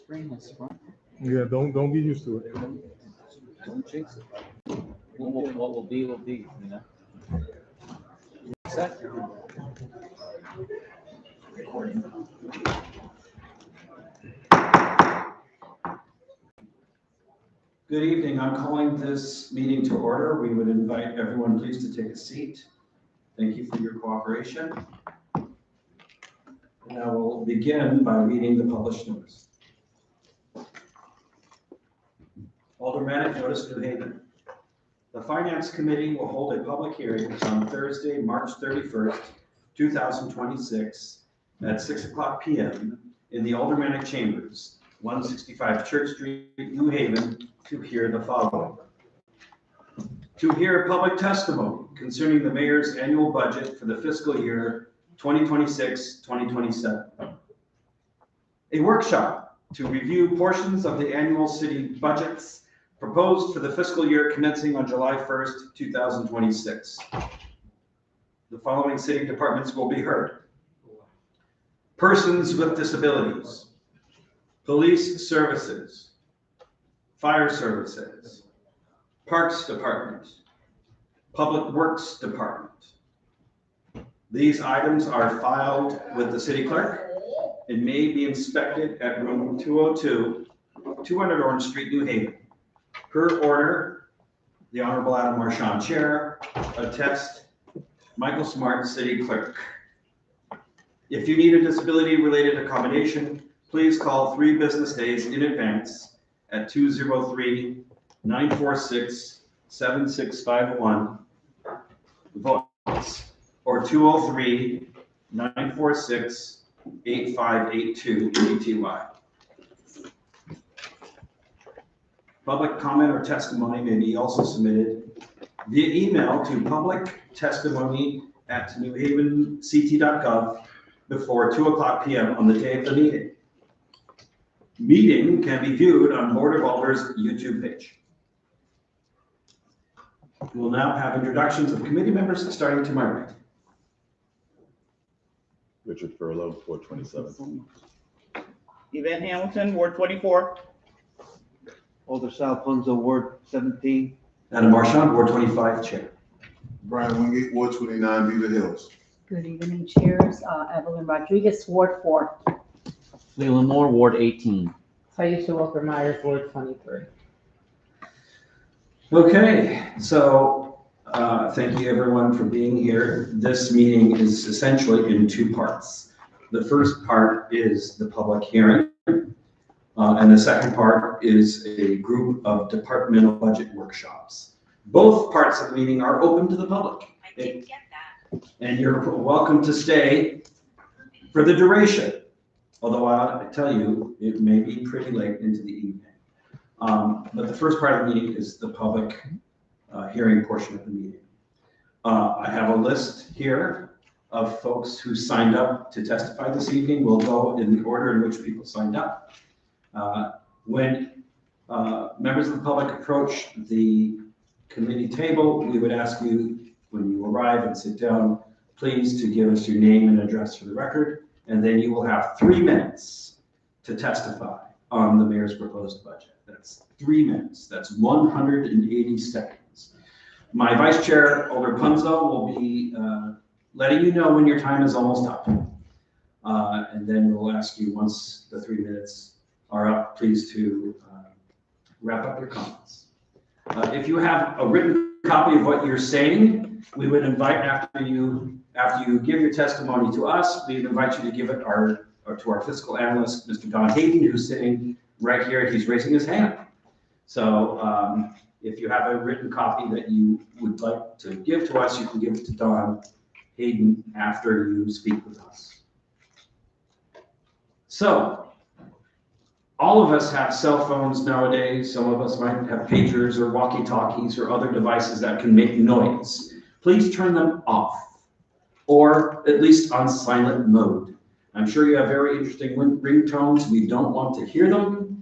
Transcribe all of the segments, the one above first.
Spring is fun. Yeah, don't get used to it. Don't jinx it. What will be, you know? Set. Good evening. I'm calling this meeting to order. We would invite everyone please to take a seat. Thank you for your cooperation. And I will begin by reading the published notice. Aldermanic Notice, New Haven. The Finance Committee will hold a public hearing on Thursday, March 31st, 2026 at 6:00 p.m. in the Aldermanic Chambers, 165 Church Street, New Haven, to hear the following. To hear public testimony concerning the mayor's annual budget for the fiscal year 2026-2027. A workshop to review portions of the annual city budgets proposed for the fiscal year commencing on July 1st, 2026. The following city departments will be heard. Persons with disabilities, police services, fire services, parks department, public works department. These items are filed with the city clerk and may be inspected at room 202, 200 Orange Street, New Haven. Per order, the Honorable Adam Marchand, Chair, attest Michael Smart, City Clerk. If you need a disability-related accommodation, please call 3 business days in advance at 203-946-7651 votes or 203-946-8582 ATY. Public comment or testimony may be also submitted via email to publictestimony@newhavenct.gov before 2:00 p.m. on the day of the meeting. Meeting can be viewed on Board of Alders YouTube page. We will now have introductions of committee members starting to my right. Richard Furlow, Ward 27. Yvette Hamilton, Ward 24. Alder Sal Punzo, Ward 17. Adam Marchand, Ward 25, Chair. Brian Wingate, Ward 29, Beaver Hills. Good evening, chairs. Evelyn Rodriguez, Ward 4. Leland Moore, Ward 18. Taisha Walker Myers, Ward 23. Okay, so thank you everyone for being here. This meeting is essentially in 2 parts. The first part is the public hearing, and the second part is a group of departmental budget workshops. Both parts of the meeting are open to the public. I didn't get that. And you're welcome to stay for the duration. Although I tell you, it may be pretty late into the evening. But the first part of the meeting is the public hearing portion of the meeting. I have a list here of folks who signed up to testify this evening. We'll go in the order in which people signed up. When members of the public approach the committee table, we would ask you, when you arrive and sit down, please to give us your name and address for the record, and then you will have 3 minutes to testify on the mayor's proposed budget. That's 3 minutes. That's 180 seconds. My vice chair, Alder Punzo, will be letting you know when your time is almost up. And then we'll ask you, once the 3 minutes are up, please to wrap up your comments. If you have a written copy of what you're saying, we would invite, after you give your testimony to us, we would invite you to give it to our fiscal analyst, Mr. Don Hayden, who's sitting right here. He's raising his hand. So if you have a written copy that you would like to give to us, you can give it to Don Hayden after you speak with us. So all of us have cell phones nowadays. Some of us might have pagers or walkie-talkies or other devices that can make noise. Please turn them off, or at least on silent mode. I'm sure you have very interesting ringtones. We don't want to hear them.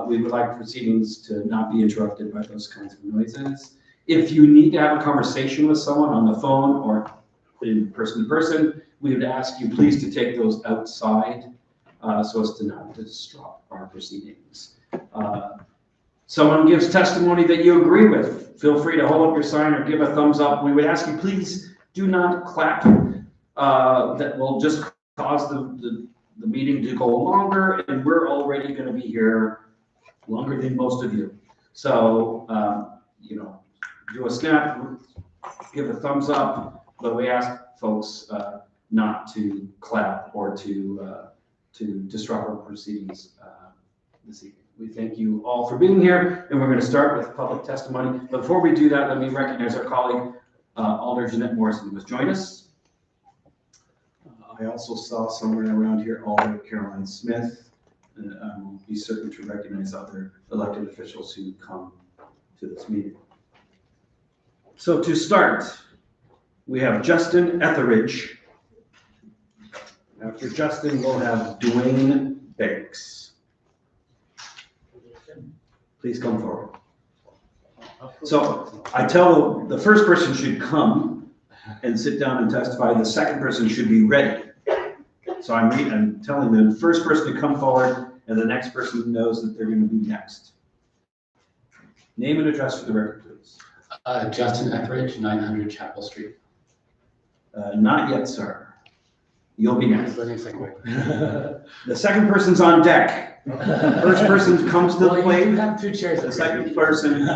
We would like proceedings to not be interrupted by those kinds of noises. If you need to have a conversation with someone on the phone or in person to person, we would ask you please to take those outside so as to not disrupt our proceedings. Someone gives testimony that you agree with, feel free to hold up your sign or give a thumbs up. We would ask you, please do not clap. That will just cause the meeting to go longer, and we're already going to be here longer than most of you. So, do a snap, give a thumbs up, but we ask folks not to clap or to disrupt our proceedings this evening. We thank you all for being here, and we're going to start with public testimony. Before we do that, let me recognize our colleague, Alder Jeanette Morrison, who has joined us. I also saw somewhere around here Alder Caroline Smith. I will be certain to recognize other elected officials who come to this meeting. So to start, we have Justin Etheridge. After Justin, we'll have Dwayne Banks. Please come forward. So I tell the first person should come and sit down and testify. The second person should be ready. So I'm telling the first person to come forward, and the next person knows that they're going to be next. Name and address for the record, please. Justin Etheridge, 900 Chapel Street. Not yet, sir. You'll be next. The The second person's on deck. First person comes to the plate. You have 2 chairs. The second person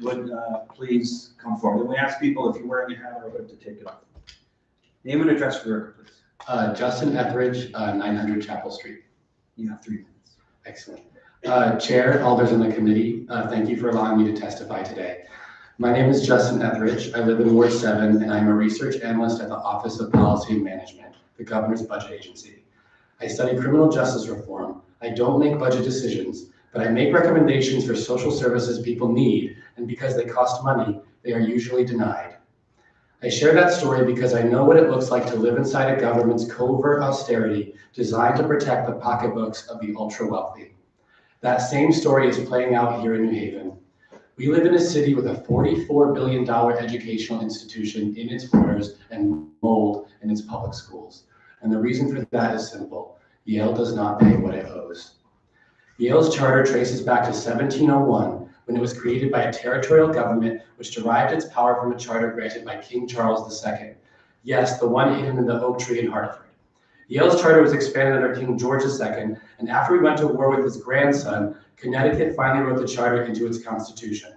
would please come forward. And we ask people, if you're wearing a hat or hood, to take it off. Name and address for the record, please. Justin Etheridge, 900 Chapel Street. You have 3 minutes. Excellent. Chair, alders in the committee, thank you for allowing me to testify today. My name is Justin Etheridge. I live in Ward 7, and I'm a research analyst at the Office of Policy and Management, the governor's budget agency. I study criminal justice reform. I don't make budget decisions, but I make recommendations for social services people need, and because they cost money, they are usually denied. I share that story because I know what it looks like to live inside a government's covert austerity designed to protect the pocketbooks of the ultra-wealthy. That same story is playing out here in New Haven. We live in a city with a $44 billion educational institution in its borders and mold in its public schools. And the reason for that is simple. Yale does not pay what it owes. Yale's charter traces back to 1701, when it was created by a territorial government which derived its power from a charter granted by King Charles II. Yes, the one hidden in the oak tree in Hartford. Yale's charter was expanded under King George II, and after he went to war with his grandson, Connecticut finally wrote the charter into its constitution.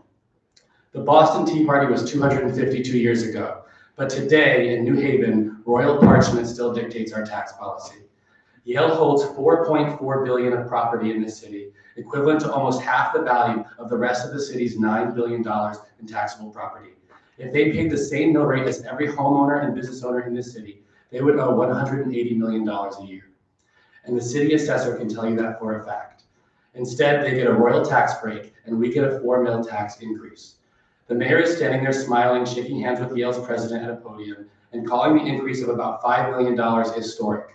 The Boston Tea Party was 252 years ago, but today in New Haven, royal parchment still dictates our tax policy. Yale holds $4.4 billion of property in this city, equivalent to almost half the value of the rest of the city's $9 billion in taxable property. If they paid the same mill rate as every homeowner and business owner in this city, they would owe $180 million a year. And the city assessor can tell you that for a fact. Instead, they get a royal tax break, and we get a 4 mil tax increase. The mayor is standing there smiling, shaking hands with Yale's president at a podium, and calling the increase of about $5 million historic.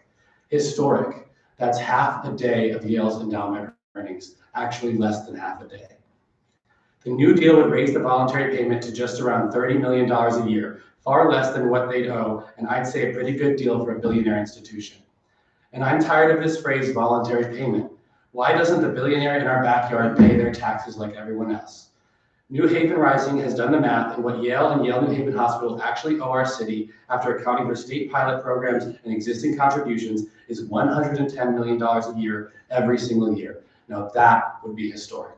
Historic. That's half a day of Yale's endowment earnings, actually less than half a day. The new deal would raise the voluntary payment to just around $30 million a year, far less than what they'd owe, and I'd say a pretty good deal for a billionaire institution. And I'm tired of this phrase, voluntary payment. Why doesn't the billionaire in our backyard pay their taxes like everyone else? New Haven Rising has done the math, and what Yale and Yale New Haven Hospital actually owe our city after accounting for state pilot programs and existing contributions is $110 million a year every single year. Now that would be historic.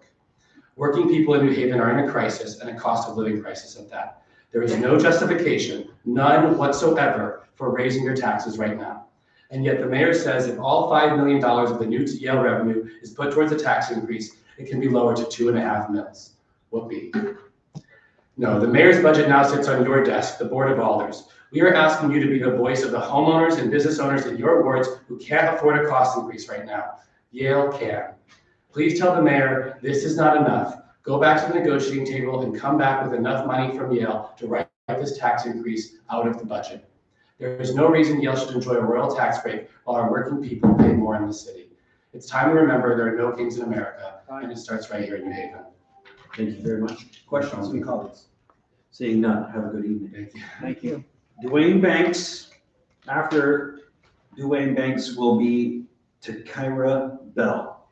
Working people in New Haven are in a crisis, and a cost of living crisis at that. There is no justification, none whatsoever, for raising your taxes right now. And yet the mayor says if all $5 million of the new Yale revenue is put towards a tax increase, it can be lowered to 2.5 mils. Whoopee. No, the mayor's budget now sits on your desk, the Board of Alders. We are asking you to be the voice of the homeowners and business owners in your wards who can't afford a cost increase right now. Yale can. Please tell the mayor this is not enough. Go back to the negotiating table and come back with enough money from Yale to write this tax increase out of the budget. There is no reason Yale should enjoy a royal tax break while our working people pay more in the city. It's time to remember there are no kings in America, and it starts right here in New Haven. Thank you very much. Questions from colleagues? Seeing none, have a good evening. Thank you. Thank you. Dwayne Banks, after Dwayne Banks will be Takira Bell.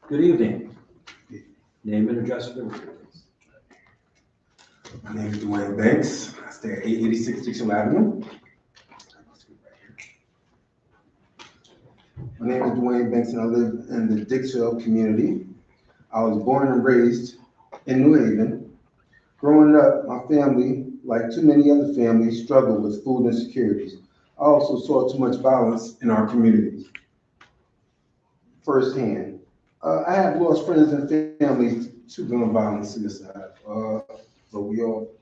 Good evening. Name and address for the record, please. My name is Dwayne Banks. I stay at 886 Dixon Avenue. My name is Dwayne Banks and I live in the Dixville community. I was born and raised in New Haven. Growing up, my family, like too many other families, struggled with food insecurities. I also saw too much violence in our communities firsthand. I have lost friends and families to gun violence and suicide, but we all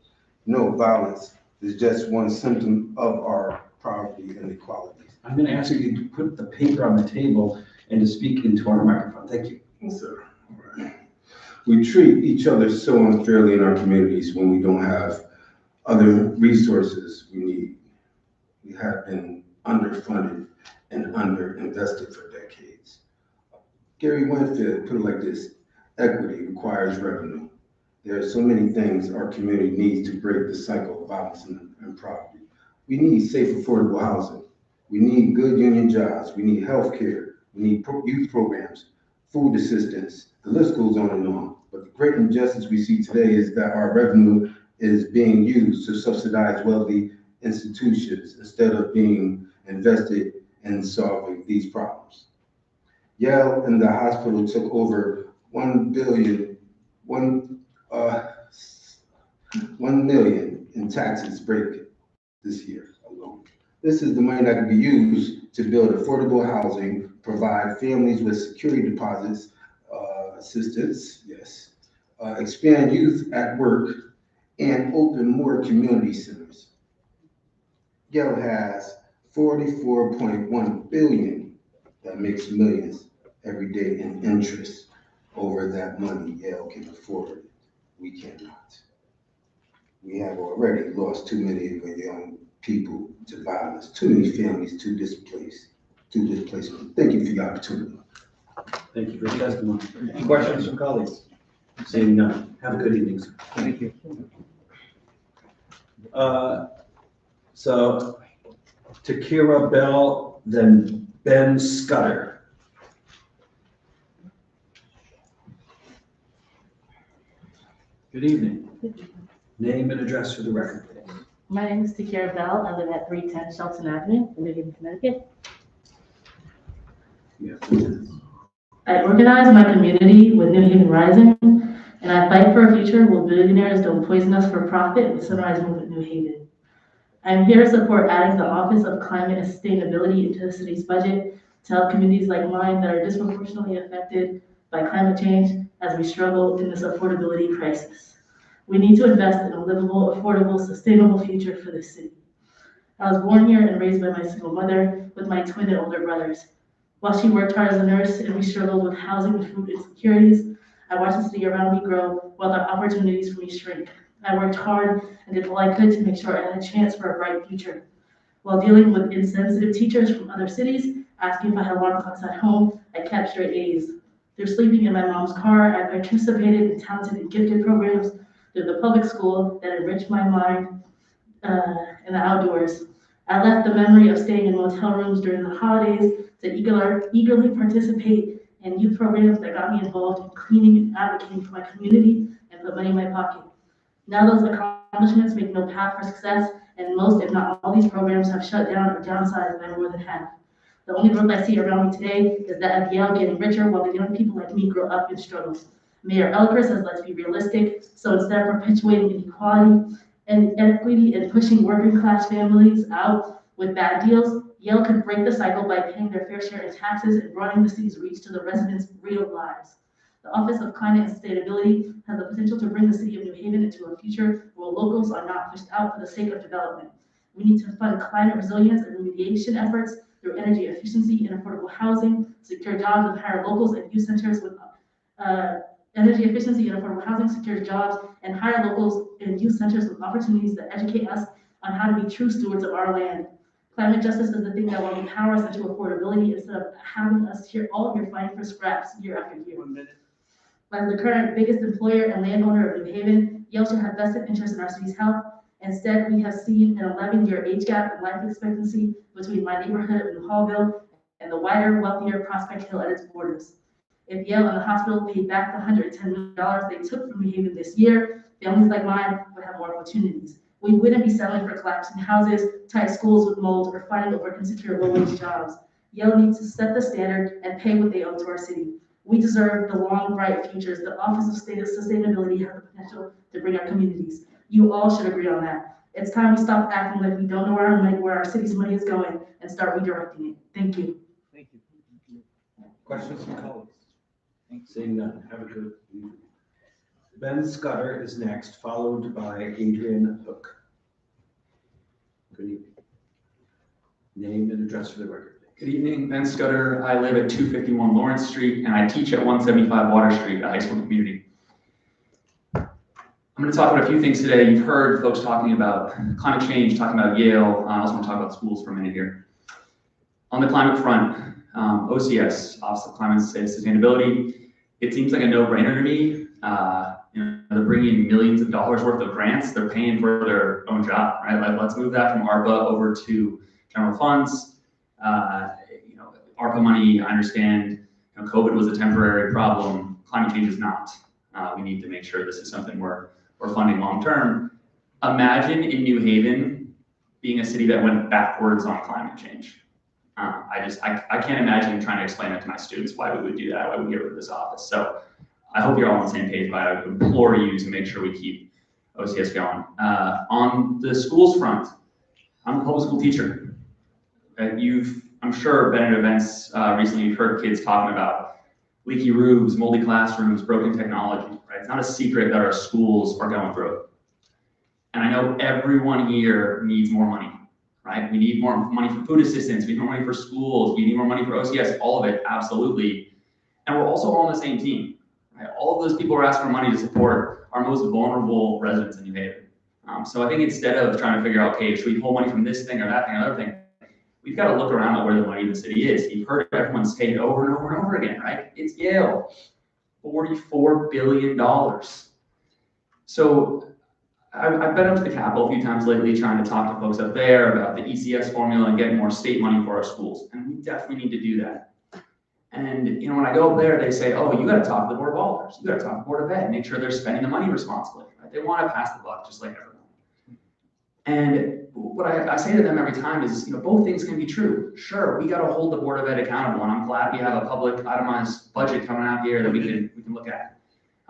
know violence is just one symptom of our poverty and inequalities. I'm going to ask you to put the paper on the table and to speak into our microphone. Thank you. Yes, sir. All right. We treat each other so unfairly in our communities when we don't have other resources we need. We have been underfunded and underinvested for decades. Gary Winfield put it like this: equity requires revenue. There are so many things our community needs to break the cycle of violence and poverty. We need safe, affordable housing. We need good union jobs. We need health care. We need youth programs, food assistance. The list goes on and on. But the great injustice we see today is that our revenue is being used to subsidize wealthy institutions instead of being invested in solving these problems. Yale and the hospital took over $1 million in taxes break this year alone. This is the money that can be used to build affordable housing, provide families with security deposits, assistance, yes, expand youth at work, and open more community centers. Yale has 44.1 billion that makes millions every day in interest over that money. Yale can afford it. We cannot. We have already lost too many of our young people to violence, too many families to displacement. Thank you for the opportunity. Thank you for your testimony. Any questions from colleagues? Seeing none. Have a good evening, sir. Thank you. So Takira Bell, then Ben Scudder. Good evening. Name and address for the record, please. My name is Takira Bell. I live at 310 Shelton Avenue, in New Haven, Connecticut. Yes. I organize my community with New Haven Rising, and I fight for a future where billionaires don't poison us for profit with Sunrise Movement New Haven. I'm here to support adding the Office of Climate and Sustainability into the city's budget to help communities like mine that are disproportionately affected by climate change as we struggle in this affordability crisis. We need to invest in a livable, affordable, sustainable future for this city. I was born here and raised by my single mother with my twin and older brothers. While she worked hard as a nurse and we struggled with housing and food insecurities, I watched the city around me grow while the opportunities for me shrink. I worked hard and did all I could to make sure I had a chance for a bright future. While dealing with insensitive teachers from other cities, asking if I had alarm clocks at home, I kept straight A's. Through sleeping in my mom's car, I participated in talented and gifted programs through the public school that enriched my mind in the outdoors. I left the memory of staying in motel rooms during the holidays to eagerly participate in youth programs that got me involved in cleaning and advocating for my community and put money in my pocket. Now those accomplishments make no path for success, and most, if not all, these programs have shut down or downsized by more than half. The only growth I see around me today is that of Yale getting richer while the young people like me grow up in struggles. Mayor Elker says, let's be realistic. So instead of perpetuating inequality and inequity and pushing working class families out with bad deals, Yale could break the cycle by paying their fair share in taxes and broadening the city's reach to the residents' real lives. The Office of Climate and Sustainability has the potential to bring the city of New Haven into a future where locals are not pushed out for the sake of development. We need to fund climate resilience and remediation efforts through energy efficiency and affordable housing, secure jobs and hire locals and youth centers with energy efficiency and affordable housing, secure jobs, and hire locals and youth centers with opportunities that educate us on how to be true stewards of our land. Climate justice is the thing that will empower us into affordability instead of having us all here fighting for scraps year after year. 1 minute. As the current biggest employer and landowner of New Haven, Yale should have vested interest in our city's health. Instead, we have seen an 11-year age gap in life expectancy between my neighborhood of New Hallville and the wider, wealthier Prospect Hill at its borders. If Yale and the hospital paid back the $110 million they took from New Haven this year, families like mine would have more opportunities. We wouldn't be settling for collapsing houses, tight schools with mold, or fighting over insecure low-wage jobs. Yale needs to set the standard and pay what they owe to our city. We deserve the long, bright futures the Office of Sustainability has the potential to bring our communities. You all should agree on that. It's time we stop acting like we don't know where our city's money is going and start redirecting it. Thank you. Thank you. Questions from colleagues? Seeing none, have a good evening. Ben Scudder is next, followed by Adrian Hook. Good evening. Name and address for the record. Good evening, Ben Scudder. I live at 251 Lawrence Street, and I teach at 175 Water Street, a high school community. I'm going to talk about a few things today. You've heard folks talking about climate change, talking about Yale. I also want to talk about schools for a minute here. On the climate front, OCS, Office of Climate and Sustainability, it seems like a no-brainer to me. They're bringing in millions of dollars worth of grants. They're paying for their own job, right? Like, let's move that from ARPA over to general funds. ARPA money, I understand, COVID was a temporary problem. Climate change is not. We need to make sure this is something we're funding long-term. Imagine in New Haven being a city that went backwards on climate change. I can't imagine trying to explain it to my students why we would do that, why we get rid of this office. So I hope you're all on the same page, but I would implore you to make sure we keep OCS going. On the schools front, I'm a public school teacher. I'm sure, been at events recently, you've heard kids talking about leaky roofs, moldy classrooms, broken technology, right? It's not a secret that our schools are going through it. And I know everyone here needs more money, right? We need more money for food assistance, we need more money for schools, we need more money for OCS, all of it, absolutely. And we're also all on the same team, right? All of those people are asking for money to support our most vulnerable residents in New Haven. So I think instead of trying to figure out, okay, should we pull money from this thing or that thing or other thing, we've got to look around at where the money in the city is. You've heard everyone say it over and over and over again, right? It's Yale, $44 billion. So I've been up to the Capitol a few times lately trying to talk to folks up there about the ECS formula and getting more state money for our schools. And we definitely need to do that. And when I go up there, they say, oh, you got to talk to the Board of Alders. You got to talk to the Board of Ed, make sure they're spending the money responsibly, right? They want to pass the buck just like everyone. And what I say to them every time is, both things can be true. Sure, we got to hold the Board of Ed accountable, and I'm glad we have a public itemized budget coming out here that we can look at.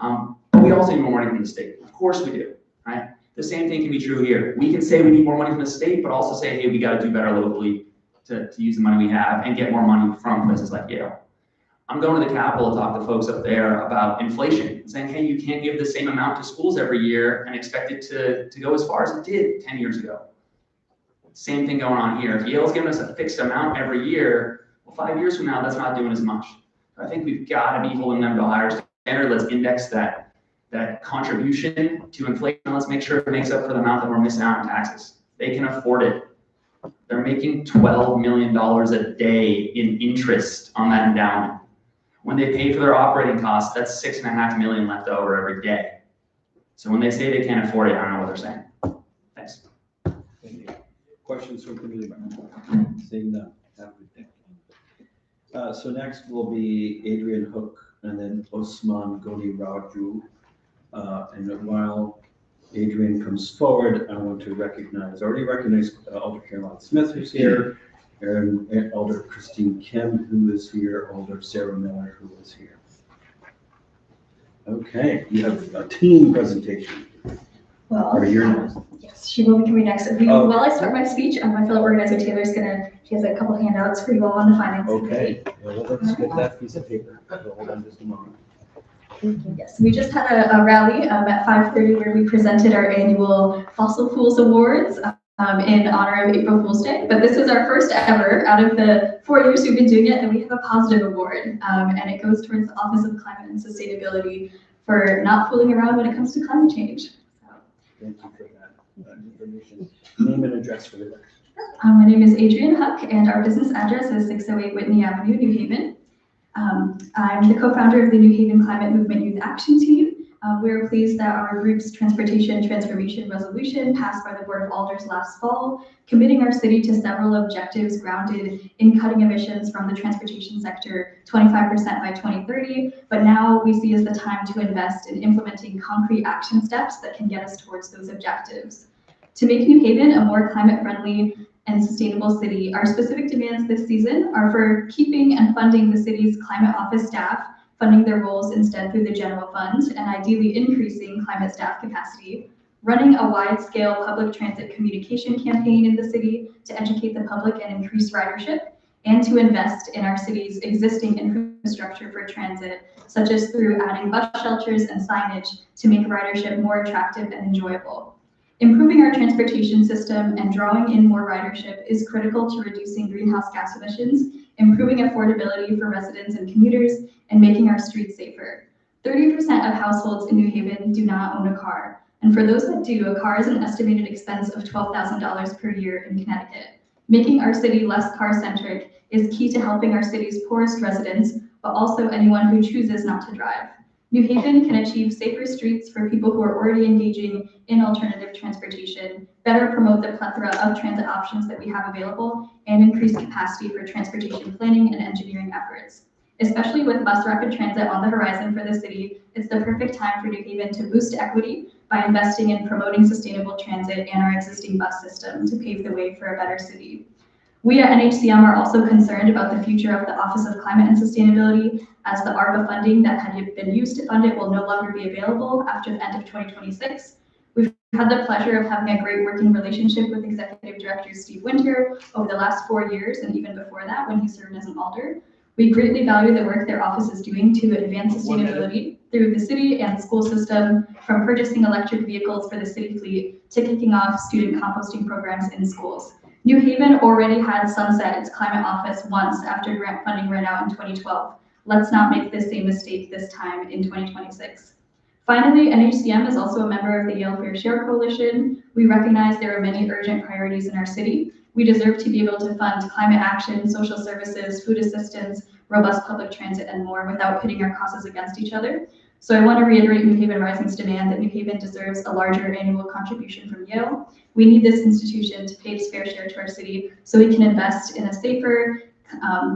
But we also need more money from the state. Of course we do, right? The same thing can be true here. We can say we need more money from the state, but also say, hey, we got to do better locally to use the money we have and get more money from places like Yale. I'm going to the Capitol to talk to folks up there about inflation, saying, hey, you can't give the same amount to schools every year and expect it to go as far as it did 10 years ago. Same thing going on here. If Yale's giving us a fixed amount every year, well, 5 years from now, that's not doing as much. I think we've got to be holding them to a higher standard. Let's index that contribution to inflation. Let's make sure it makes up for the amount that we're missing out on taxes. They can afford it. They're making $12 million a day in interest on that endowment. When they pay for their operating costs, that's $6.5 million left over every day. So when they say they can't afford it, I don't know what they're saying. Thanks. Thank you. Questions from committee members? Seeing none, have a good day. So next will be Adrian Hook and then Osman Goni Raju. And while Adrian comes forward, I want to already recognize Alder Caroline Smith, who's here, and Alder Christine Kim, who is here, Alder Sarah Miller, who is here. Okay, you have a team presentation. Well, Or you're next. yes, she will be coming next. While I start my speech, my fellow organizer Taylor's she has a couple handouts for you all on the finance committee. Okay, well, let's get that piece of paper. Hold on just a moment. Yes, we just had a rally at 5:30 where we presented our annual Fossil Fools Awards in honor of April Fool's Day. But this is our first ever out of the 4 years we've been doing it, and we have a positive award, and it goes towards the Office of Climate and Sustainability for not fooling around when it comes to climate change. Thank you for that information. Name and address for the record. My name is Adrian Huck, and our business address is 608 Whitney Avenue, New Haven. I'm the co-founder of the New Haven Climate Movement Youth Action Team. We're pleased that our group's Transportation Transformation Resolution passed by the Board of Alders last fall, committing our city to several objectives grounded in cutting emissions from the transportation sector 25% by 2030. But now we see as the time to invest in implementing concrete action steps that can get us towards those objectives. To make New Haven a more climate-friendly and sustainable city, our specific demands this season are for keeping and funding the city's climate office staff, funding their roles instead through the general fund, and ideally increasing climate staff capacity, running a wide-scale public transit communication campaign in the city to educate the public and increase ridership, and to invest in our city's existing infrastructure for transit, such as through adding bus shelters and signage to make ridership more attractive and enjoyable. Improving our transportation system and drawing in more ridership is critical to reducing greenhouse gas emissions, improving affordability for residents and commuters, and making our streets safer. 30% of households in New Haven do not own a car. And for those that do, a car is an estimated expense of $12,000 per year in Connecticut. Making our city less car-centric is key to helping our city's poorest residents, but also anyone who chooses not to drive. New Haven can achieve safer streets for people who are already engaging in alternative transportation, better promote the plethora of transit options that we have available, and increase capacity for transportation planning and engineering efforts. Especially with bus rapid transit on the horizon for the city, it's the perfect time for New Haven to boost equity by investing in promoting sustainable transit and our existing bus system to pave the way for a better city. We at NHCM are also concerned about the future of the Office of Climate and Sustainability, as the ARPA funding that had been used to fund it will no longer be available after the end of 2026. We've had the pleasure of having a great working relationship with Executive Director Steve Winter over the last 4 years, and even before that when he served as an alder. We greatly value the work their office is doing to advance sustainability through the city and school system, from purchasing electric vehicles for the city fleet to kicking off student composting programs in schools. New Haven already had sunset its climate office once after grant funding ran out in 2012. Let's not make the same mistake this time in 2026. Finally, NHCM is also a member of the Yale Fair Share Coalition. We recognize there are many urgent priorities in our city. We deserve to be able to fund climate action, social services, food assistance, robust public transit, and more without pitting our causes against each other. So I want to reiterate New Haven Rising's demand that New Haven deserves a larger annual contribution from Yale. We need this institution to pay its fair share to our city so we can invest in a safer,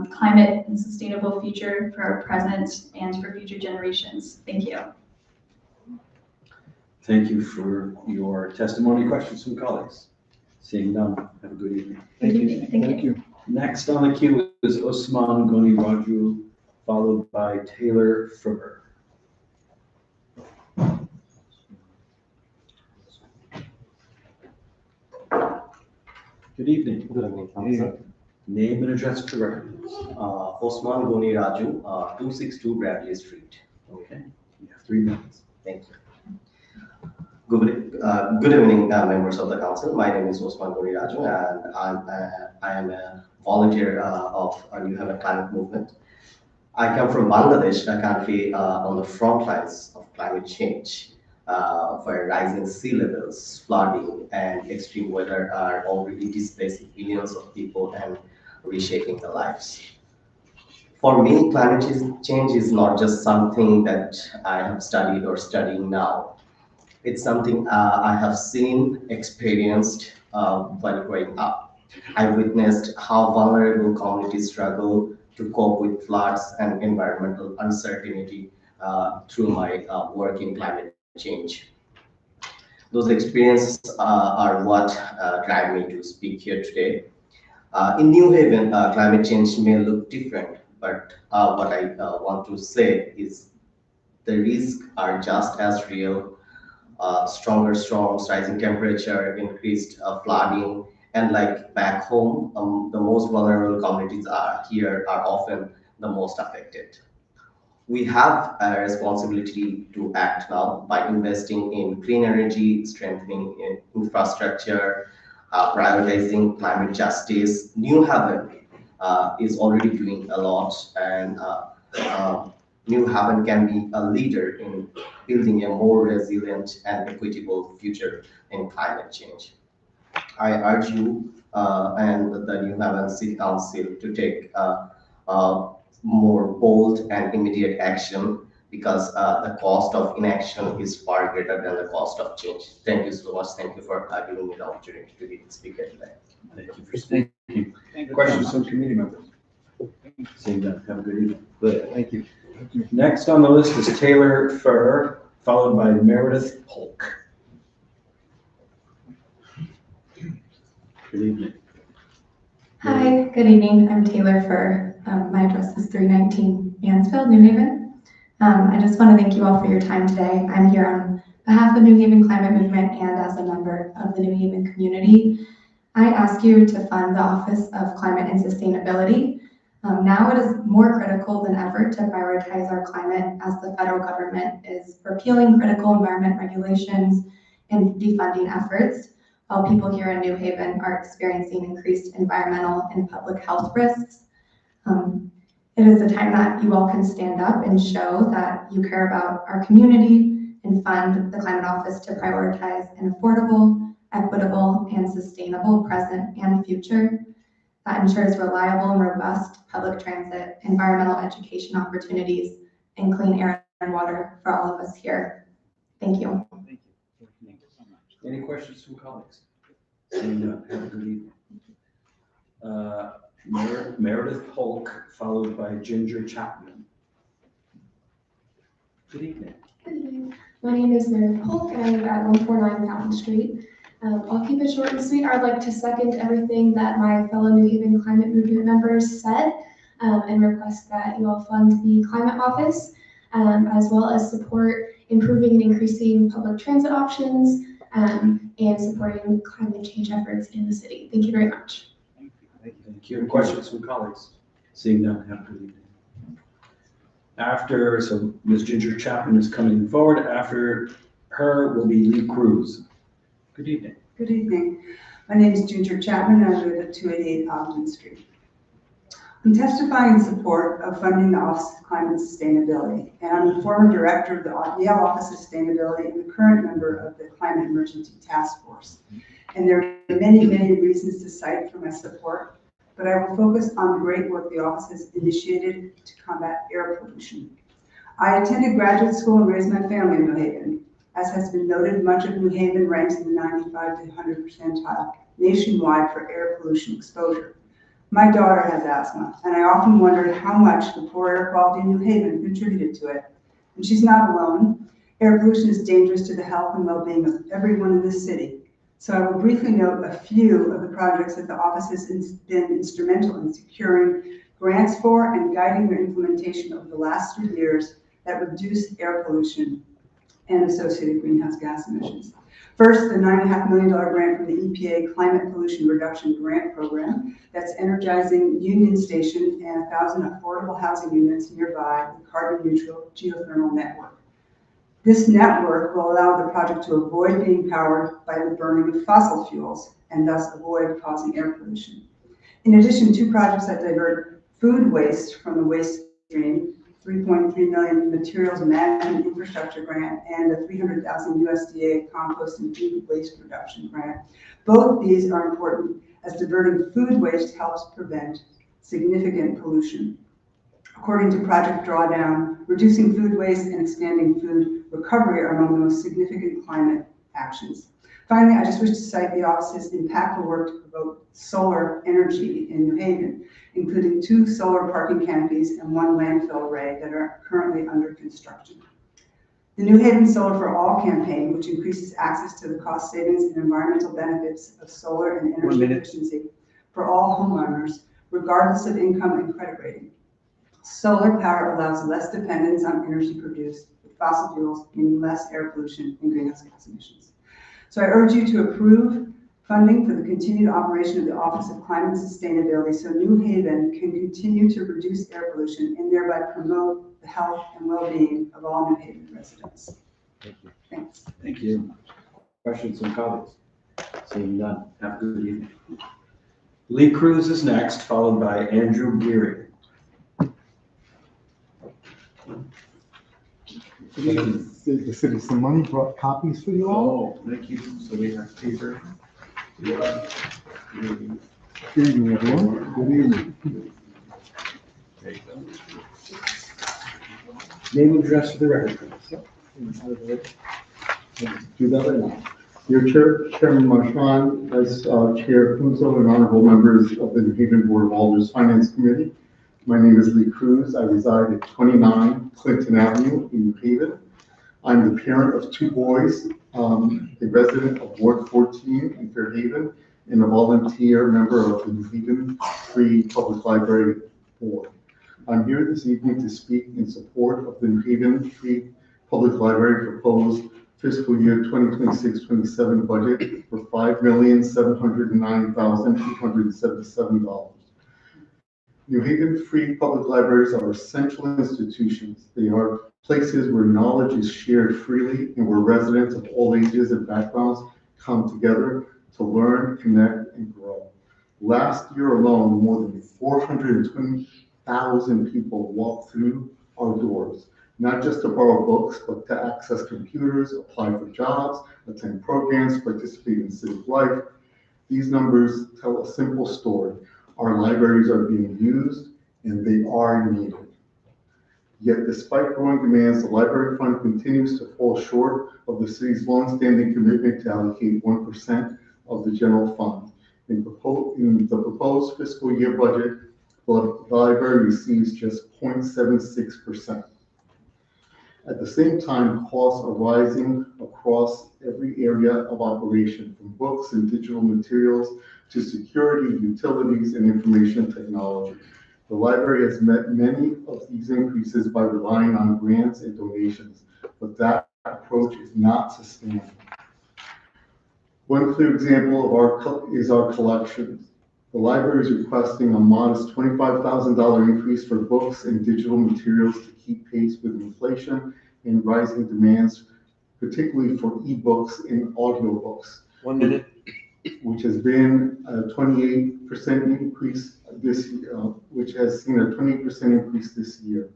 climate and sustainable future for our present and for future generations. Thank you. Thank you for your testimony. Questions from colleagues? Seeing none, have a good evening. Thank you. Thank you. Next on the queue is Usman Goni Raju, followed by Taylor Fribber. Good evening. Good evening, Council. Name and address for the record. Osman Goni Raju, 262 Bradley Street. Okay, you have 3 minutes. Thank you. Good evening, members of the council. My name is Osman Goni Raju, and I am a volunteer of New Haven Climate Movement. I come from Bangladesh, a country on the front lines of climate change, where rising sea levels, flooding, and extreme weather are already displacing millions of people and reshaping their lives. For me, climate change is not just something that I have studied or studying now. It's something I have seen, experienced while growing up. I witnessed how vulnerable communities struggle to cope with floods and environmental uncertainty through my work in climate change. Those experiences are what drive me to speak here today. In New Haven, climate change may look different, but what I want to say is the risks are just as real. Stronger storms, rising temperature, increased flooding, and like back home, the most vulnerable communities are often the most affected. We have a responsibility to act now by investing in clean energy, strengthening infrastructure, prioritizing climate justice. New Haven is already doing a lot, and New Haven can be a leader in building a more resilient and equitable future in climate change. I urge you and the New Haven City Council to take more bold and immediate action, because the cost of inaction is far greater than the cost of change. Thank you so much. Thank you for giving me the opportunity to speak here today. Thank you for speaking. Questions from committee members? Seeing none, have a good evening. Good, thank you. Next on the list is Taylor Furr, followed by Meredith Polk. Good evening. Hi, good evening. I'm Taylor Furr. My address is 319 Mansfield, New Haven. I just want to thank you all for your time today. I'm here on behalf of New Haven Climate Movement and as a member of the New Haven community. I ask you to fund the Office of Climate and Sustainability. Now it is more critical than ever to prioritize our climate, as the federal government is repealing critical environment regulations and defunding efforts, while people here in New Haven are experiencing increased environmental and public health risks. It is a time that you all can stand up and show that you care about our community and fund the Climate Office to prioritize an affordable, equitable, and sustainable present and future that ensures reliable and robust public transit, environmental education opportunities, and clean air and water for all of us here. Thank you. Thank you so much. Any questions from colleagues? Seeing none, have a good evening. Meredith Polk, followed by Ginger Chapman. Good evening. Good evening. My name is Meredith Polk, and I live at 149 Fountain Street. I'll keep it short and sweet. I'd like to second everything that my fellow New Haven Climate Movement members said, and request that you all fund the Climate Office, as well as support improving and increasing public transit options, and supporting climate change efforts in the city. Thank you very much. Thank you. Questions from colleagues? Seeing none, have a good evening. So Ms. Ginger Chapman is coming forward. After her will be Lee Cruz. Good evening. Good evening. My name is Ginger Chapman, and I live at 288 Ogden Street. I'm testifying in support of funding the Office of Climate and Sustainability, and I'm the former director of the Yale Office of Sustainability and the current member of the Climate Emergency Task Force. And there are many, many reasons to cite for my support, but I will focus on the great work the office has initiated to combat air pollution. I attended graduate school and raised my family in New Haven. As has been noted, much of New Haven ranks in the 95 to 100 percentile nationwide for air pollution exposure. My daughter has asthma, and I often wondered how much the poor air quality in New Haven contributed to it. And she's not alone. Air pollution is dangerous to the health and well-being of everyone in this city. So I will briefly note a few of the projects that the office has been instrumental in securing grants for and guiding their implementation over the last 3 years that reduce air pollution and associated greenhouse gas emissions. First, the $9.5 million grant from the EPA Climate Pollution Reduction Grant Program that's energizing Union Station and 1,000 affordable housing units nearby with carbon-neutral geothermal network. This network will allow the project to avoid being powered by the burning of fossil fuels and thus avoid causing air pollution. In addition, 2 projects that divert food waste from the waste stream, $3.3 million materials management infrastructure grant and a $300,000 USDA compost and food waste reduction grant. Both these are important as diverting food waste helps prevent significant pollution. According to Project Drawdown, reducing food waste and expanding food recovery are among the most significant climate actions. Finally, I just wish to cite the office's impactful work to promote solar energy in New Haven, including 2 solar parking canopies and 1 landfill array that are currently under construction. The New Haven Solar for All campaign, which increases access to the cost savings and environmental benefits of solar and energy efficiency for all homeowners, regardless of income and credit rating. Solar power allows less dependence on energy produced with fossil fuels, meaning less air pollution and greenhouse gas emissions. So I urge you to approve funding for the continued operation of the Office of Climate and Sustainability so New Haven can continue to reduce air pollution and thereby promote the health and well-being of all New Haven residents. Thank you. Thanks. Thank you. Questions from colleagues? Seeing none, have a good evening. Lee Cruz is next, followed by Andrew Geary. The city some money, brought copies for you all. Oh, thank you. So we have paper. Good evening, everyone. Good evening. There you go. Name and address for the record, please. Do that right now. Your Chairman Marchand, Vice Chair Punzo, and honorable members of the New Haven Board of Alders Finance Committee. My name is Lee Cruz. I reside at 29 Clinton Avenue in New Haven. I'm the parent of two boys, a resident of Ward 14 in Fairhaven, and a volunteer member of the New Haven Free Public Library Board. I'm here this evening to speak in support of the New Haven Free Public Library proposed fiscal year 2026-27 budget for $5,709,877. New Haven Free Public Libraries are essential institutions. They are places where knowledge is shared freely and where residents of all ages and backgrounds come together to learn, connect, and grow. Last year alone, more than 420,000 people walked through our doors, not just to borrow books, but to access computers, apply for jobs, attend programs, participate in civic life. These numbers tell a simple story. Our libraries are being used and they are needed. Yet despite growing demands, the library fund continues to fall short of the city's longstanding commitment to allocate 1% of the general fund. In the proposed fiscal year budget, the library receives just 0.76%. At the same time, costs are rising across every area of operation, from books and digital materials to security, utilities, and information technology. The library has met many of these increases by relying on grants and donations, but that approach is not sustainable. One clear example is our collections. The library is requesting a modest $25,000 increase for books and digital materials to keep pace with inflation and rising demands, particularly for ebooks and audiobooks. 1 minute. Which has been a 28% increase this year, which has seen a 28% increase this year.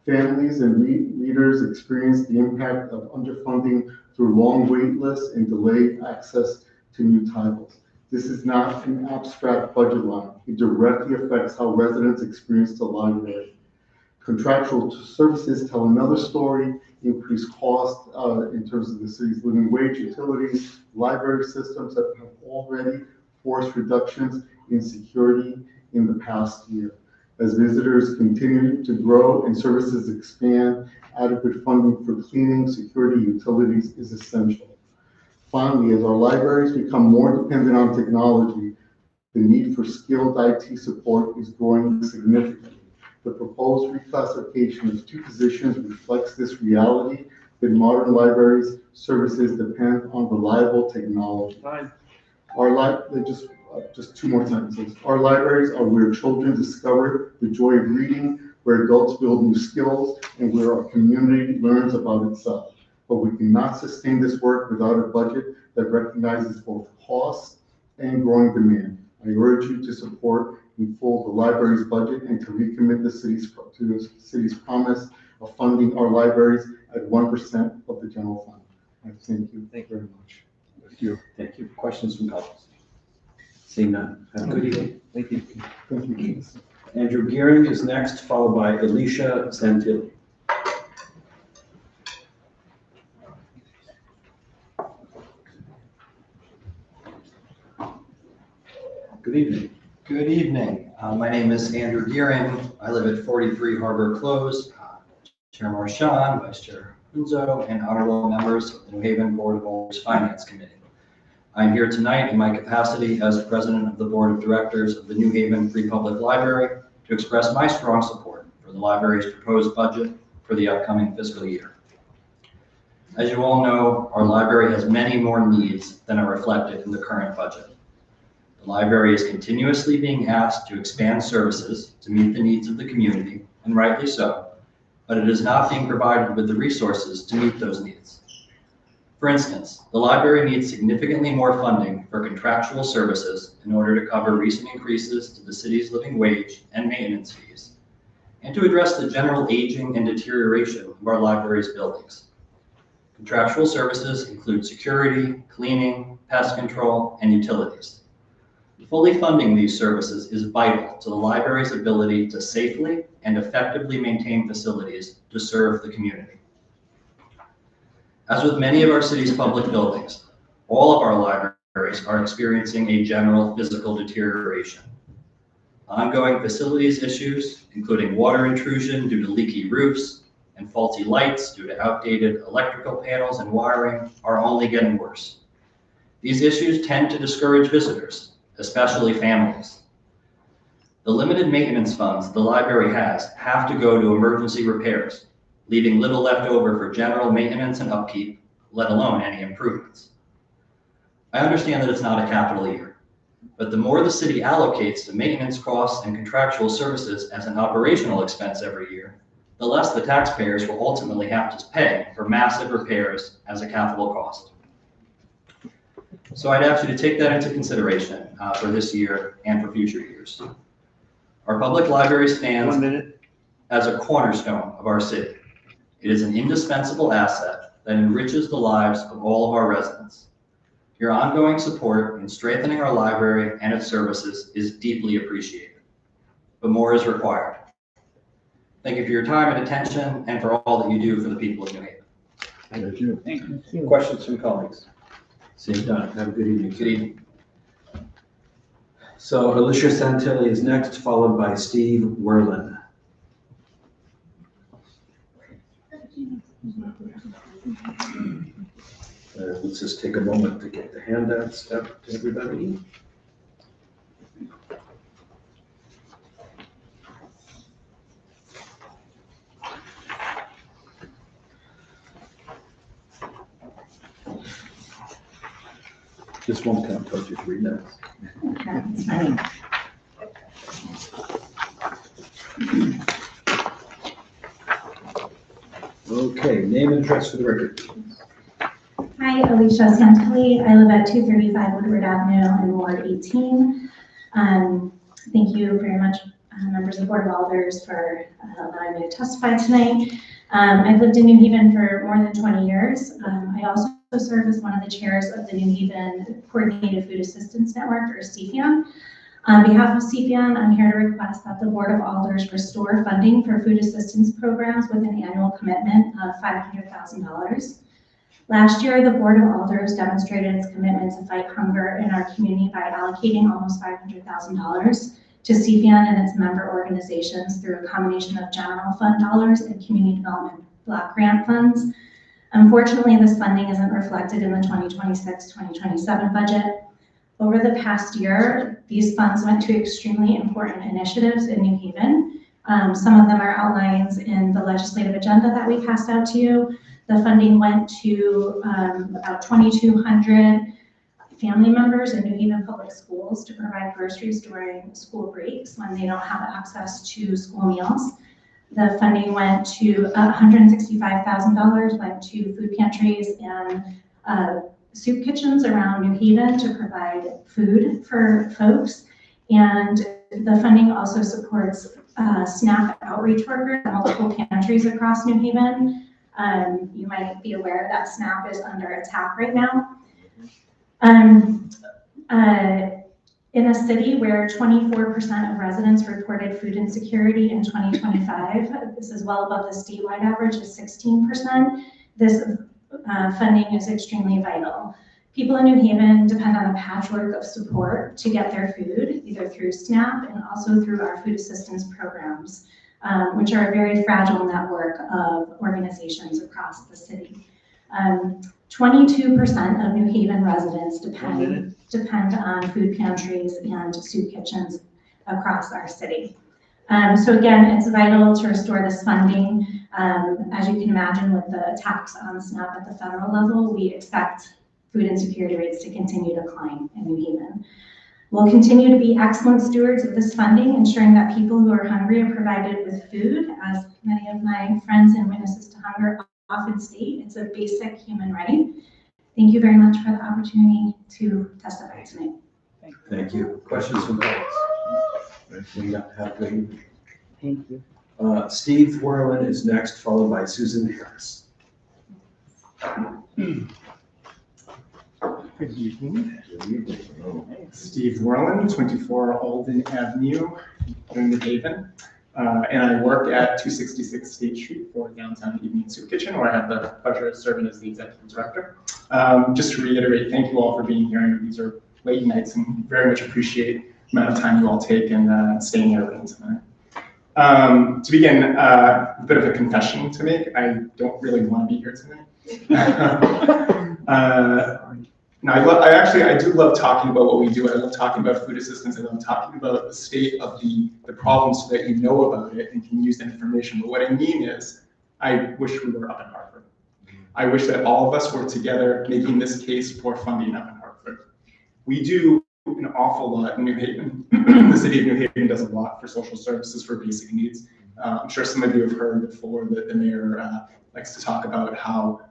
Families and readers experience the impact of underfunding through long wait lists and delayed access to new titles. This is not an abstract budget line. It directly affects how residents experience the library. Contractual services tell another story. Increased cost in terms of the city's living wage, utilities, library systems that have already forced reductions in security in the past year. As visitors continue to grow and services expand, adequate funding for cleaning, security, utilities is essential. Finally, as our libraries become more dependent on technology, the need for skilled IT support is growing significantly. The proposed reclassification of two positions reflects this reality that modern libraries services depend on reliable technology. Just two more sentences. Our libraries are where children discover the joy of reading, where adults build new skills, and where our community learns about itself. But we cannot sustain this work without a budget that recognizes both costs and growing demand. I urge you to support in full the library's budget and to recommit the city's promise of funding our libraries at 1% of the general fund. I thank you. Thank you very much. Thank you. Thank you. Questions from colleagues? Seeing none. Have a good evening. Thank you. Thank you. Andrew Gearing is next, followed by Alicia Santilli. Good evening. Good evening. My name is Andrew Gearing. I live at 43 Harbor Close. Chair Marchand, Vice Chair Punzo, and honorable members of the New Haven Board of Alders Finance Committee. I'm here tonight in my capacity as President of the Board of Directors of the New Haven Free Public Library to express my strong support for the library's proposed budget for the upcoming fiscal year. As you all know, our library has many more needs than are reflected in the current budget. The library is continuously being asked to expand services to meet the needs of the community, and rightly so, but it is not being provided with the resources to meet those needs. For instance, the library needs significantly more funding for contractual services in order to cover recent increases to the city's living wage and maintenance fees, and to address the general aging and deterioration of our library's buildings. Contractual services include security, cleaning, pest control, and utilities. Fully funding these services is vital to the library's ability to safely and effectively maintain facilities to serve the community. As with many of our city's public buildings, all of our libraries are experiencing a general physical deterioration. Ongoing facilities issues, including water intrusion due to leaky roofs and faulty lights due to outdated electrical panels and wiring, are only getting worse. These issues tend to discourage visitors, especially families. The limited maintenance funds the library has have to go to emergency repairs, leaving little left over for general maintenance and upkeep, let alone any improvements. I understand that it's not a capital year, but the more the city allocates to maintenance costs and contractual services as an operational expense every year, the less the taxpayers will ultimately have to pay for massive repairs as a capital cost. So I'd ask you to take that into consideration for this year and for future years. Our public library stands as a cornerstone of our city. It is an indispensable asset that enriches the lives of all of our residents. Your ongoing support in strengthening our library and its services is deeply appreciated, but more is required. Thank you for your time and attention and for all that you do for the people of New Haven. Thank you. Thank you. Questions from colleagues? Seeing none, have a good evening. Good evening. So Alicia Santilli is next, followed by Steve Werlin. Let's just take a moment to get the handouts out to everybody. This won't count towards your 3 minutes. Okay, name and address for the record. Hi, Alicia Santilli. I live at 235 Woodward Avenue in Ward 18. Thank you very much, members of the Board of Alders, for allowing me to testify tonight. I've lived in New Haven for more than 20 years. I also serve as one of the chairs of the New Haven Coordinated Food Assistance Network, or CFAN. On behalf of CFAN, I'm here to request that the Board of Alders restore funding for food assistance programs with an annual commitment of $500,000. Last year, the Board of Alders demonstrated its commitment to fight hunger in our community by allocating almost $500,000 to CFAN and its member organizations through a combination of general fund dollars and community development block grant funds. Unfortunately, this funding isn't reflected in the 2026-2027 budget. Over the past year, these funds went to extremely important initiatives in New Haven. Some of them are outlined in the legislative agenda that we passed out to you. The funding went to about 2,200 family members in New Haven Public Schools to provide groceries during school breaks when they don't have access to school meals. The funding went to $165,000 went to food pantries and soup kitchens around New Haven to provide food for folks. And the funding also supports SNAP outreach workers at multiple pantries across New Haven. You might be aware that SNAP is under attack right now. In a city where 24% of residents reported food insecurity in 2025, this is well above the statewide average of 16%, this funding is extremely vital. People in New Haven depend on a patchwork of support to get their food, either through SNAP and also through our food assistance programs, which are a very fragile network of organizations across the city. 22% of New Haven residents depend on food pantries and soup kitchens across our city. So again, it's vital to restore this funding. As you can imagine, with the attacks on SNAP at the federal level, we expect food insecurity rates to continue to climb in New Haven. We'll continue to be excellent stewards of this funding, ensuring that people who are hungry are provided with food. As many of my friends and witnesses to hunger often state, it's a basic human right. Thank you very much for the opportunity to testify tonight. Thank you. Questions from colleagues? Have a good evening. Thank you. Steve Werlin is next, followed by Susan Harris. Good evening. Steve Werlin, 24 Alden Avenue, New Haven. And I work at 266 State Street for Downtown Evening Soup Kitchen, where I have the pleasure of serving as the executive director. Just to reiterate, thank you all for being here. I know these are late nights and very much appreciate the amount of time you all take and staying here with me tonight. To begin, a bit of a confession to make. I don't really want to be here tonight. I do love talking about what we do. I love talking about food assistance. I love talking about the state of the problems so that you know about it and can use that information. But what I mean is, I wish we were up in Hartford. I wish that all of us were together making this case for funding up in Hartford. We do an awful lot in New Haven. The city of New Haven does a lot for social services for basic needs. I'm sure some of you have heard before that the mayor likes to talk about how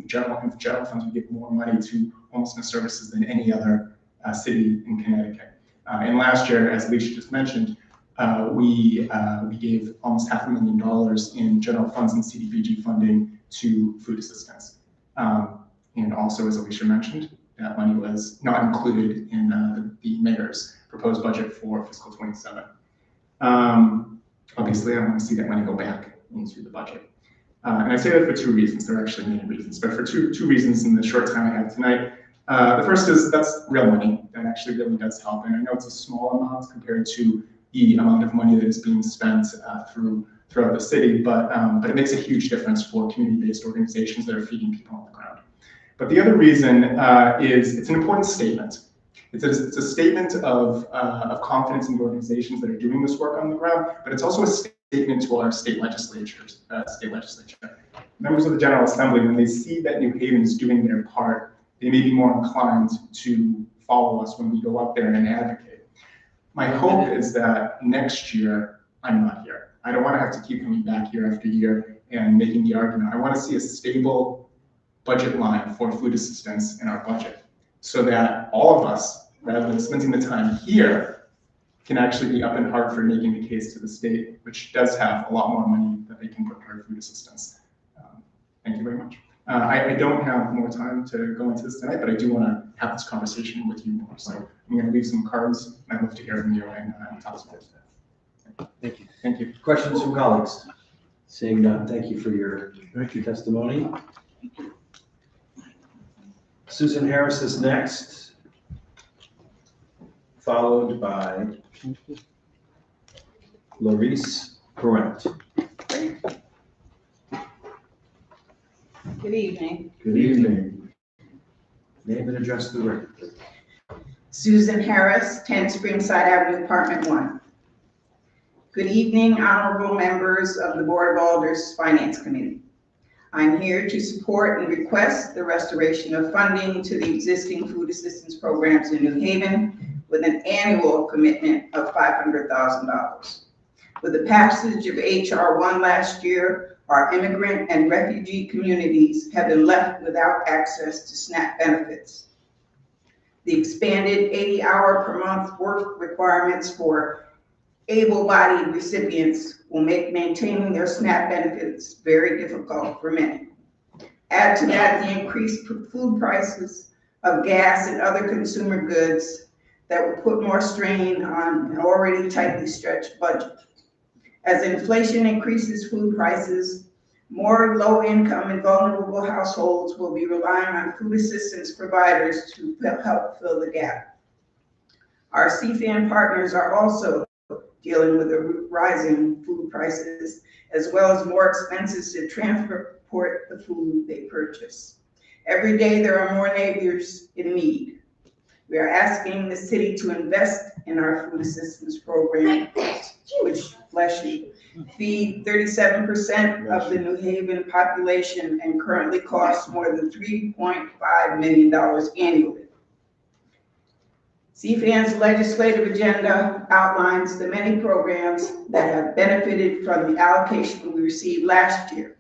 general funds, we give more money to homelessness services than any other city in Connecticut. And last year, as Alicia just mentioned, we gave almost $500,000 in general funds and CDBG funding to food assistance. And also, as Alicia mentioned, that money was not included in the mayor's proposed budget for fiscal 27. Obviously, I want to see that money go back into the budget. And I say that for two reasons. There are actually many reasons, but for two reasons in the short time I have tonight. The first is that's real money. That actually really does help. And I know it's a small amount compared to the amount of money that is being spent throughout the city, but it makes a huge difference for community-based organizations that are feeding people on the ground. But the other reason is it's an important statement. It's a statement of confidence in the organizations that are doing this work on the ground, but it's also a statement to our state legislature. Members of the General Assembly, when they see that New Haven is doing their part, they may be more inclined to follow us when we go up there and advocate. My hope is that next year, I'm not here. I don't want to have to keep coming back year after year and making the argument. I want to see a stable budget line for food assistance in our budget so that all of us, rather than spending the time here, can actually be up in Hartford making the case to the state, which does have a lot more money that they can put toward food assistance. Thank you very much. I don't have more time to go into this tonight, but I do want to have this conversation with you more. So I'm going to leave some cards. I'd love to hear from you and talk about it. Thank you. Thank you. Questions from colleagues? Seeing none, thank you for your testimony. Susan Harris is next, followed by Larice Parent. Good evening. Good evening. Name and address the record. Susan Harris, 10 Springside Avenue, Apartment 1. Good evening, honorable members of the Board of Alders Finance Committee. I'm here to support and request the restoration of funding to the existing food assistance programs in New Haven with an annual commitment of $500,000. With the passage of HR 1 last year, our immigrant and refugee communities have been left without access to SNAP benefits. The expanded 80-hour per month work requirements for able-bodied recipients will make maintaining their SNAP benefits very difficult for many. Add to that the increased food prices of gas and other consumer goods that will put more strain on an already tightly stretched budget. As inflation increases food prices, more low-income and vulnerable households will be relying on food assistance providers to help fill the gap. Our CFAN partners are also dealing with the rising food prices, as well as more expenses to transport the food they purchase. Every day there are more neighbors in need. We are asking the city to invest in our food assistance program, which, bless you, feed 37% of the New Haven population and currently costs more than $3.5 million annually. CFAN's legislative agenda outlines the many programs that have benefited from the allocation we received last year,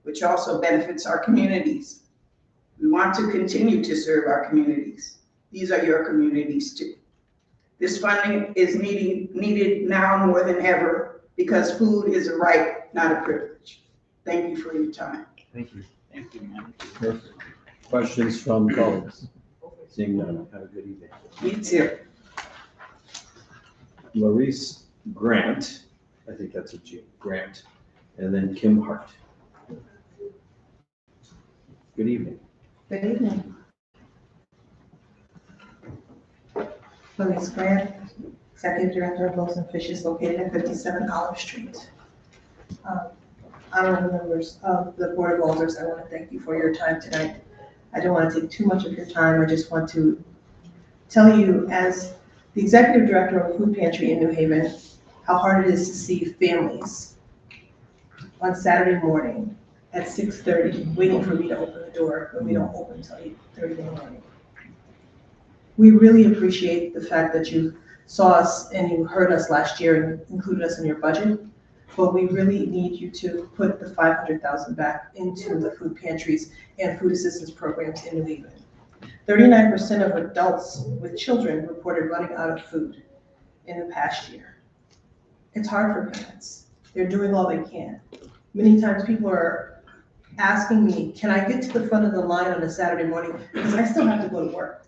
which also benefits our communities. We want to continue to serve our communities. These are your communities too. This funding is needed now more than ever because food is a right, not a privilege. Thank you for your time. Thank you. Thank you, ma'am. Perfect. Questions from colleagues? Seeing none, have a good evening. You too. Larice Grant, I think that's a G, Grant, and then Kim Hart. Good evening. Good evening. Phyllis Grant, Executive Director of Wilson Fishes, located at 57 Olive Street. Honorable members of the Board of Alders, I want to thank you for your time tonight. I don't want to take too much of your time. I just want to tell you, as the Executive Director of a food pantry in New Haven, how hard it is to see families on Saturday morning at 6:30 waiting for me to open the door when we don't open until 8:30 in the morning. We really appreciate the fact that you saw us and you heard us last year and included us in your budget, but we really need you to put the $500,000 back into the food pantries and food assistance programs in New Haven. 39% of adults with children reported running out of food in the past year. It's hard for parents. They're doing all they can. Many times people are asking me, can I get to the front of the line on a Saturday morning? Because I still have to go to work.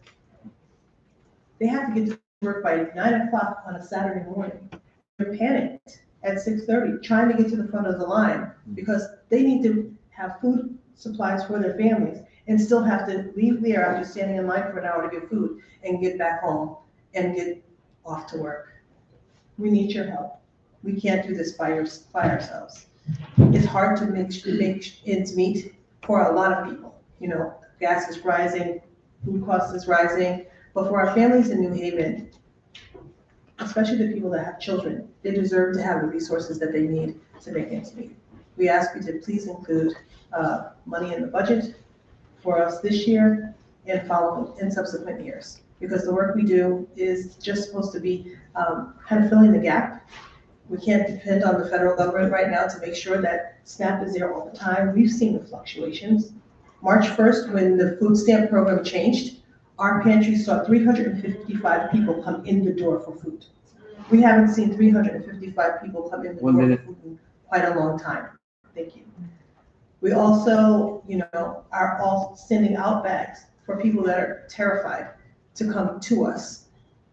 They have to get to work by 9 o'clock on a Saturday morning. They're panicked at 6:30, trying to get to the front of the line because they need to have food supplies for their families and still have to leave there after standing in line for an hour to get food and get back home and get off to work. We need your help. We can't do this by ourselves. It's hard to make ends meet for a lot of people. You know, gas is rising, food costs is rising, but for our families in New Haven, especially the people that have children, they deserve to have the resources that they need to make ends meet. We ask you to please include money in the budget for us this year and follow in subsequent years, because the work we do is just supposed to be kind of filling the gap. We can't depend on the federal government right now to make sure that SNAP is there all the time. We've seen the fluctuations. March 1st, when the food stamp program changed, our pantry saw 355 people come in the door for food. We haven't seen 355 people come in the door for food in quite a long time. Thank you. We also, are all sending out bags for people that are terrified to come to us,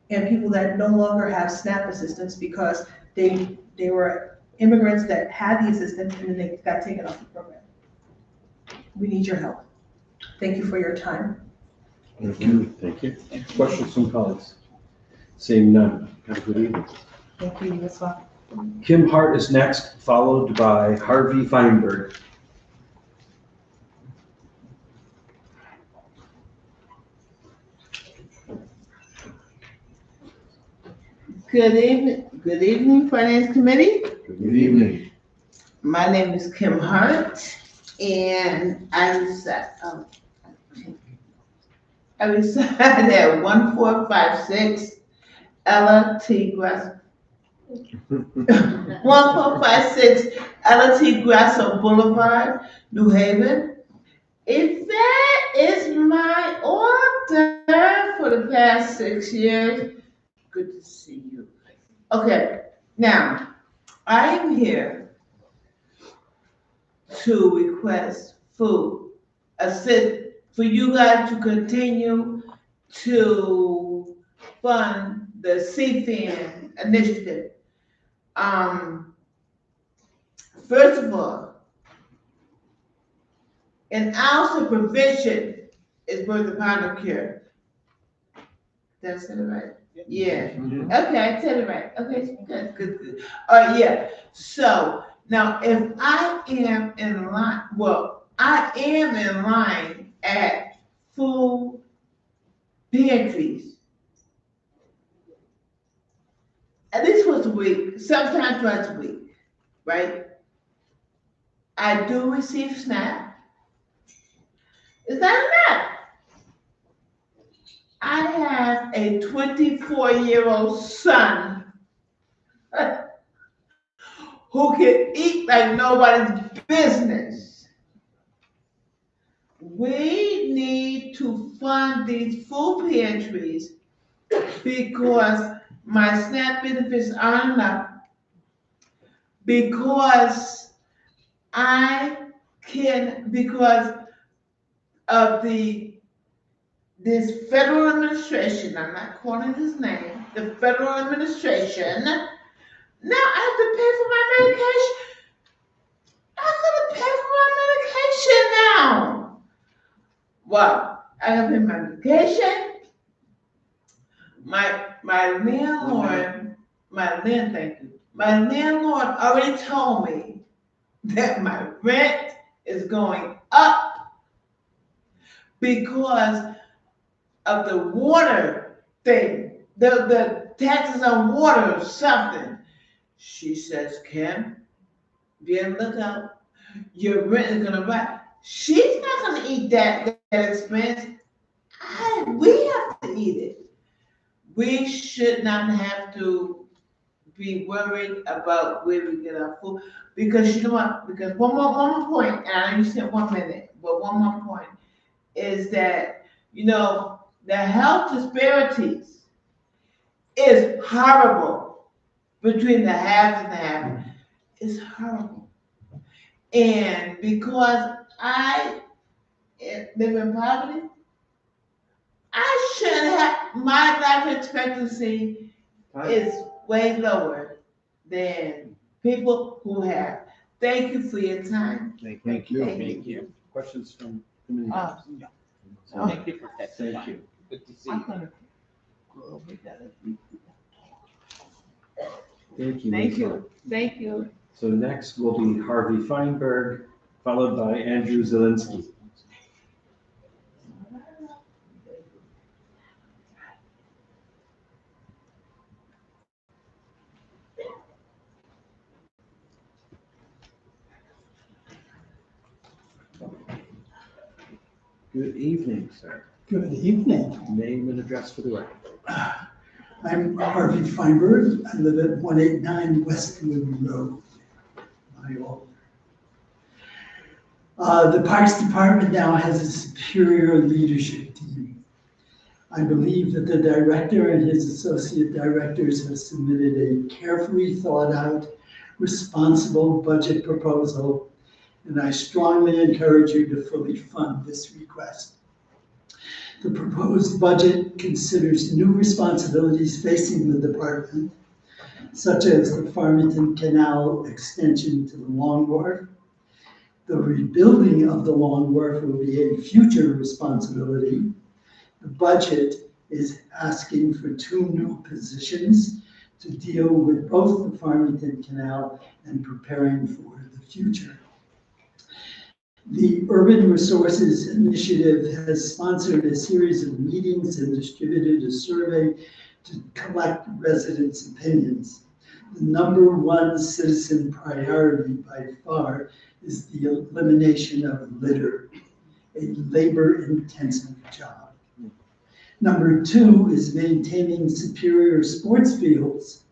and people that no longer have SNAP assistance because they were immigrants that had the assistance and then they got taken off the program. We need your help. Thank you for your time. Thank you. Thank you. Questions from colleagues? Seeing none. Have a good evening. Thank you, you as well. Kim Hart is next, followed by Harvey Feinberg. Good evening, Finance Committee. Good evening. My name is Kim Hart, and I reside at 1456 Ella T. Grasso. 1456 Ella T. Grasso Boulevard, New Haven. If that is my order for the past 6 years, good to see you. Okay, now, I'm here to request food, assist for you guys to continue to fund the CFAN initiative. First of all, in our supervision is worth a pound of cure. Did I say it right? Yeah. Okay, I said it right. Okay, good. All right, yeah. So now if I am in line, I am in line at food pantries at least once a week, sometimes twice a week, right? I do receive SNAP. Is that enough? I have a 24-year-old son who can eat like nobody's business. We need to fund these food pantries because my SNAP benefits aren't enough, because of this federal administration, I'm not calling his name, the federal administration Now I have to pay for my medication. I gotta pay for my medication now. Well, I gotta pay my medication. My landlord already told me that my rent is going up because of the water thing, the taxes on water or something. She says, Kim, be on the lookout. Your rent is gonna rise. She's not gonna eat that expense. We have to eat it. We should not have to be worried about where we get our food. Because you know what? Because one more point, and I understand 1 minute, but one more point is that, the health disparities is horrible between the haves and the have. It's horrible. And because I live in poverty, I should have, my life expectancy is way lower than people who have. Thank you for your time. Thank you. Questions from committee members? Thank you for that. Thank you. Good to see you. Thank you. Thank Ms. you. Hart. Thank you. So next will be Harvey Feinberg, followed by Andrew Zielinski. Good evening, sir. Good evening. Name and address for the record. I'm Harvey Feinberg. I live at 189 Westwood Road. The Parks Department now has a superior leadership team. I believe that the director and his associate directors have submitted a carefully thought out, responsible budget proposal, and I strongly encourage you to fully fund this request. The proposed budget considers new responsibilities facing the department, such as the Farmington Canal extension to the Long Wharf. The rebuilding of the Long Wharf will be a future responsibility. The budget is asking for 2 new positions to deal with both the Farmington Canal and preparing for the future. The Urban Resources Initiative has sponsored a series of meetings and distributed a survey to collect residents' opinions. The #1 citizen priority by far is the elimination of litter, a labor-intensive job. #2 is maintaining superior sports fields.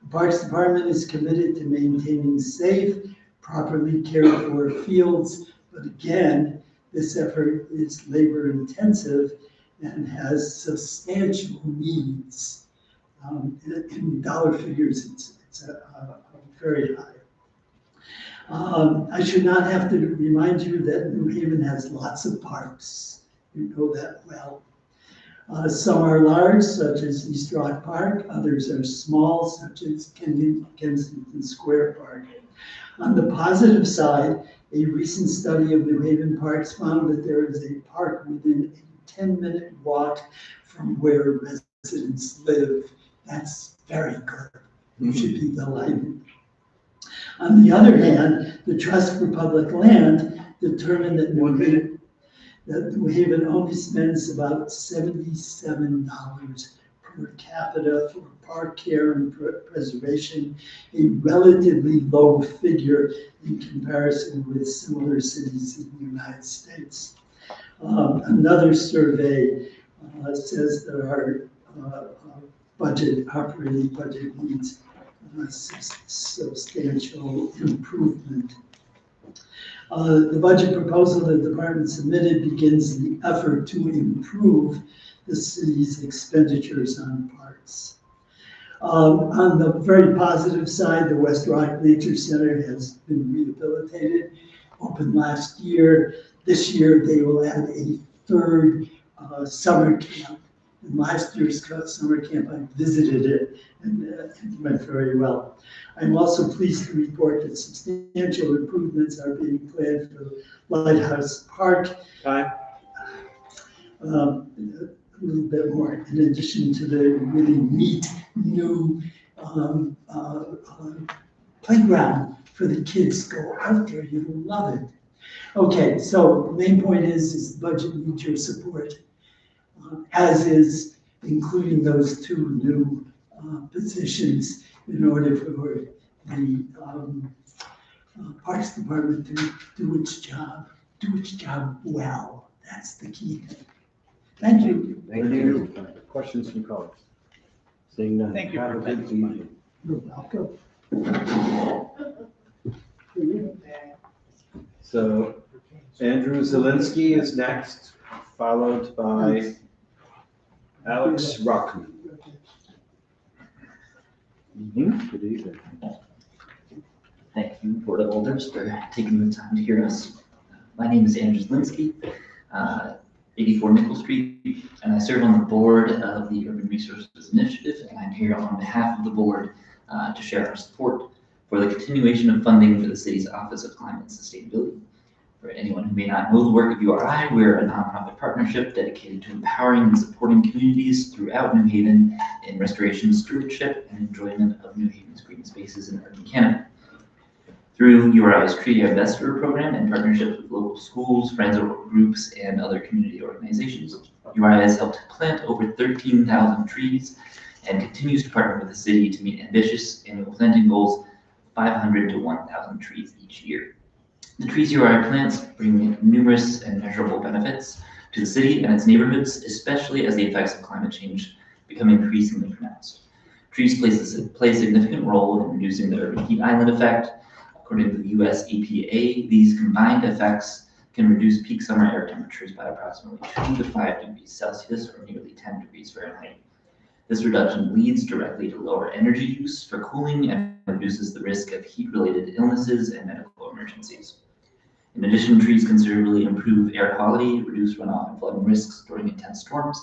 The Parks Department is committed to maintaining safe, properly cared for fields. But again, this effort is labor intensive and has substantial needs. In dollar figures, it's very high. I should not have to remind you that New Haven has lots of parks. You know that well. Some are large, such as East Rock Park. Others are small, such as Kensington Square Park. On the positive side, a recent study of New Haven parks found that there is a park within a 10-minute walk from where residents live. That's very good. You should be delighted. On the other hand, the Trust for Public Land determined that New Haven only spends about $77 per capita for park care and preservation, a relatively low figure in comparison with similar cities in the United States. Another survey says that our operating budget needs substantial improvement. The budget proposal that the department submitted begins the effort to improve the city's expenditures on parks. On the very positive side, the West Rock Nature Center has been rehabilitated, opened last year. This year, they will add a 3rd summer camp. in last year's summer camp, I visited it and it went very well. I'm also pleased to report that substantial improvements are being planned for Lighthouse Park. Time. A little bit more, in addition to the really neat new playground for the kids. Go out there, you will love it. Okay, so the main point is the budget needs your support, as is including those two new positions in order for the Parks Department to do its job well. That's the key thing. Thank you. Thank you. Questions from colleagues? Seeing none. Thank you Have for a good evening. You're welcome. So Andrew Zielinski is next, followed by Alex Rockman. Good evening. Thank you, Board of Alders, for taking the time to hear us. My name is Andrew Zielinski, 84 Nickel Street, and I serve on the board of the Urban Resources Initiative, and I'm here on behalf of the board to share our support for the continuation of funding for the city's Office of Climate and Sustainability. For anyone who may not know the work of URI, we're a nonprofit partnership dedicated to empowering and supporting communities throughout New Haven in restoration, stewardship, and enjoyment of New Haven's green spaces and urban canopy. Through URI's Tree Ambassador program in partnership with local schools, friends groups, and other community organizations, URI has helped plant over 13,000 trees and continues to partner with the city to meet ambitious annual planting goals of 500 to 1,000 trees each year. The trees URI plants bring numerous and measurable benefits to the city and its neighborhoods, especially as the effects of climate change become increasingly pronounced. Trees play a significant role in reducing the urban heat island effect. According to the US EPA, these combined effects can reduce peak summer air temperatures by approximately 2 to 5 degrees Celsius or nearly 10 degrees Fahrenheit. This reduction leads directly to lower energy use for cooling and reduces the risk of heat-related illnesses and medical emergencies. In addition, trees considerably improve air quality, reduce runoff and flooding risks during intense storms,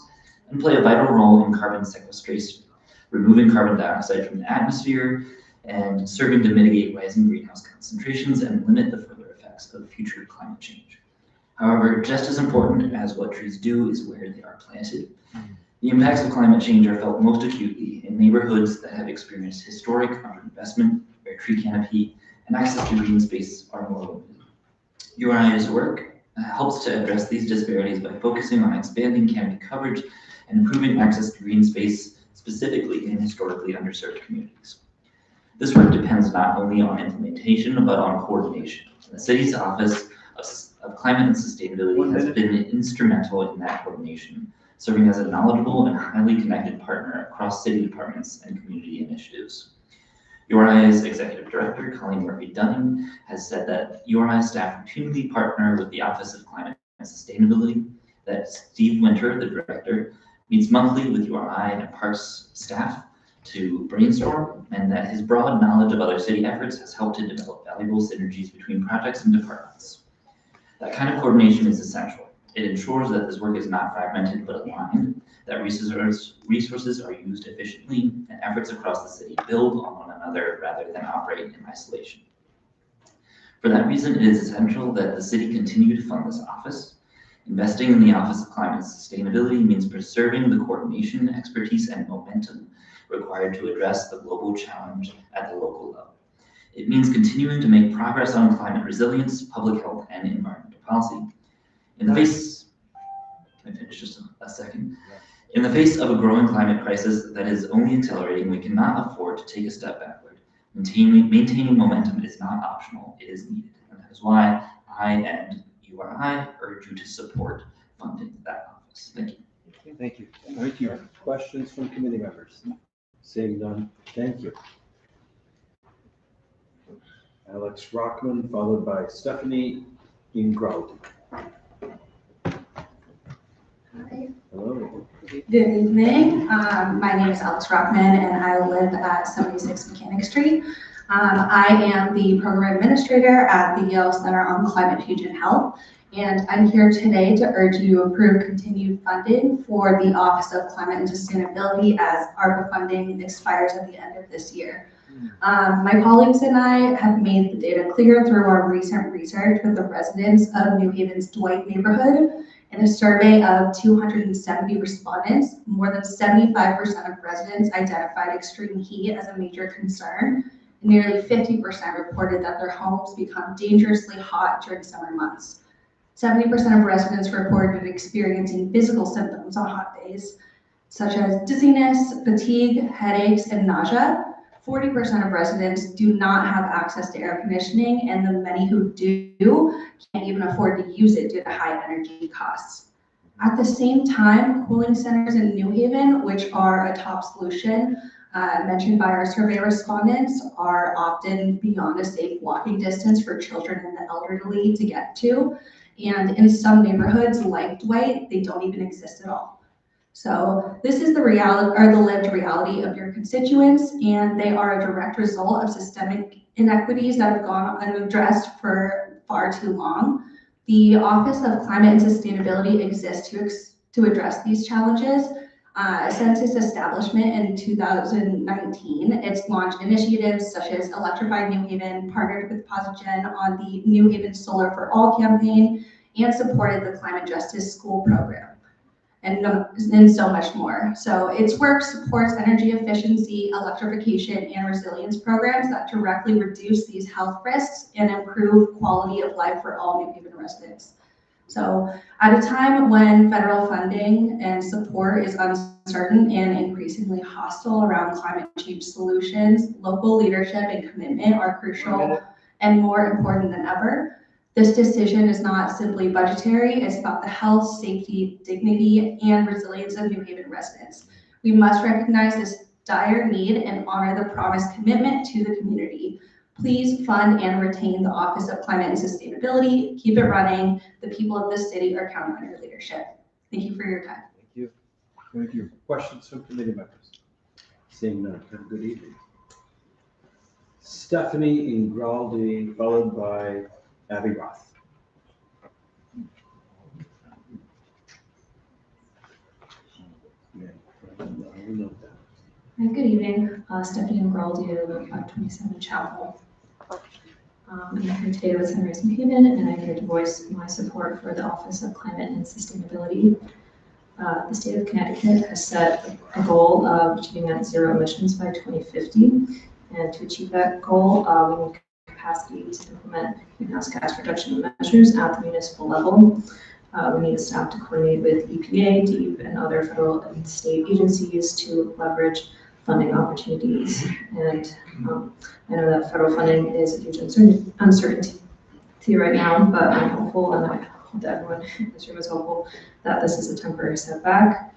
and play a vital role in carbon sequestration, removing carbon dioxide from the atmosphere and serving to mitigate rising greenhouse concentrations and limit the further effects of future climate change. However, just as important as what trees do is where they are planted. The impacts of climate change are felt most acutely in neighborhoods that have experienced historic underinvestment, where tree canopy and access to green space are more limited. URI's work helps to address these disparities by focusing on expanding canopy coverage and improving access to green space, specifically in historically underserved communities. This work depends not only on implementation, but on coordination. The city's Office of Climate and Sustainability has been instrumental in that coordination, serving as a knowledgeable and highly connected partner across city departments and community initiatives. URI's Executive Director, Colleen Murphy-Dunning, has said that URI staff routinely partner with the Office of Climate and Sustainability, that Steve Winter, the director, meets monthly with URI and Parks staff to brainstorm, and that his broad knowledge of other city efforts has helped to develop valuable synergies between projects and departments. That kind of coordination is essential. It ensures that this work is not fragmented but aligned, that resources are used efficiently, and efforts across the city build on one another rather than operate in isolation. For that reason, it is essential that the city continue to fund this office. Investing in the Office of Climate and Sustainability means preserving the coordination, expertise, and momentum required to address the global challenge at the local level. It means continuing to make progress on climate resilience, public health, and environmental policy. In the face, can I finish just a second? In the face of a growing climate crisis that is only accelerating, we cannot afford to take a step backward. Maintaining momentum is not optional, it is needed. And that is why I and URI urge you to support funding that office. Thank you. Thank you. Thank you. Questions from committee members? Seeing none, thank you. Alex Rockman, followed by Stephanie Ingraldi. Hi. Hello. Good evening. My name is Alex Rockman and I live at 76 Mechanic Street. I am the program administrator at the Yale Center on Climate Change and Health. And I'm here today to urge you to approve continued funding for the Office of Climate and Sustainability as ARPA funding expires at the end of this year. My colleagues and I have made the data clear through our recent research with the residents of New Haven's Dwight neighborhood. In a survey of 270 respondents, more than 75% of residents identified extreme heat as a major concern. Nearly 50% reported that their homes become dangerously hot during summer months. 70% of residents reported experiencing physical symptoms on hot days, such as dizziness, fatigue, headaches, and nausea. 40% of residents do not have access to air conditioning, and the many who do can't even afford to use it due to high energy costs. At the same time, cooling centers in New Haven, which are a top solution mentioned by our survey respondents, are often beyond a safe walking distance for children and the elderly to get to. And in some neighborhoods like Dwight, they don't even exist at all. So this is the reality, or the lived reality of your constituents, and they are a direct result of systemic inequities that have gone unaddressed for far too long. The Office of Climate and Sustainability exists to address these challenges. Since its establishment in 2019, it's launched initiatives such as Electrify New Haven, partnered with Posigen on the New Haven Solar for All campaign, and supported the Climate Justice School program. And so much more. So its work supports energy efficiency, electrification, and resilience programs that directly reduce these health risks and improve quality of life for all New Haven residents. So at a time when federal funding and support is uncertain and increasingly hostile around climate change solutions, local leadership and commitment are crucial and more important than ever. This decision is not simply budgetary, it's about the health, safety, dignity, and resilience of New Haven residents. We must recognize this dire need and honor the promised commitment to the community. Please fund and retain the Office of Climate and Sustainability. Keep it running. The people of this city are counting on your leadership. Thank you for your time. Thank you. Thank you. Questions from committee members? Seeing none, have a good evening. Stephanie Ingraldi, followed by Abby Roth. Hi, good evening. Stephanie Ingraldi, I live at 27 Chapel. I'm here today with Sunrise New Haven, and I'm here to voice my support for the Office of Climate and Sustainability. The state of Connecticut has set a goal of achieving net zero emissions by 2050. And to achieve that goal, we need capacity to implement greenhouse gas reduction measures at the municipal level. We need a staff to coordinate with EPA, DEEP, and other federal and state agencies to leverage funding opportunities. And I know that federal funding is a huge uncertainty right now, but I'm hopeful, and I hope that everyone in this room is hopeful, that this is a temporary setback.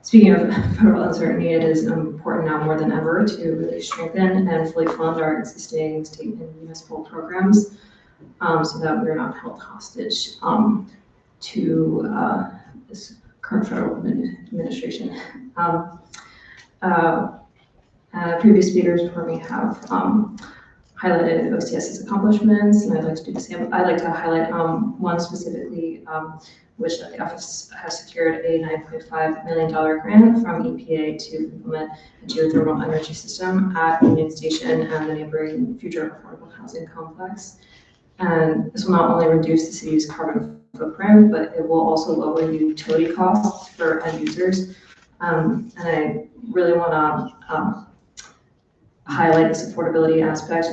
Speaking of federal uncertainty, it is important now more than ever to really strengthen and fully fund our existing state and municipal programs so that we're not held hostage to this current federal administration. Previous speakers before me have highlighted OCS's accomplishments, and I'd like to do the same. I'd like to highlight one specifically, which the office has secured a $9.5 million grant from EPA to implement a geothermal energy system at Union Station and the neighboring future affordable housing complex. And this will not only reduce the city's carbon footprint, but it will also lower utility costs for end users. And I really want to highlight this affordability aspect.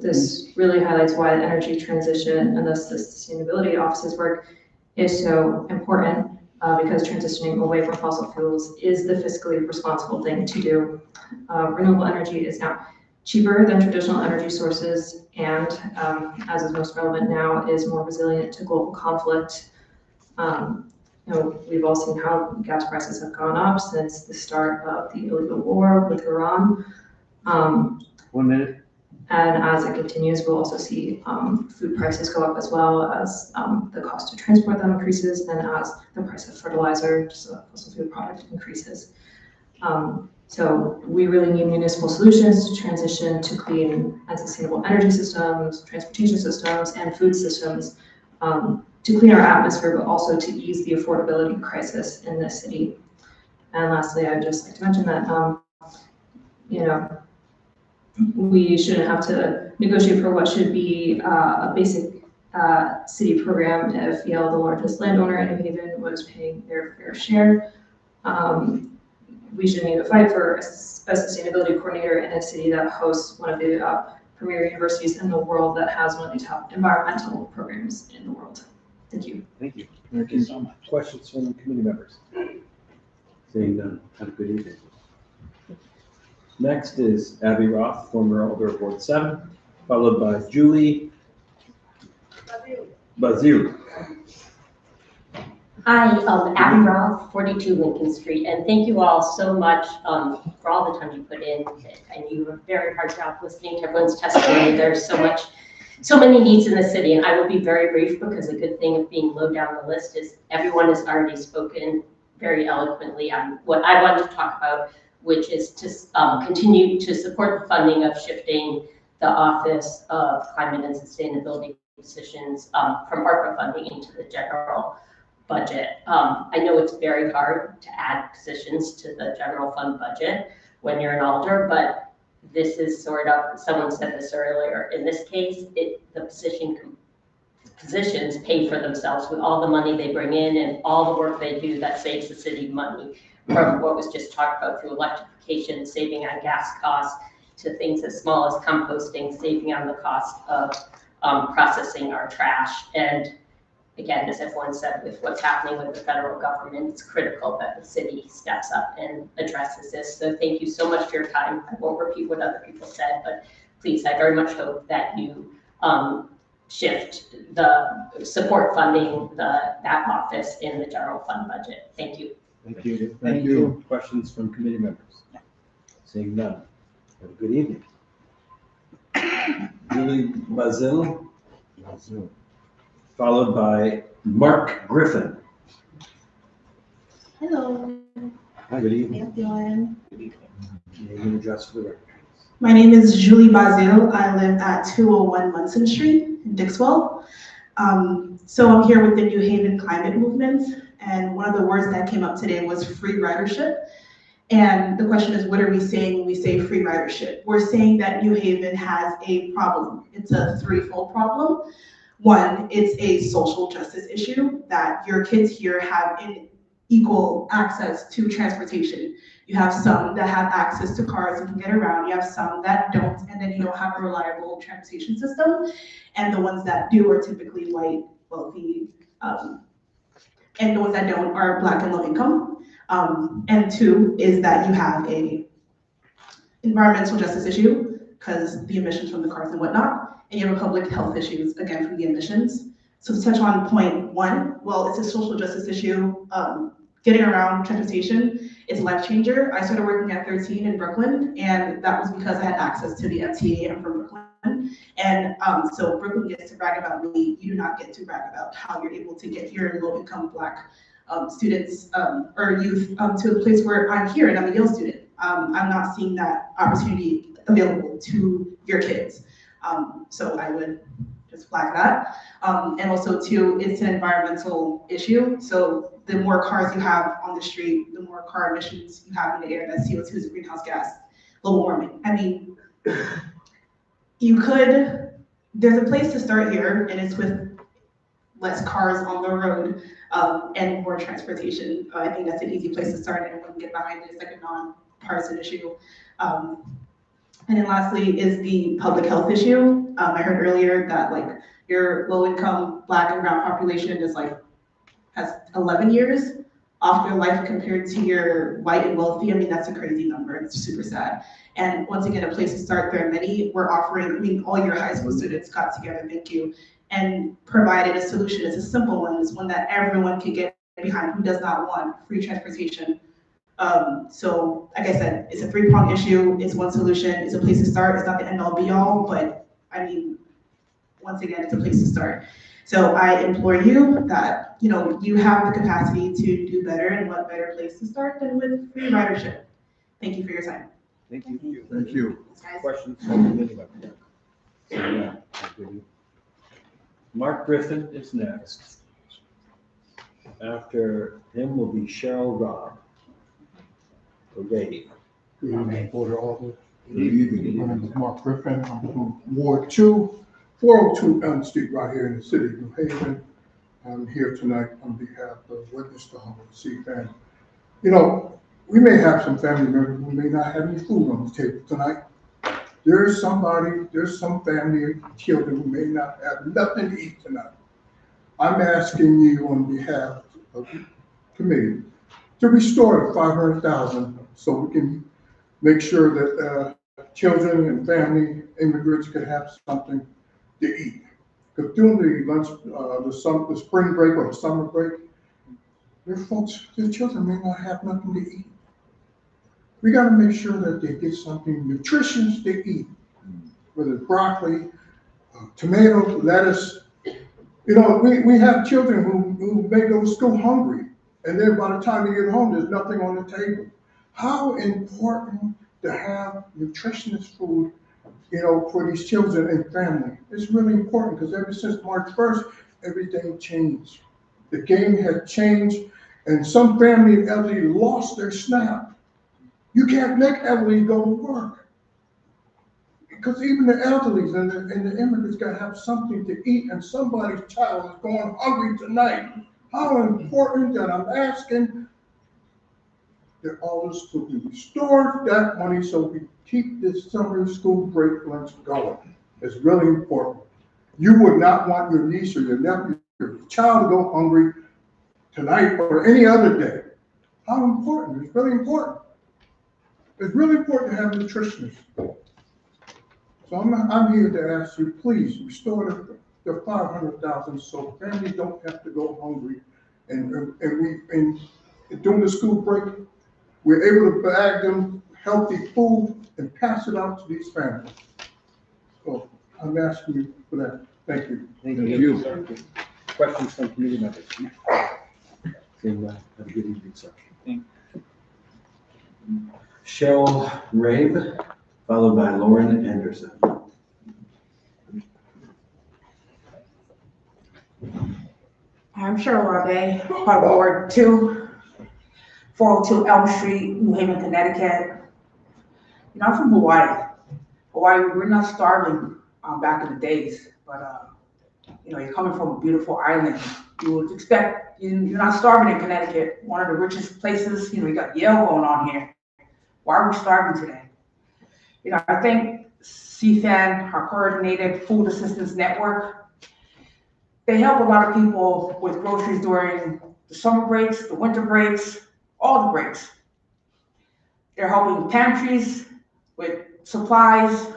This really highlights why the energy transition and thus the sustainability office's work is so important because transitioning away from fossil fuels is the fiscally responsible thing to do. Renewable energy is now cheaper than traditional energy sources, and as is most relevant now, is more resilient to global conflict. We've all seen how gas prices have gone up since the start of the illegal war with Iran. 1 minute. And as it continues, we'll also see food prices go up as well as the cost to transport them increases and as the price of fertilizer, just a fossil fuel product, increases. So we really need municipal solutions to transition to clean and sustainable energy systems, transportation systems, and food systems to clean our atmosphere, but also to ease the affordability crisis in this city. And lastly, I'd just like to mention that, you know, we shouldn't have to negotiate for what should be a basic city program if, you know, the largest landowner in New Haven was paying their fair share. We should need to fight for a sustainability coordinator in a city that hosts one of the premier universities in the world that has one of the top environmental programs in the world. Thank you. Thank you. Thank you so much. Questions from committee members? Seeing none, have a good evening. Next is Abby Roth, former alder of Ward 7, followed by Julie Bazir. Hi, Abby Roth, 42 Lincoln Street, and thank you all so much for all the time you put in, and you do a very hard job listening to everyone's testimony. There's so many needs in the city, and I will be very brief because a good thing of being low down the list is everyone has already spoken very eloquently on what I wanted to talk about, which is to continue to support the funding of shifting the Office of Climate and Sustainability positions from ARPA funding into the general budget. I know it's very hard to add positions to the general fund budget when you're an alder, but this is sort of, someone said this earlier, in this case, the positions pay for themselves with all the money they bring in and all the work they do that saves the city money, from what was just talked about through electrification, saving on gas costs, to things as small as composting, saving on the cost of processing our trash. And again, as everyone said, with what's happening with the federal government, it's critical that the city steps up and addresses this. So thank you so much for your time. I won't repeat what other people said, but please, I very much hope that you shift the support funding that office in the general fund budget. Thank you. Thank you. Thank you. Questions from committee members? Seeing none. Have a good evening. Julie Bazil, followed by Mark Griffin. Hello. Hi, good evening. How you doing? Name and address for the record. My name is Julie Bazil. I live at 201 Munson Street in Dixwell. So I'm here with the New Haven Climate Movement, and one of the words that came up today was free ridership. And the question is, what are we saying when we say free ridership? We're saying that New Haven has a problem. It's a threefold problem. One, it's a social justice issue that your kids here have equal access to transportation. You have some that have access to cars and can get around. You have some that don't, and then you don't have a reliable transportation system. And the ones that do are typically white, wealthy, and the ones that don't are Black and low income. And two is that you have a environmental justice issue because the emissions from the cars and whatnot, and you have a public health issues, again, from the emissions. So to touch on point one, well, it's a social justice issue. Getting around transportation is a life changer. I started working at 13 in Brooklyn, and that was because I had access to the MTA. I'm from Brooklyn. And so Brooklyn gets to brag about me. You do not get to brag about how you're able to get your low-income Black students or youth to a place where I'm here and I'm a Yale student. I'm not seeing that opportunity available to your kids. So I would just flag that. And also too, it's an environmental issue. So the more cars you have on the street, the more car emissions you have in the air. That CO2 is a greenhouse gas, global warming. I mean, there's a place to start here, and it's with less cars on the road and more transportation. I think that's an easy place to start, and everyone can get behind it. It's like a non-partisan issue. And then lastly is the public health issue. I heard earlier that like your low-income Black and brown population is has 11 years off their life compared to your white and wealthy. I mean, that's a crazy number. It's super sad. And once again, a place to start. There are many. We're offering, I mean, all your high school students got together, thank you, and provided a solution. It's a simple one. It's one that everyone can get behind who does not want free transportation. So like I said, it's a three-pronged issue. It's one solution. It's a place to start. It's not the end all be all, but I mean, once again, it's a place to start. So I implore you that, you have the capacity to do better, and what better place to start than with free ridership. Thank you for your time. Thank you. Thank you. Guys. Questions from the committee members? Yeah, thank you. Mark Griffin is next. After him will be Cheryl Robb. Ray. Good evening, Board of Alderman. Good evening. My name is Mark Griffin. I'm from Ward 2, 402 Elm Street, right here in the city of New Haven. I'm here tonight on behalf of Witness to Hunger C family. You know, we may have some family members who may not have any food on the table tonight. There's some family children who may not have nothing to eat tonight. I'm asking you on behalf of the committee to restore the $500,000 so we can make sure that children and family immigrants can have something to eat. Because during the lunch, the spring break or the summer break, their children may not have nothing to eat. We got to make sure that they get something nutritious to eat, whether it's broccoli, tomatoes, lettuce. You know, we have children who may go to school hungry, and then by the time they get home, there's nothing on the table. How important to have nutritious food, you know, for these children and family. It's really important because ever since March 1st, everything changed. The game had changed, and some family and elderly lost their SNAP. You can't make elderly go to work because even the elderly and the immigrants got to have something to eat, and somebody's child is going hungry tonight. How important that I'm asking that all this will be restored, that money, so we keep this summer school break lunch going. It's really important. You would not want your niece or your nephew, your child to go hungry tonight or any other day. How important? It's really important. It's really important to have nutritionists. So I'm here to ask you, please restore the $500,000 so families don't have to go hungry. And during the school break, we're able to bag them healthy food and pass it out to these families. So I'm asking you for that. Thank you. Thank you. Questions from committee members? Have a good evening, sir. Cheryl Rabe, followed by Lauren Anderson. I'm Cheryl Rabe, part of Ward 2, 402 Elm Street, New Haven, Connecticut. You know, I'm from Hawaii. Hawaii, we're not starving back in the days, but you know, you're coming from a beautiful island. You would expect you're not starving in Connecticut, one of the richest places. You know, you got Yale going on here. Why are we starving today? You know, I think CFAN, our Coordinated Food Assistance Network, they help a lot of people with groceries during the summer breaks, the winter breaks, all the breaks. They're helping pantries with supplies,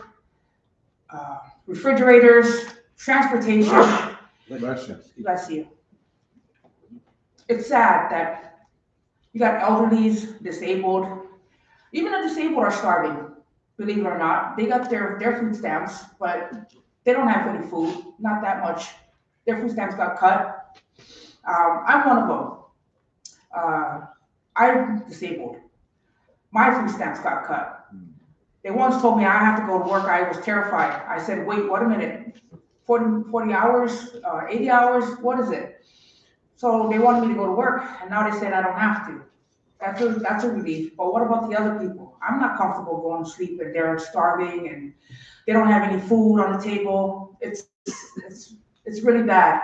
refrigerators, transportation. Bless you. It's sad that you got elderlies, disabled. Even the disabled are starving, believe it or not. They got their food stamps, but they don't have any food, not that much. Their food stamps got cut. I'm one of them. I'm disabled. My food stamps got cut. They once told me I have to go to work. I was terrified. I said, wait, what a minute. 40 hours, 80 hours, what is it? So they wanted me to go to work, and now they said I don't have to. That's a relief. But what about the other people? I'm not comfortable going to sleep and they're starving and they don't have any food on the table. It's really bad.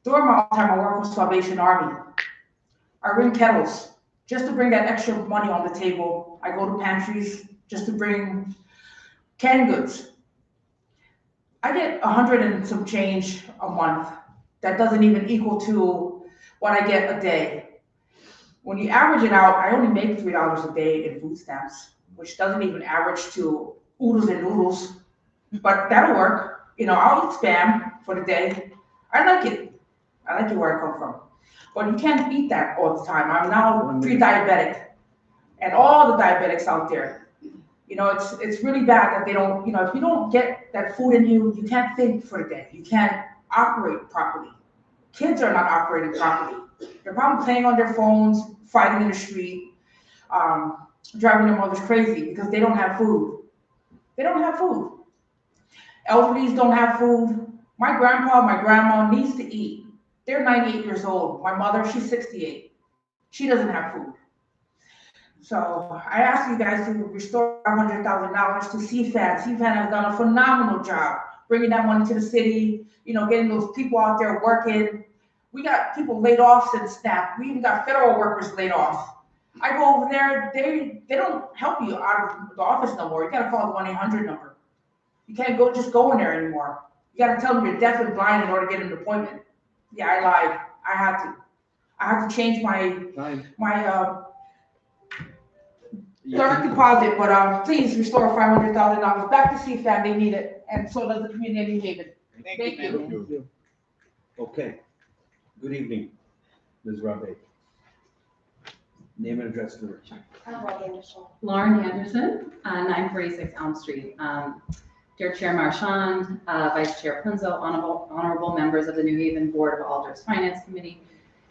During my time, I worked with Salvation Army. I ring kettles just to bring that extra money on the table. I go to pantries just to bring canned goods. I get 100 and some change a month. That doesn't even equal to what I get a day. When you average it out, I only make $3 a day in food stamps, which doesn't even average to oodles and noodles, but that'll work. You know, I'll eat Spam for the day. I like it. I like it where I come from. But you can't eat that all the time. I'm now pre-diabetic, and all the diabetics out there, you know, it's really bad that they don't, you know, if you don't get that food in you, you can't think for the day. You can't operate properly. Kids are not operating properly. They're probably playing on their phones, fighting in the street. driving their mothers crazy because they don't have food. They don't have food. Elderlies don't have food. My grandpa, my grandma needs to eat. They're 98 years old. My mother, she's 68. She doesn't have food. So I ask you guys to restore $500,000 to CFAN. CFAN has done a phenomenal job bringing that money to the city, getting those people out there working. We got people laid off since SNAP. We even got federal workers laid off. I go over there, they don't help you out of the office no more. You gotta call the 1-800 number. You can't go in there anymore. You gotta tell them you're deaf and blind in order to get an appointment. Yeah, I lied. I had to change my direct deposit, but please restore $500,000 back to CFAN. They need it, and so does the community of New Haven. Thank you. Okay. Good evening, Ms. Rabe. Name and address for the record. Lauren Anderson, 946 Elm Street. Dear Chair Marchand, Vice Chair Punzo, honorable members of the New Haven Board of Alders Finance Committee.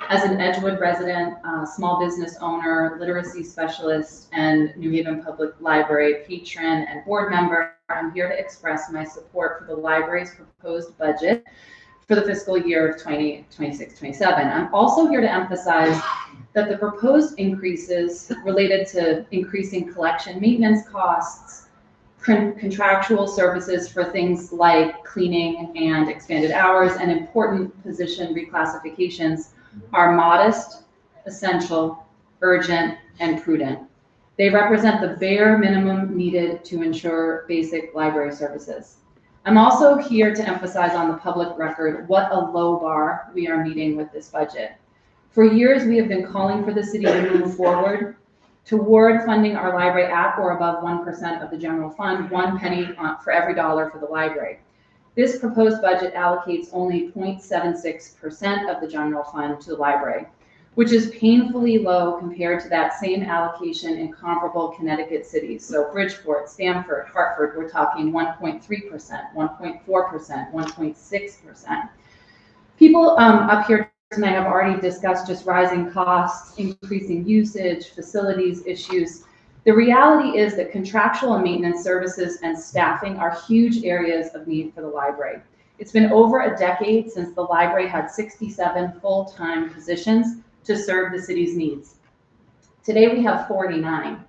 As an Edgewood resident, small business owner, literacy specialist, and New Haven Public Library patron and board member, I'm here to express my support for the library's proposed budget for the fiscal year of 2026-27. I'm also here to emphasize that the proposed increases related to increasing collection maintenance costs, contractual services for things like cleaning and expanded hours, and important position reclassifications are modest, essential, urgent, and prudent. They represent the bare minimum needed to ensure basic library services. I'm also here to emphasize on the public record what a low bar we are meeting with this budget. For years, we have been calling for the city to move forward toward funding our library at or above 1% of the general fund, 1 penny for every dollar for the library. This proposed budget allocates only 0.76% of the general fund to the library, which is painfully low compared to that same allocation in comparable Connecticut cities. So Bridgeport, Stamford, Hartford, we're talking 1.3%, 1.4%, 1.6%. People up here tonight have already discussed just rising costs, increasing usage, facilities issues. The reality is that contractual and maintenance services and staffing are huge areas of need for the library. It's been over a decade since the library had 67 full-time positions to serve the city's needs. Today we have 49.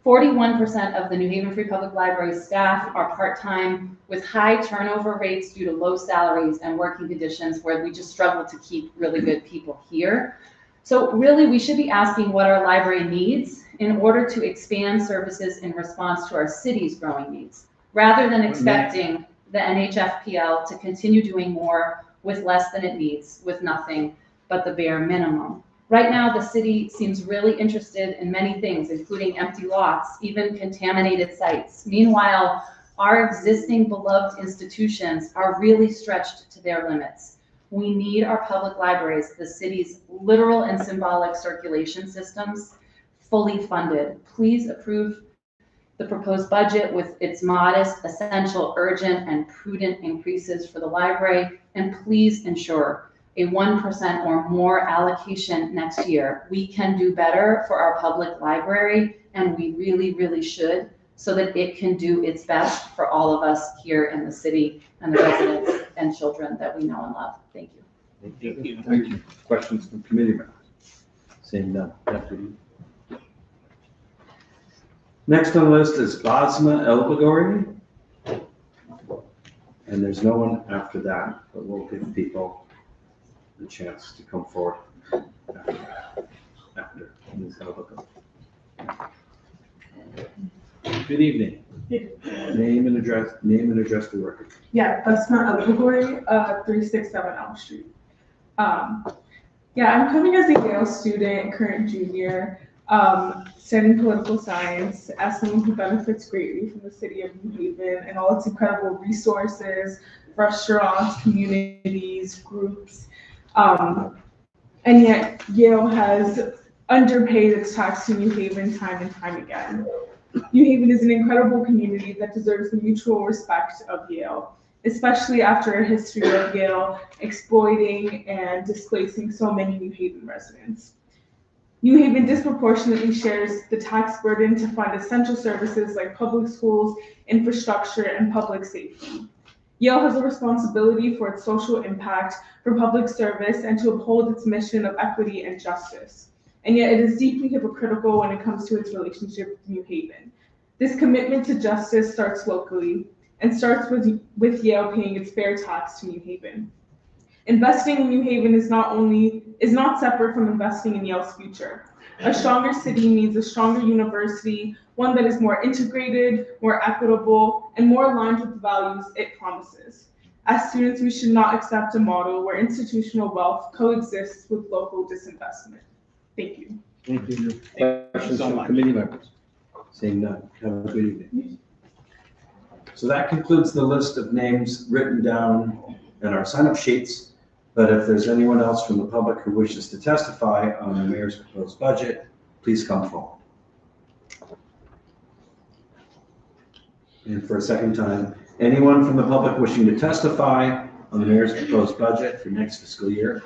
41% of the New Haven Free Public Library staff are part-time with high turnover rates due to low salaries and working conditions where we just struggle to keep really good people here. So really we should be asking what our library needs in order to expand services in response to our city's growing needs, rather than expecting the NHFPL to continue doing more with less than it needs, with nothing but the bare minimum. Right now, the city seems really interested in many things, including empty lots, even contaminated sites. Meanwhile, our existing beloved institutions are really stretched to their limits. We need our public libraries, the city's literal and symbolic circulation systems, fully funded. Please approve the proposed budget with its modest, essential, urgent, and prudent increases for the library, and please ensure a 1% or more allocation next year. We can do better for our public library, and we really, really should, so that it can do its best for all of us here in the city and the residents and children that we know and love. Thank you. Thank you. Thank you. Questions from committee members? Seeing none. Deputy. Next on the list is Basma Elbagori. And there's no one after that, but we'll give people the chance to come forward after Ms. Elbagori. Good evening. Name and address for the record. Yeah, Basma Elbagori, 367 Elm Street. Yeah, I'm coming as a Yale student, current junior, studying political science, as someone who benefits greatly from the city of New Haven and all its incredible resources, restaurants, communities, groups. And yet Yale has underpaid its tax to New Haven time and time again. New Haven is an incredible community that deserves the mutual respect of Yale, especially after a history of Yale exploiting and displacing so many New Haven residents. New Haven disproportionately shares the tax burden to fund essential services like public schools, infrastructure, and public safety. Yale has a responsibility for its social impact, for public service, and to uphold its mission of equity and justice. And yet it is deeply hypocritical when it comes to its relationship with New Haven. This commitment to justice starts locally and starts with Yale paying its fair tax to New Haven. Investing in New Haven is not separate from investing in Yale's future. A stronger city needs a stronger university, one that is more integrated, more equitable, and more aligned with the values it promises. As students, we should not accept a model where institutional wealth coexists with local disinvestment. Thank you. Thank you. Questions so from much. committee members? Seeing none, have a good evening. So that concludes the list of names written down in our sign-up sheets. But if there's anyone else from the public who wishes to testify on the mayor's proposed budget, please come forward. And for a second time, anyone from the public wishing to testify on the mayor's proposed budget for next fiscal year,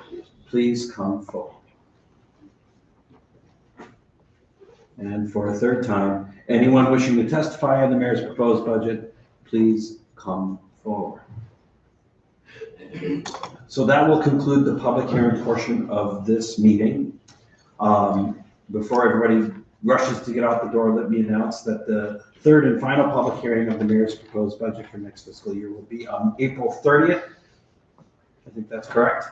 please come forward. And for a third time, anyone wishing to testify on the mayor's proposed budget, please come forward. So that will conclude the public hearing portion of this meeting. Before everybody rushes to get out the door, let me announce that the third and final public hearing of the mayor's proposed budget for next fiscal year will be on April 30th. I think that's correct.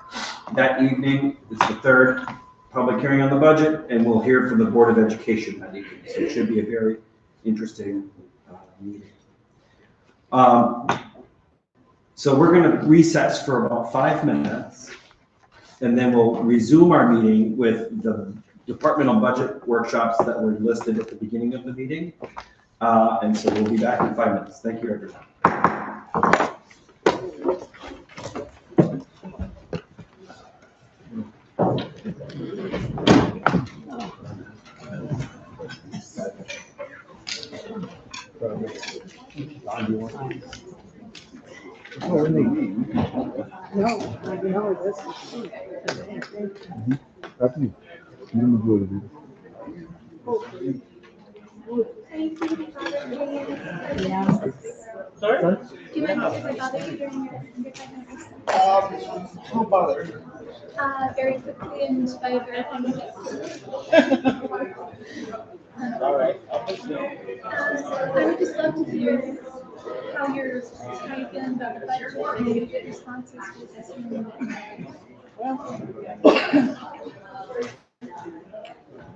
That evening is the third public hearing on the budget, and we'll hear from the Board of Education that evening. So it should be a very interesting meeting. So we're going to recess for about 5 minutes, and then we'll resume our meeting with the departmental budget workshops that were listed at the beginning of the meeting. And so we'll be back in 5 minutes. Thank you, everyone. No, I know this is. Happening. You don't go to Sorry? Do you mind if I bother you during your time? Don't bother. Very quickly and by verifying All right. I would just love to hear how you're feeling about the budget and maybe good responses to this.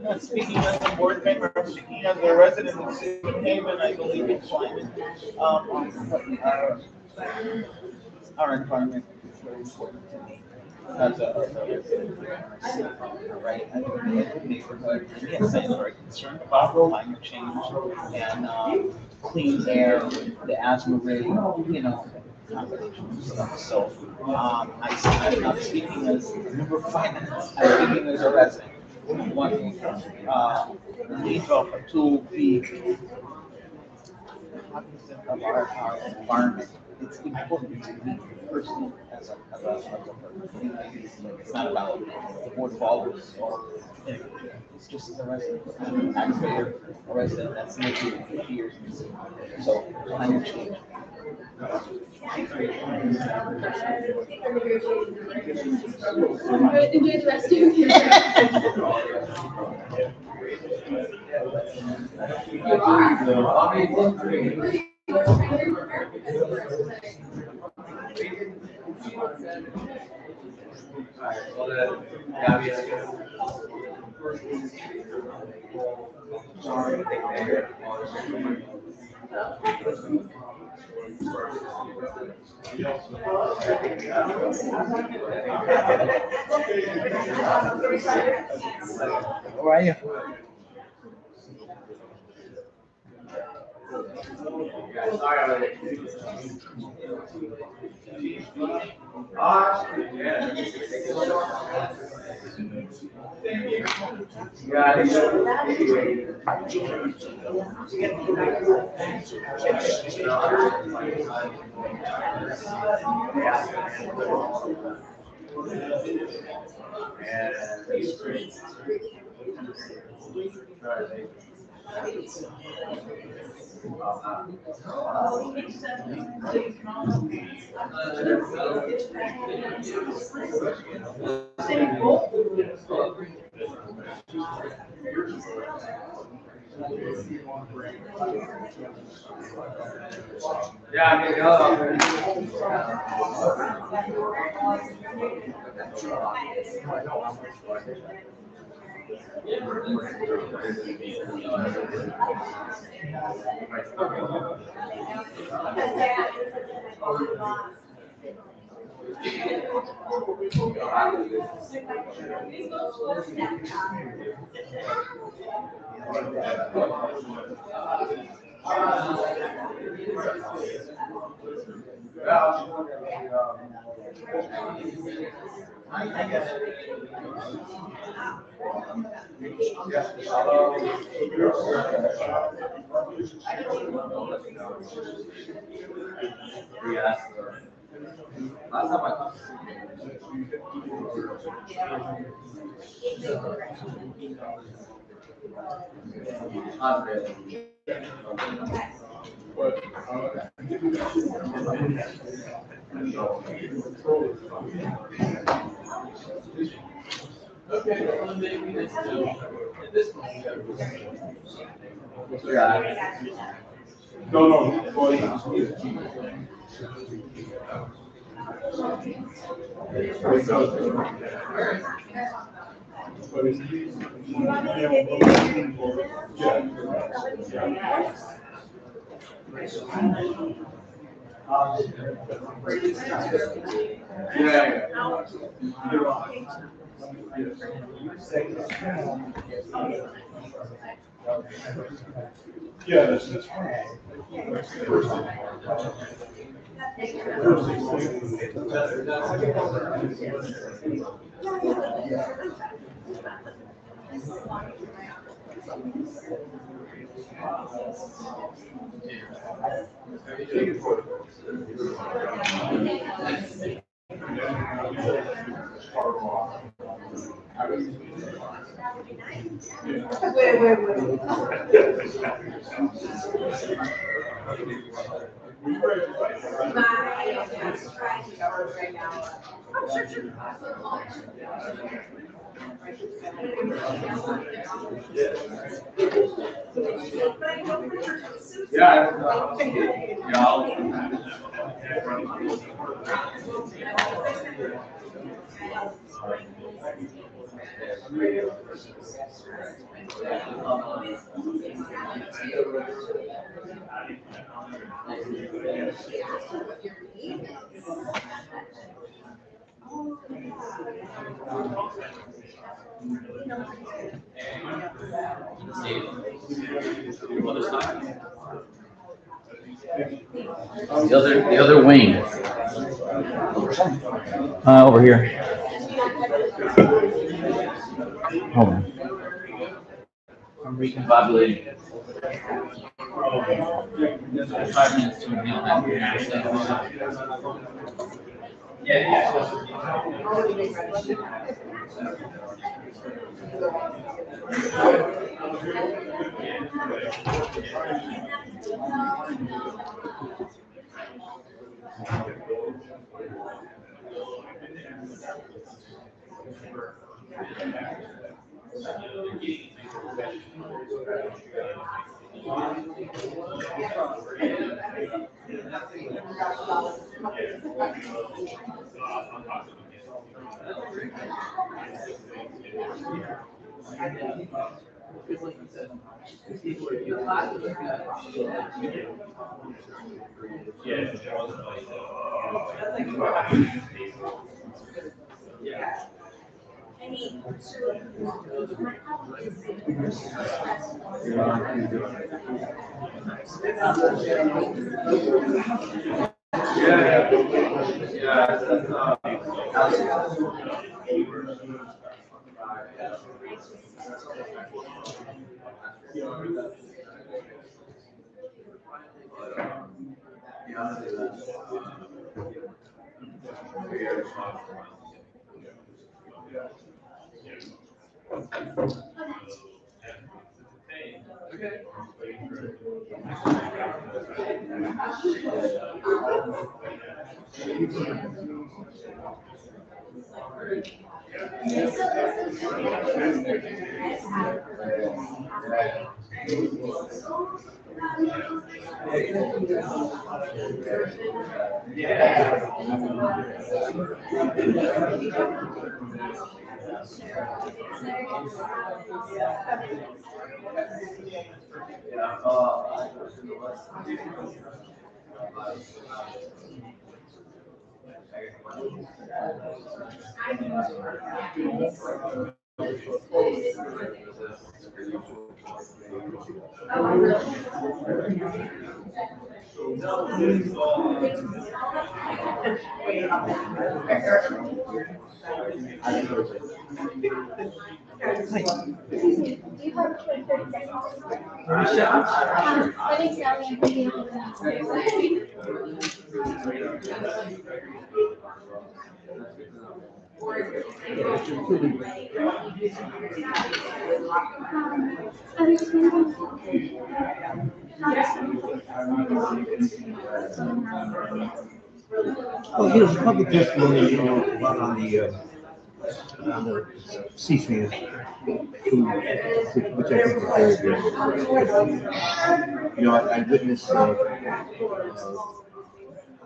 Not speaking as a board member, I'm speaking as a resident of City of New Haven. I believe in climate. Our environment is very important to me. As a right, I live in a good neighborhood. Yes, I am very concerned about climate change and clean air, the asthma rate, combination of stuff. So I'm not speaking as a member of finance. I'm speaking as a resident. One need to be cognizant of our environment. It's important to me personally as a person. It's not about the board of alders or it's just as a resident, a taxpayer, a resident that's lived here for 50 years. So climate change. Enjoy the rest of your day. How are you? The other wing. Over here. Hold on. I'm recombobulating. 5 minutes to inhale that. Well, you know, the public testimony, you know, about on the C-SPAN, which I think is very good. You know, I witnessed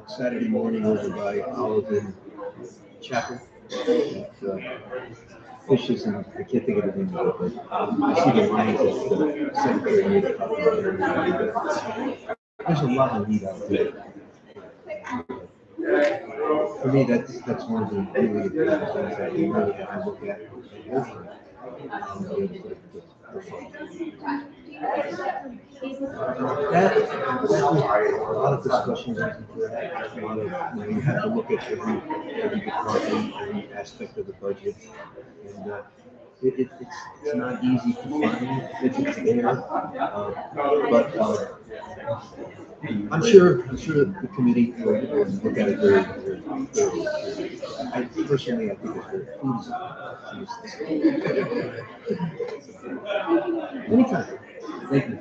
Saturday morning over by Olive Chapel. Fishes and I can't think of the name of it, but I see the lines at 7:38. There's a lot of need out there. For me, that's one of the really important things that we really have to look at. That a lot of discussions into that. A lot of, you have to look at every department, every aspect of the budget, and it's not easy to find if it's there, but I'm sure the committee will look at it very, very. I personally, I think it's very feasible. Anytime. Thank you.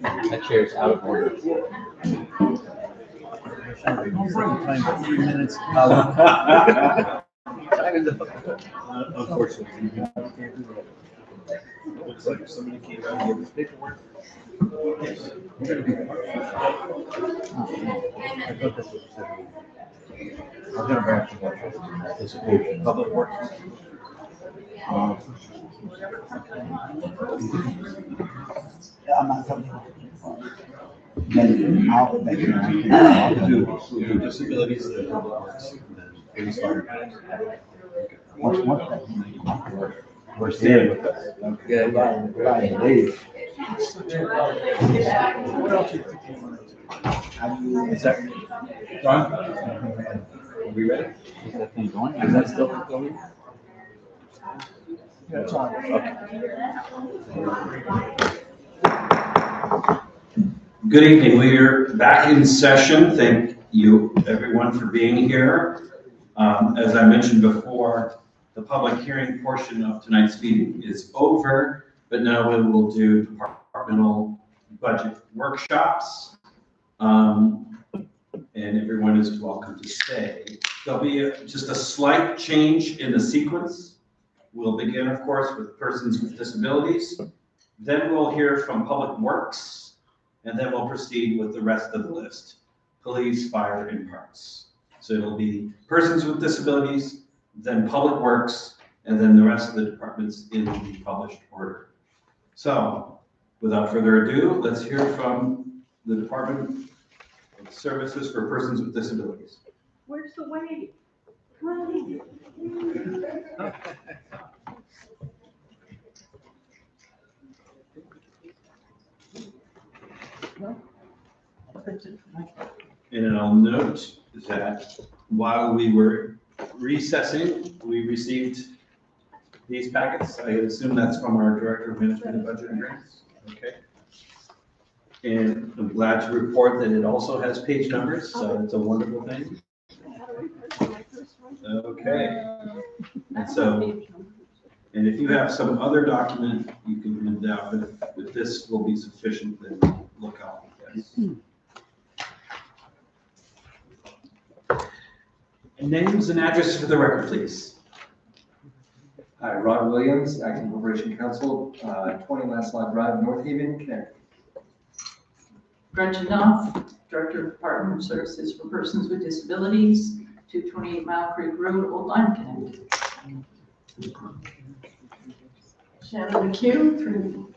That chair's out of order. Time 3 minutes. Unfortunately, you can't do that. Looks like somebody came out and gave us paperwork. Yes. We're gonna do that. I thought that's what you said. I'm gonna grab some more participation. Public works. I'm not coming. Then I'll do disabilities and public works, and then maybe start. What's that? We're staying with us. Yeah, bye, Dave. What else you think you want to? Is that done? Are we ready? Is that thing going? Is that still going? Yeah, it's on. Okay. Good evening. We're back in session. Thank you, everyone, for being here. As I mentioned before, the public hearing portion of tonight's meeting is over, but now we will do departmental budget workshops. And everyone is welcome to stay. There'll be just a slight change in the sequence. We'll begin, of course, with persons with disabilities. Then we'll hear from Public Works, and then we'll proceed with the rest of the list: police, fire, and parks. So it'll be persons with disabilities, then Public Works, and then the rest of the departments in the published order. So without further ado, let's hear from the Department of Services for Persons with Disabilities. Where's the way? Come on. And I'll note that while we were recessing, we received these packets. I assume that's from our Director of Administrative Budget and Grants. Okay. And I'm glad to report that it also has page numbers, so it's a wonderful thing. Okay. And so, and if you have some other document, you can print it out, but if this will be sufficient, then look out for this. Names and addresses for the record, please. Hi, Rod Williams, Acting Corporation Counsel, 20 Lancelot Drive, North Haven, Connecticut. Gretchen Knopf, Director of Department of Services for Persons with Disabilities, 228 Mile Creek Road, Old Lyme, Connecticut. Shannon McHugh,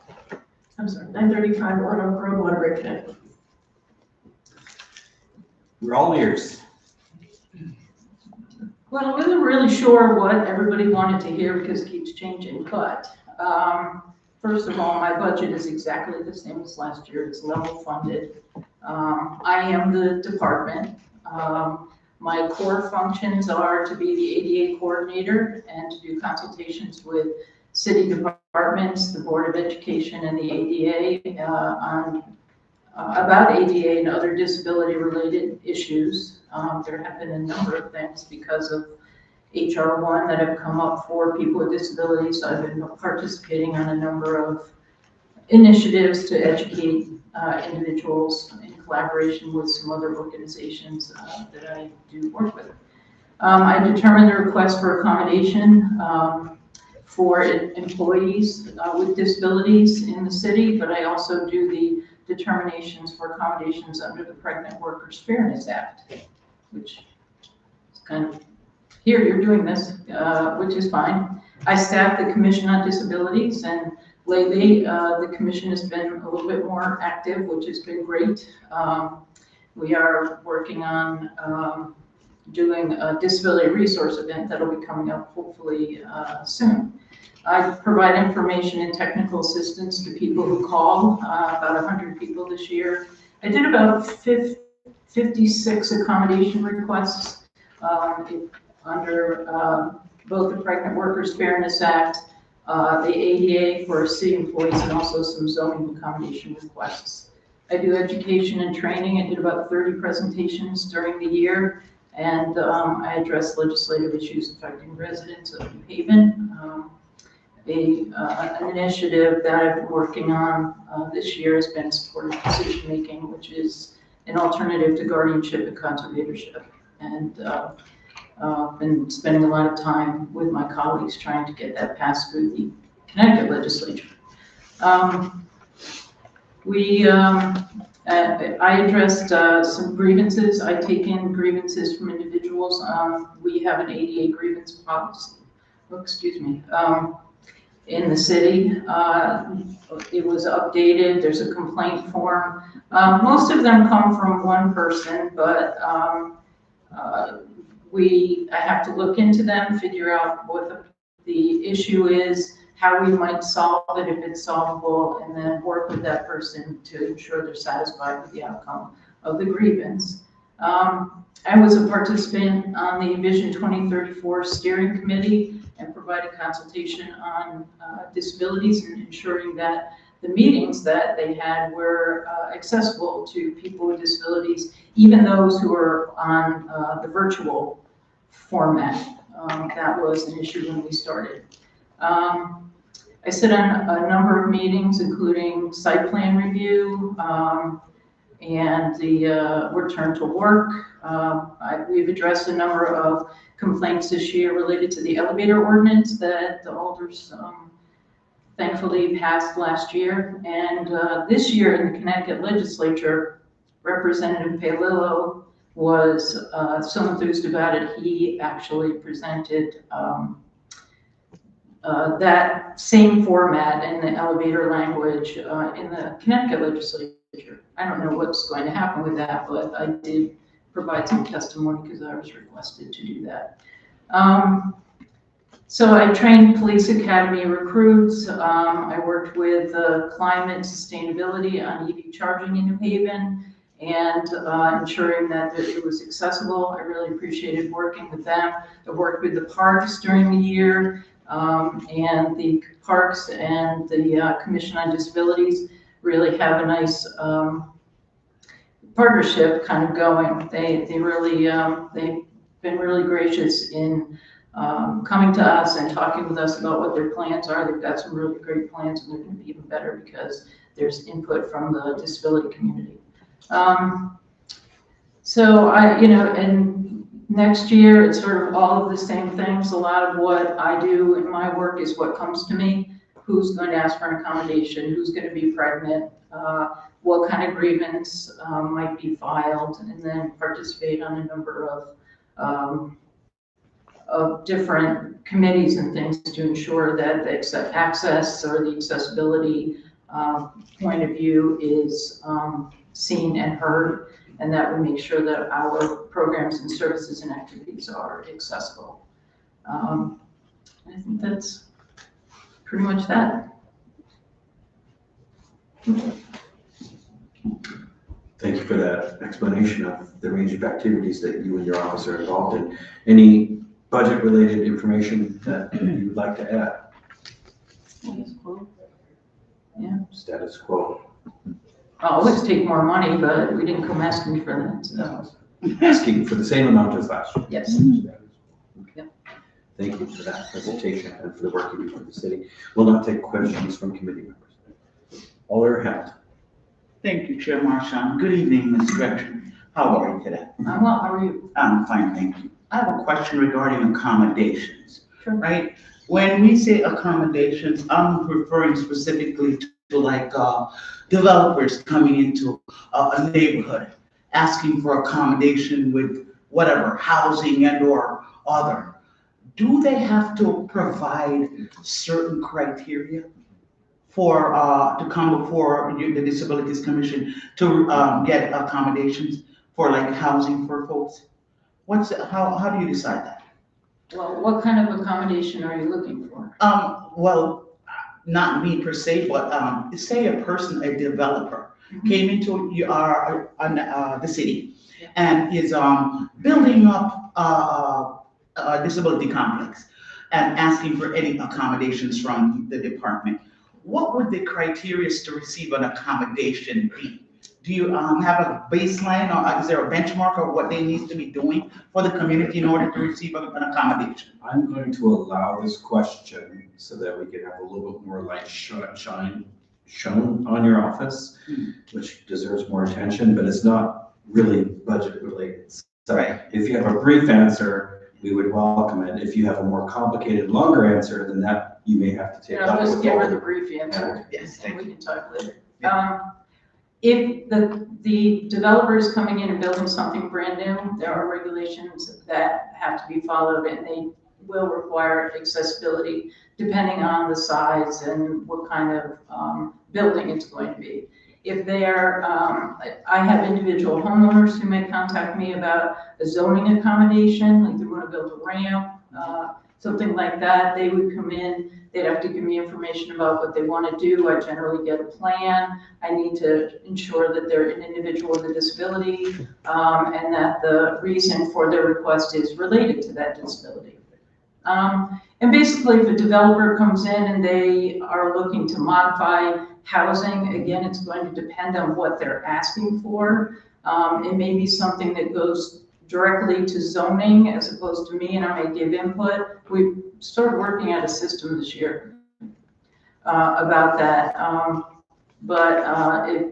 935 Auto Road, Waterbury, Connecticut. We're all ears. Well, I wasn't really sure what everybody wanted to hear because it keeps changing, but first of all, my budget is exactly the same as last year. It's level funded. I am the department. My core functions are to be the ADA coordinator and to do consultations with city departments, the Board of Education, and the ADA on about ADA and other disability-related issues. There have been a number of things because of HR 1 that have come up for people with disabilities. I've been participating on a number of initiatives to educate individuals in collaboration with some other organizations that I do work with. I determine the request for accommodation for employees with disabilities in the city, but I also do the determinations for accommodations under the Pregnant Workers Fairness Act, which is kind of, here you're doing this, which is fine. I staff the Commission on Disabilities, and lately the commission has been a little bit more active, which has been great. We are working on doing a disability resource event that'll be coming up hopefully soon. I provide information and technical assistance to people who call, about 100 people this year. I did about 56 accommodation requests under both the Pregnant Workers Fairness Act, the ADA for city employees, and also some zoning accommodation requests. I do education and training. I did about 30 presentations during the year, and I address legislative issues affecting residents of New Haven. An initiative that I've been working on this year has been supportive decision making, which is an alternative to guardianship and conservatorship. And been spending a lot of time with my colleagues trying to get that passed through the Connecticut legislature. I addressed some grievances. I take in grievances from individuals. We have an ADA grievance policy. Oh, excuse me. In the city. It was updated. There's a complaint form. Most of them come from one person, but I have to look into them, figure out what the issue is, how we might solve it if it's solvable, and then work with that person to ensure they're satisfied with the outcome of the grievance. I was a participant on the Vision 2034 steering committee and provided consultation on disabilities and ensuring that the meetings that they had were accessible to people with disabilities, even those who are on the virtual format. That was an issue when we started. I sit on a number of meetings, including site plan review and the return to work. We've addressed a number of complaints this year related to the elevator ordinance that the alders thankfully passed last year. And this year in the Connecticut legislature, Representative Palillo was so enthused about it, he actually presented that same format in the elevator language in the Connecticut legislature. I don't know what's going to happen with that, but I did provide some testimony because I was requested to do that. So I trained police academy recruits. I worked with climate sustainability on EV charging in New Haven and ensuring that it was accessible. I really appreciated working with them. I worked with the parks during the year. And the parks and the Commission on Disabilities really have a nice partnership kind of going. They really, they've been really gracious in coming to us and talking with us about what their plans are. They've got some really great plans, and they're going to be even better because there's input from the disability community. So and next year, it's sort of all of the same things. A lot of what I do in my work is what comes to me. Who's going to ask for an accommodation? Who's going to be pregnant? What kind of grievance might be filed? And then participate on a number of different committees and things to ensure that the access or the accessibility point of view is seen and heard, and that we make sure that our programs and services and activities are accessible. I think that's pretty much that. Thank you for that explanation of the range of activities that you and your office are involved in. Any budget-related information that you would like to add? Status quo. Yeah. Status quo. I always take more money, but we didn't come asking for that, so. Asking for the same amount as last year. Yes. Yep. Thank you for that presentation and for the work you do for the city. We'll now take questions from committee members. Alder Hamilton. Thank you, Chair Marchand. Good evening, Ms. Director. How are you today? I'm well, how are you? I'm fine, thank you. I have a question regarding accommodations. Sure. Right? When we say accommodations, I'm referring specifically to like developers coming into a neighborhood, asking for accommodation with whatever, housing and or other. Do they have to provide certain criteria for to come before the Disabilities Commission to get accommodations for like housing for folks? How do you decide that? Well, what kind of accommodation are you looking for? Well, not me per se, but say a person, a developer, came into the city and is building up a disability complex and asking for any accommodations from the department. What would the criteria to receive an accommodation be? Do you have a baseline, or is there a benchmark of what they need to be doing for the community in order to receive an accommodation? I'm going to allow this question so that we can have a little bit more light shine shown on your office, which deserves more attention, but it's not really budget related. So if you have a brief answer, we would welcome it. If you have a more complicated, longer answer than that, you may have to take I'll just give her the brief answer. Yes, and we can talk later. If the developer is coming in and building something brand new, there are regulations that have to be followed, and they will require accessibility depending on the size and what kind of building it's going to be. If they're, I have individual homeowners who may contact me about a zoning accommodation, like they want to build a ramp, something like that. They would come in, they'd have to give me information about what they want to do. I generally get a plan. I need to ensure that they're an individual with a disability and that the reason for their request is related to that disability. And basically, if a developer comes in and they are looking to modify housing, again, it's going to depend on what they're asking for. It may be something that goes directly to zoning as opposed to me, and I may give input. We started working out a system this year about that. But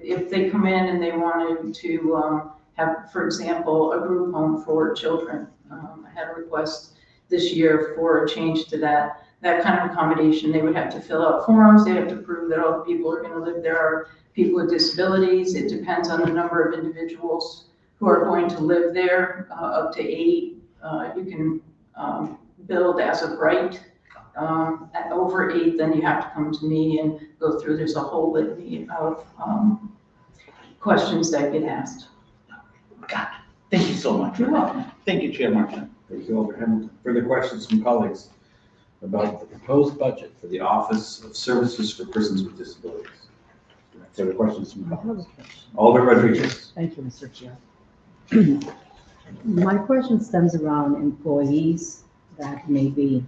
if they come in and they wanted to have, for example, a group home for children, I had a request this year for a change to that kind of accommodation. They would have to fill out forms. They have to prove that all the people who are going to live there are people with disabilities. It depends on the number of individuals who are going to live there, up to 8. You can build as of right. At over 8, then you have to come to me and go through. There's a whole litany of questions that get asked. Got it. Thank you so much. You're welcome. Thank you, Chair Marchand. Thank you, Alder Hamilton. Further questions from colleagues about the proposed budget for the Office of Services for Persons with Disabilities? Further questions from colleagues? Alder Rodriguez. Thank you, Mr. Chair. My question stems around employees that may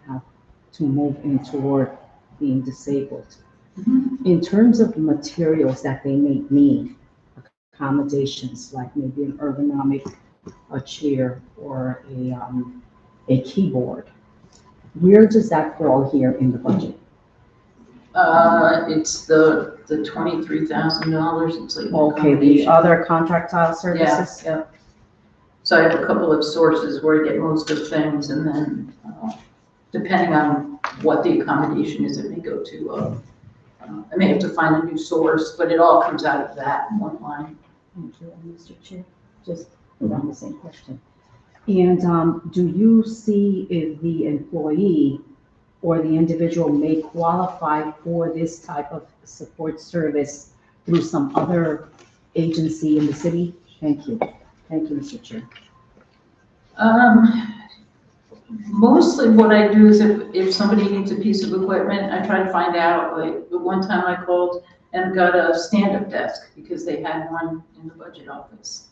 have to move in toward being disabled. In terms of the materials that they may need, accommodations like maybe an ergonomic a chair or a keyboard, where does that fall here in the budget? It's the $23,000, it's like. Okay, the other contract tile services? Yeah. So I have a couple of sources where I get most of things, and then, depending on what the accommodation is, it may go to, I may have to find a new source, but it all comes out of that in one line. Thank you, Mr. Chair. Just around the same question. And do you see if the employee or the individual may qualify for this type of support service through some other agency in the city? Thank you. Thank you, Mr. Chair. Mostly what I do is if somebody needs a piece of equipment, I try to find out, like, the one time I called and got a stand-up desk because they had one in the budget office.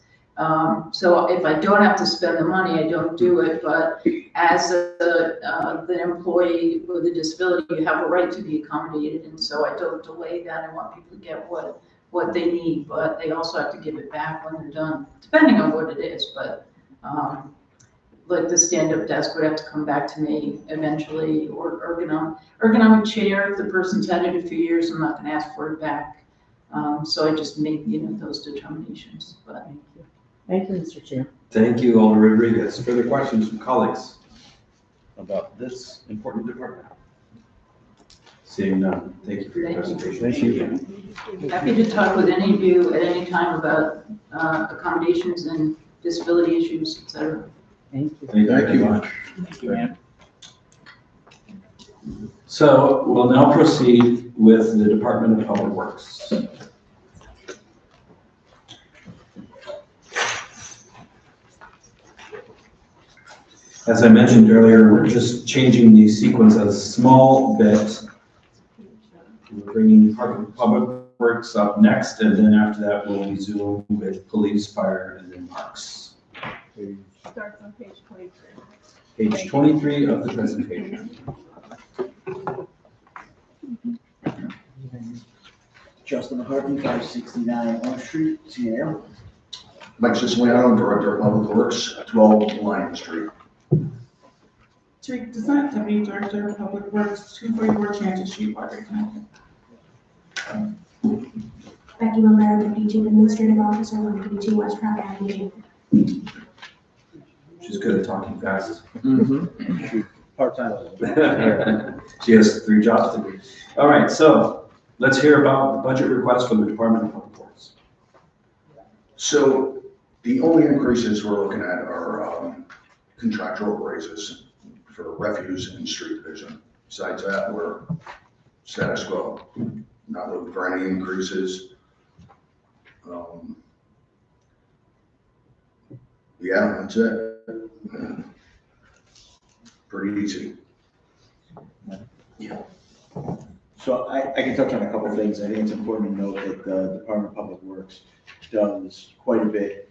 So if I don't have to spend the money, I don't do it, but as the employee with a disability, you have a right to be accommodated, and so I don't delay that. I want people to get what they need, but they also have to give it back when they're done, depending on what it is, but like the stand-up desk would have to come back to me eventually, or ergonomic chair, if the person's had it a few years, I'm not gonna ask for it back. So I just make, those determinations, but. Thank you. Thank you, Mr. Chair. Thank you, Alder Rodriguez. Further questions from colleagues about this important department? Seeing none, thank you for your presentation. Thank you. Happy to talk with any of you at any time about accommodations and disability issues, et cetera. Thank you. Thank you very much. Thank you, Ann. So we'll now proceed with the Department of Public Works. As I mentioned earlier, we're just changing the sequence a small bit. We're bringing Public Works up next, and then after that, we'll resume with police, fire, and then parks. Starts on page 23. Page 23 of the presentation. Justin Harvey, 569 Elm Street, CAL. Mike Siciliano, Director of Public Works, 12 Lion Street. Tariq Desant, Deputy Director of Public Works, 244 Transit Street, Water, Connecticut. Becky Lombardo, Deputy Chief Administrative Officer, 152 West Pratt Avenue. She's good at talking fast. Part-time. She has 3 jobs to do. All right, so let's hear about the budget request from the Department of Public Works. So the only increases we're looking at are contractual raises for refuse and street division. Besides that, we're status quo, not looking for any increases. Yeah, that's it. Pretty easy. Yeah. So I can touch on a couple of things. I think it's important to note that the Department of Public Works does quite a bit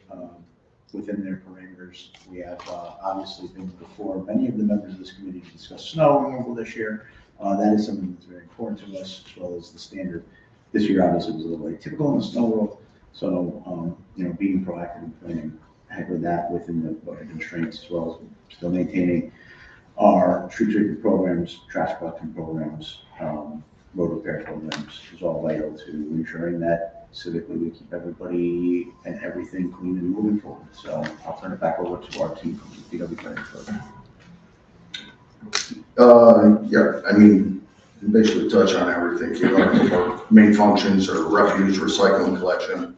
within their parameters. We have obviously been before many of the members of this committee to discuss snow removal this year. That is something that's very important to us, as well as the standard. This year obviously was a little atypical in the snow world. So, being proactive and planning ahead of that within the budget constraints, as well as still maintaining our tree treatment programs, trash collection programs, road repair programs is all vital to ensuring that civically we keep everybody and everything clean and moving forward. So I'll turn it back over to our team from the PW Planning Program. Yeah, I mean, you basically touch on everything. Our main functions are refuse, recycling, collection,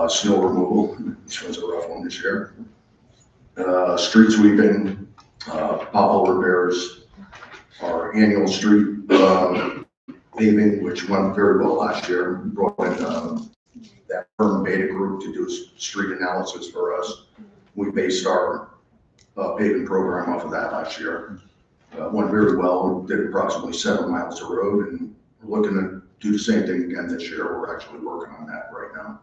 snow removal, which was a rough one this year, street sweeping, pothole repairs, our annual street paving, which went very well last year. We brought in that firm beta group to do street analysis for us. We based our paving program off of that last year. Went very well. We did approximately 7 miles of road, and we're looking to do the same thing again this year. We're actually working on that right now.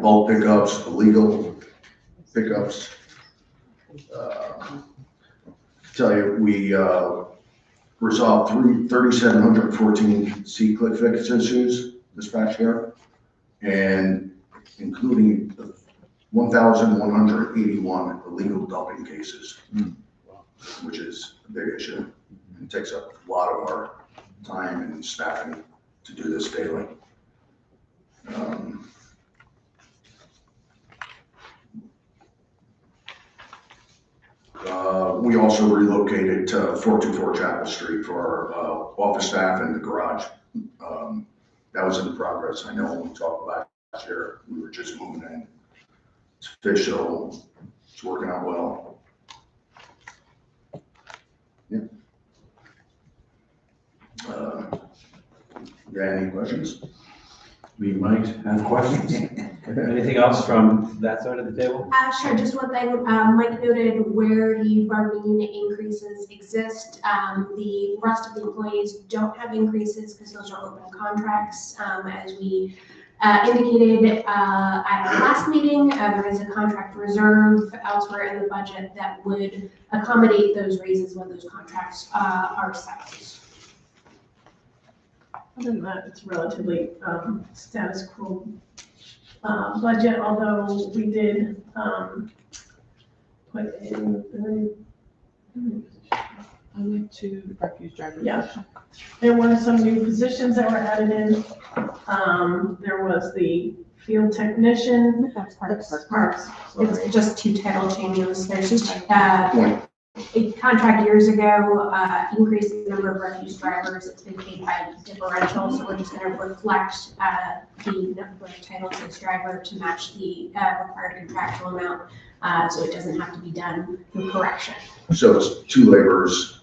Bulk pickups, illegal pickups, tell you, we resolved 3,714 C-click fix issues this past year, and including 1,181 illegal dumping cases, which is a big issue. It takes up a lot of our time and staffing to do this daily. We also relocated to 424 Chapel Street for our office staff and the garage. That was in progress. I know when we talked about last year, we were just moving in. It's official. It's working out well. Yeah. You got any questions? We might have questions. Anything else from that side of the table? Sure, just one thing, Mike noted where the bargaining increases exist. The rest of the employees don't have increases because those are open contracts. As we indicated at our last meeting, there is a contract reserve elsewhere in the budget that would accommodate those raises when those contracts are settled. Other than that, it's relatively status quo budget, although we did put in I went to refuge driver. Yeah, there were some new positions that were added in. There was the field technician. That's parks. Parks. It's just two title changes. There's just a contract years ago increased the number of refuse drivers. It's been paid by differential, so we're just going to reflect the number of titles as driver to match the required contractual amount, so it doesn't have to be done through correction. So it's two laborers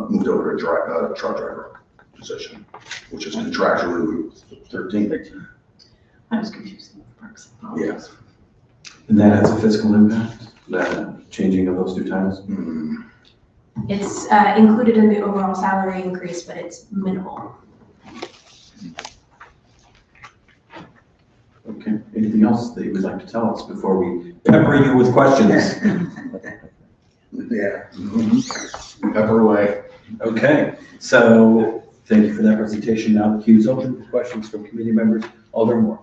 moved over to truck driver position, which is contractually 13. I was confused with parks. Yes. And that has a fiscal impact, that changing of those two titles? It's included in the overall salary increase, but it's minimal. Okay, anything else that you would like to tell us before we pepper you with questions? Yeah. Pepper away. Okay, so thank you for that presentation. Now the queue is open for questions from committee members. Alderman Moore.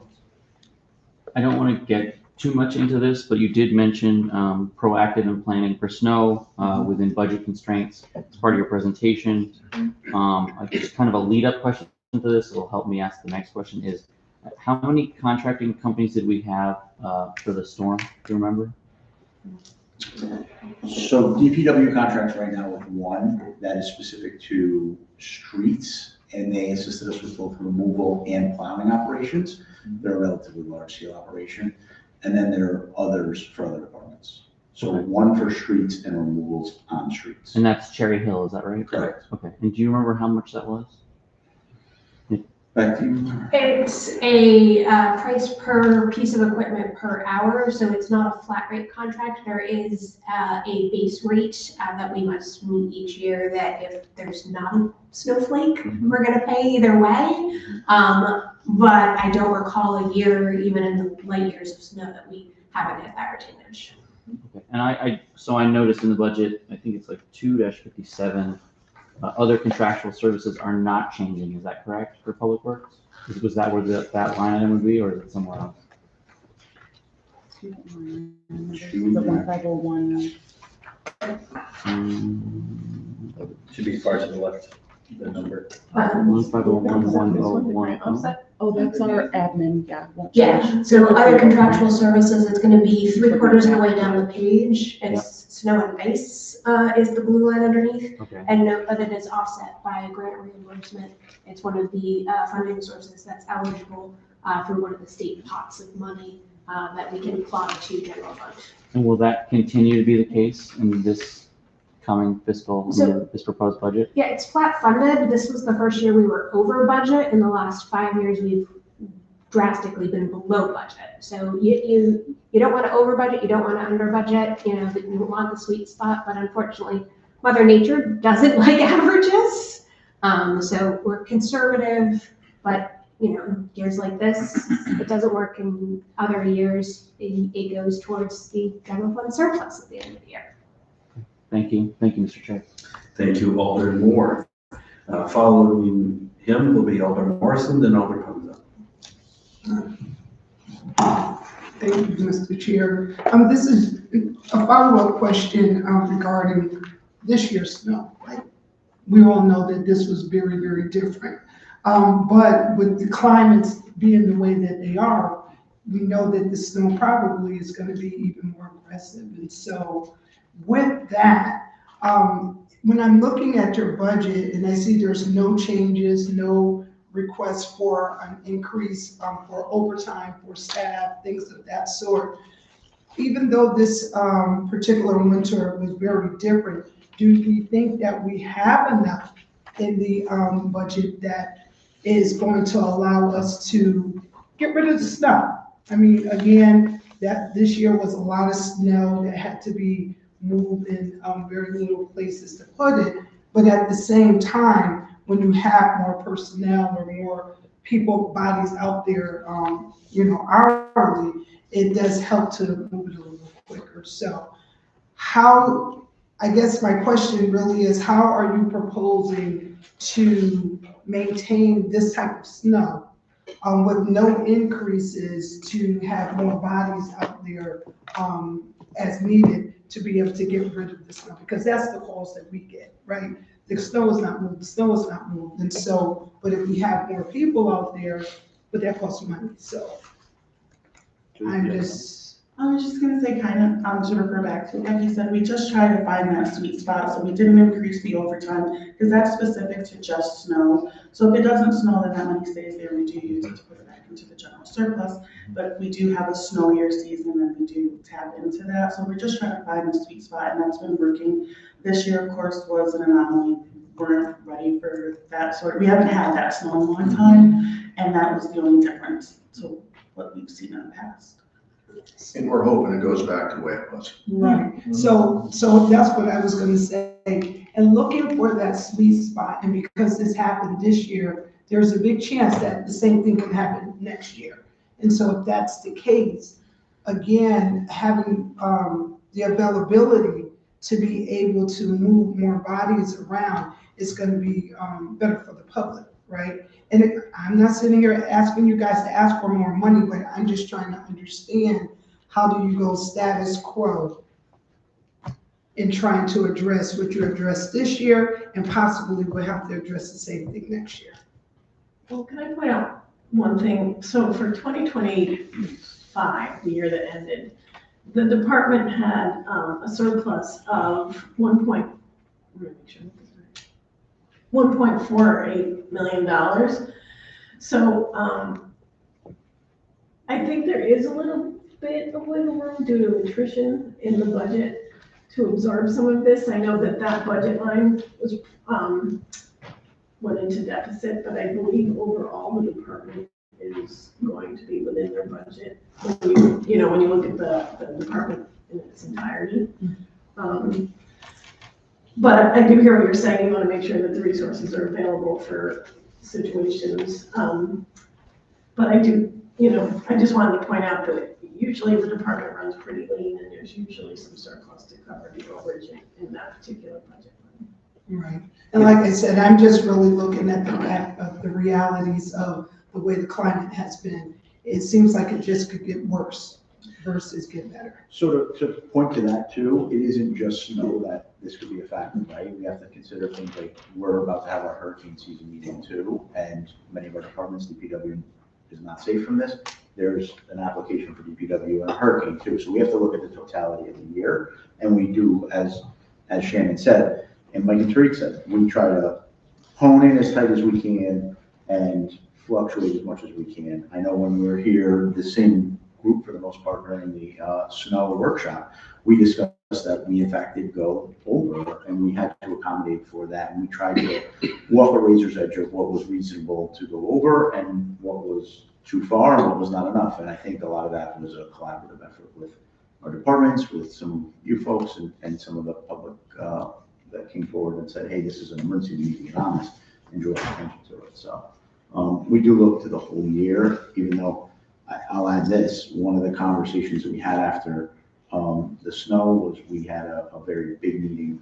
I don't want to get too much into this, but you did mention proactive and planning for snow within budget constraints as part of your presentation. Just kind of a lead-up question to this, it'll help me ask the next question is, how many contracting companies did we have for the storm? Do you remember? So DPW contracts right now with one that is specific to streets, and they assisted us with both removal and plowing operations. They're a relatively large scale operation. And then there are others for other departments. So one for streets and removals on streets. And that's Cherry Hill, is that right? Correct. Okay, and do you remember how much that was? Back to you. It's a price per piece of equipment per hour, so it's not a flat rate contract. There is a base rate that we must meet each year that if there's not a snowflake, we're gonna pay either way. But I don't recall a year, even in the light years of snow, that we haven't hit that retainage. Okay, and so I noticed in the budget, I think it's like 2-57, other contractual services are not changing, is that correct, for Public Works? Was that where that line item would be, or is it somewhere else? The 1501. Should be far to the left, the number. 1501. Oh, that's our admin, yeah. Yeah, so other contractual services, it's gonna be 3/4 of the way down the page. It's snow and ice is the blue line underneath. Okay. And note that it is offset by a grant reimbursement. It's one of the funding sources that's eligible through one of the state pots of money that we can apply to general fund. And will that continue to be the case in this coming fiscal, this proposed budget? Yeah, it's flat funded. This was the first year we were over budget. In the last 5 years, we've drastically been below budget. So you don't want to over budget, you don't want to under budget, you want the sweet spot, but unfortunately, Mother Nature doesn't like averages. So we're conservative, but years like this, it doesn't work. In other years, it goes towards the general fund surplus at the end of the year. Thank you, Mr. Chair. Thank you, Alderman Moore. Following him will be Alderman Morrison, then Alderman Hamza. Thank you, Mr. Chair. This is a follow-up question regarding this year's snow. Like, we all know that this was very, very different. But with the climates being the way that they are, we know that the snow probably is going to be even more aggressive. And so with that, when I'm looking at your budget and I see there's no changes, no requests for an increase for overtime for staff, things of that sort, even though this particular winter was very different, do we think that we have enough in the budget that is going to allow us to get rid of the snow? I mean, again, that this year was a lot of snow that had to be moved in very little places to put it. But at the same time, when you have more personnel or more people, bodies out there, hourly, it does help to move it a little quicker. So how, I guess my question really is, how are you proposing to maintain this type of snow with no increases to have more bodies out there as needed to be able to get rid of the snow? Because that's the calls that we get, right? The snow is not moved, the snow is not moved. And so, but if we have more people out there, but that costs money, so. I was just gonna say, kind of, to refer back to, like you said, we just try to find that sweet spot, so we didn't increase the overtime, because that's specific to just snow. So if it doesn't snow, then that money stays there, we do use it to put it back into the general surplus. But if we do have a snowier season, then we do tap into that, so we're just trying to find the sweet spot, and that's been working. This year, of course, was an anomaly. We weren't ready for that we haven't had that snow in a long time, and that was the only difference to what we've seen in the past. And we're hoping it goes back to the way it was. Right. So that's what I was going to say. And looking for that sweet spot, and because this happened this year, there's a big chance that the same thing can happen next year. And so if that's the case, again, having the availability to be able to move more bodies around is going to be better for the public, right? And I'm not sitting here asking you guys to ask for more money, but I'm just trying to understand, how do you go status quo in trying to address what you addressed this year, and possibly will have to address the same thing next year? Well, can I point out one thing? So for 2025, the year that ended, the department had a surplus of $1.48 million. So I think there is a little bit of wiggle room due to attrition in the budget to absorb some of this. I know that that budget line was went into deficit, but I believe overall the department is going to be within their budget. When you look at the department in its entirety. But I do hear what you're saying. You want to make sure that the resources are available for situations. But I do, I just wanted to point out that usually the department runs pretty lean, and there's usually some surplus to cover the overage in that particular budget. Right. And like I said, I'm just really looking at the fact of the realities of the way the climate has been. It seems like it just could get worse versus get better. So to point to that too, it isn't just snow that this could be a factor, right? We have to consider things like, we're about to have our hurricane season meeting too, and many of our departments, DPW is not safe from this. There's an application for DPW and a hurricane too. So we have to look at the totality of the year. And we do, as Shannon said, and Mike and Tariq said, we try to hone in as tight as we can and fluctuate as much as we can. I know when we were here, the same group for the most part during the snow workshop, we discussed that we in fact did go over, and we had to accommodate for that. And we tried to walk a razor's edge of what was reasonable to go over and what was too far and what was not enough. And I think a lot of that was a collaborative effort with our departments, with some of you folks and some of the public that came forward and said, hey, this is an emergency, we need to get honest and draw attention to it. So we do look to the whole year, even though I'll add this, one of the conversations that we had after The snow was, we had a very big meeting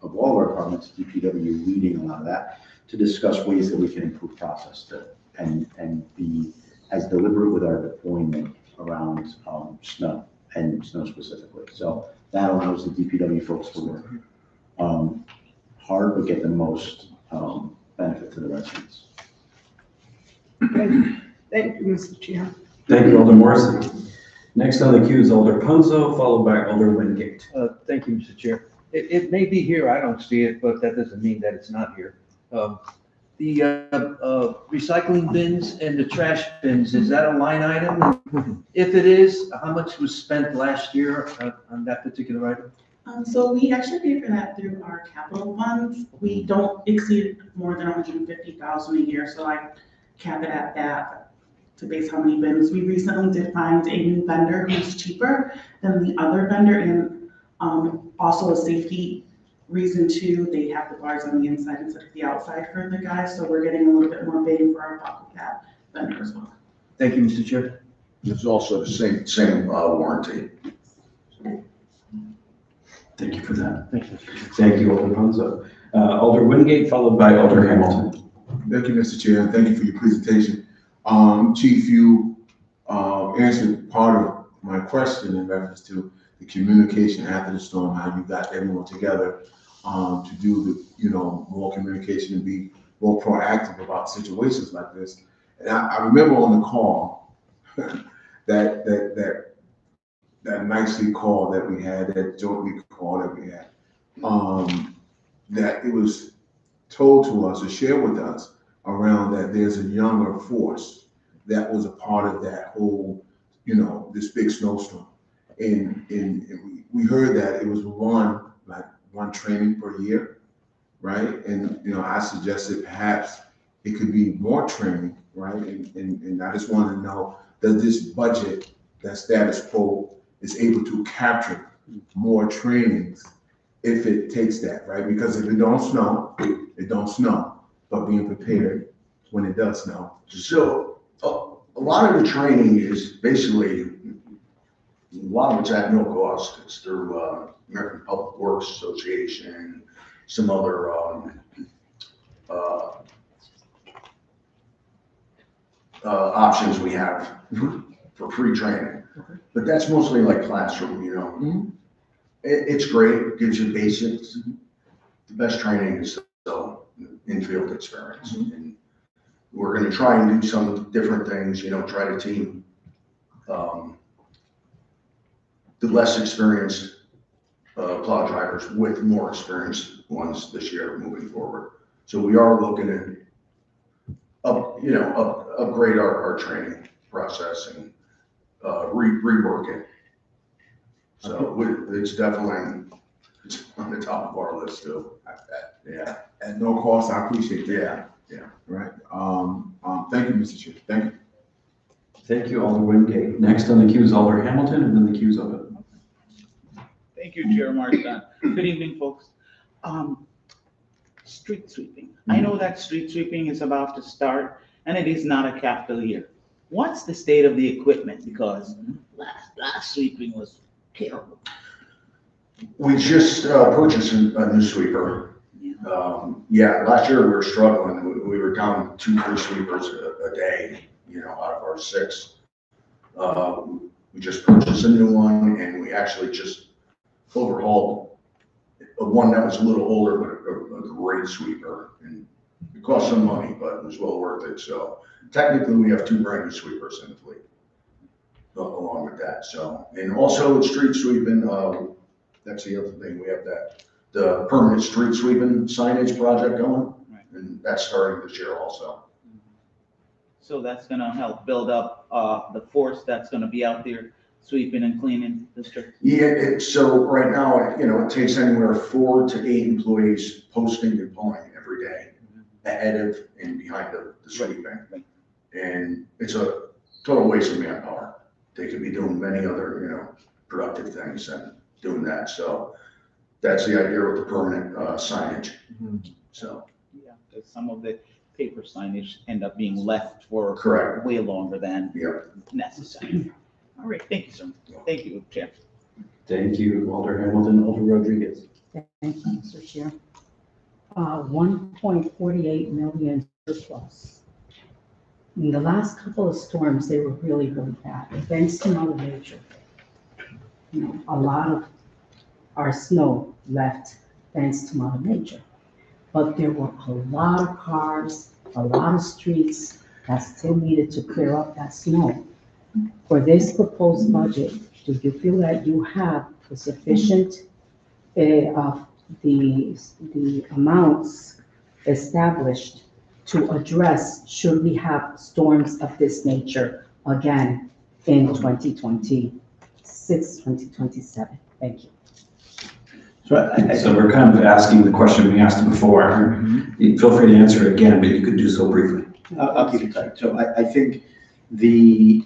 of all our departments, DPW leading a lot of that, to discuss ways that we can improve process and be as deliberate with our deployment around snow and snow specifically. So that allows the DPW folks to work hard, but get the most benefit to the residents. Thank you, Mr. Chair. Thank you, Alder Morrissey. Next on the queue is Alder Punzo, followed by Alder Wingate. Thank you, Mr. Chair. It may be here, I don't see it, but that doesn't mean that it's not here. The recycling bins and the trash bins, is that a line item? If it is, how much was spent last year on that particular item? So we actually pay for that through our capital funds. We don't exceed more than 150,000 a year, so I cap it at that to base how many bins. We recently did find a new vendor who's cheaper than the other vendor, and also a safety reason too. They have the bars on the inside instead of the outside for the guys, so we're getting a little bit more bang for our buck with that vendor as well. Thank you, Mr. Chair. It's also the same warranty. Thank you for that. Thank you, Alder Punzo. Alder Wingate, followed by Alder Hamilton. Thank you, Mr. Chair, and thank you for your presentation. Chief, you answered part of my question in reference to the communication after the storm, how you got everyone together to do the, more communication and be more proactive about situations like this. And I remember on the call that nicely call that we had, that jointly call that we had, that it was told to us or shared with us around that there's a younger force that was a part of that whole, this big snowstorm. And we heard that it was one training per year, right? And, I suggested perhaps it could be more training, right? And I just want to know, does this budget, that status quo, is able to capture more trainings if it takes that, right? Because if it don't snow, it don't snow, but being prepared when it does snow. So a lot of the training is basically, a lot of it's at no cost. It's through American Public Works Association, some other options we have for free training. But that's mostly like classroom, It's great, it gives you basics. The best training is still in-field experience. And we're gonna try and do some different things, try to team the less experienced plow drivers with more experienced ones this year moving forward. So we are looking to upgrade our training process and rework it. So it's definitely on the top of our list too. Yeah, at no cost. I appreciate that. Yeah. Right. Thank you, Mr. Chair. Thank you. Thank you, Alder Wingate. Next on the queue is Alder Hamilton, and then the queue's open. Thank you, Chair Marston. Good evening, folks. Street sweeping. I know that street sweeping is about to start, and it is not a capital year. What's the state of the equipment? Because last sweeping was terrible. We just purchased a new sweeper. Last year we were struggling. We were down 2-3 sweepers a day, out of our 6. We just purchased a new one, and we actually just overhauled one that was a little older, but a great sweeper. And it cost some money, but it was well worth it. So technically we have 2 brand new sweepers in the fleet along with that. So, and also with street sweeping, that's the other thing. We have the permanent street sweeping signage project going, and that's starting this year also. So that's gonna help build up the force that's gonna be out there sweeping and cleaning the streets. Yeah, so right now, it takes anywhere 4 to 8 employees posting and pulling every day ahead of and behind the sweeping. And it's a total waste of manpower. They could be doing many other, productive things and doing that. So that's the idea with the permanent signage. So. Yeah, because some of the paper signage end up being left for Correct. Way longer than necessary. All right, thank you, sir. Thank you, Chair. Thank you, Alder Hamilton. Alder Rodriguez. Thank you, Mr. Chair. 1.48 million surplus. In the last couple of storms, they were really, really bad, thanks to Mother Nature. You know, a lot of our snow left thanks to Mother Nature. But there were a lot of cars, a lot of streets that still needed to clear up that snow. For this proposed budget, do you feel that you have the sufficient of the amounts established to address should we have storms of this nature again in 2026, 2027? Thank you. So we're kind of asking the question we asked before. Feel free to answer it again, but you could do so briefly. I'll keep it tight. So I think the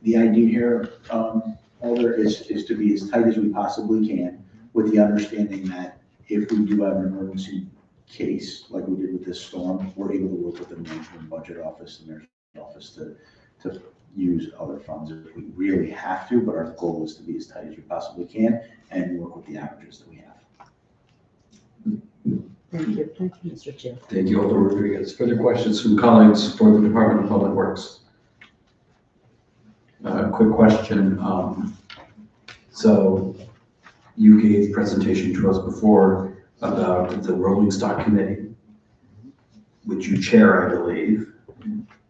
idea here, Alder, is to be as tight as we possibly can, with the understanding that if we do have an emergency case, like we did with this storm, we're able to work with the management budget office and their office to use other funds if we really have to, but our goal is to be as tight as we possibly can and work with the averages that we have. Thank you, Mr. Chair. Thank you, Alder Rodriguez. Further questions from colleagues for the Department of Public Works? Quick question. So you gave a presentation to us before about the Rolling Stock Committee, which you chair, I believe,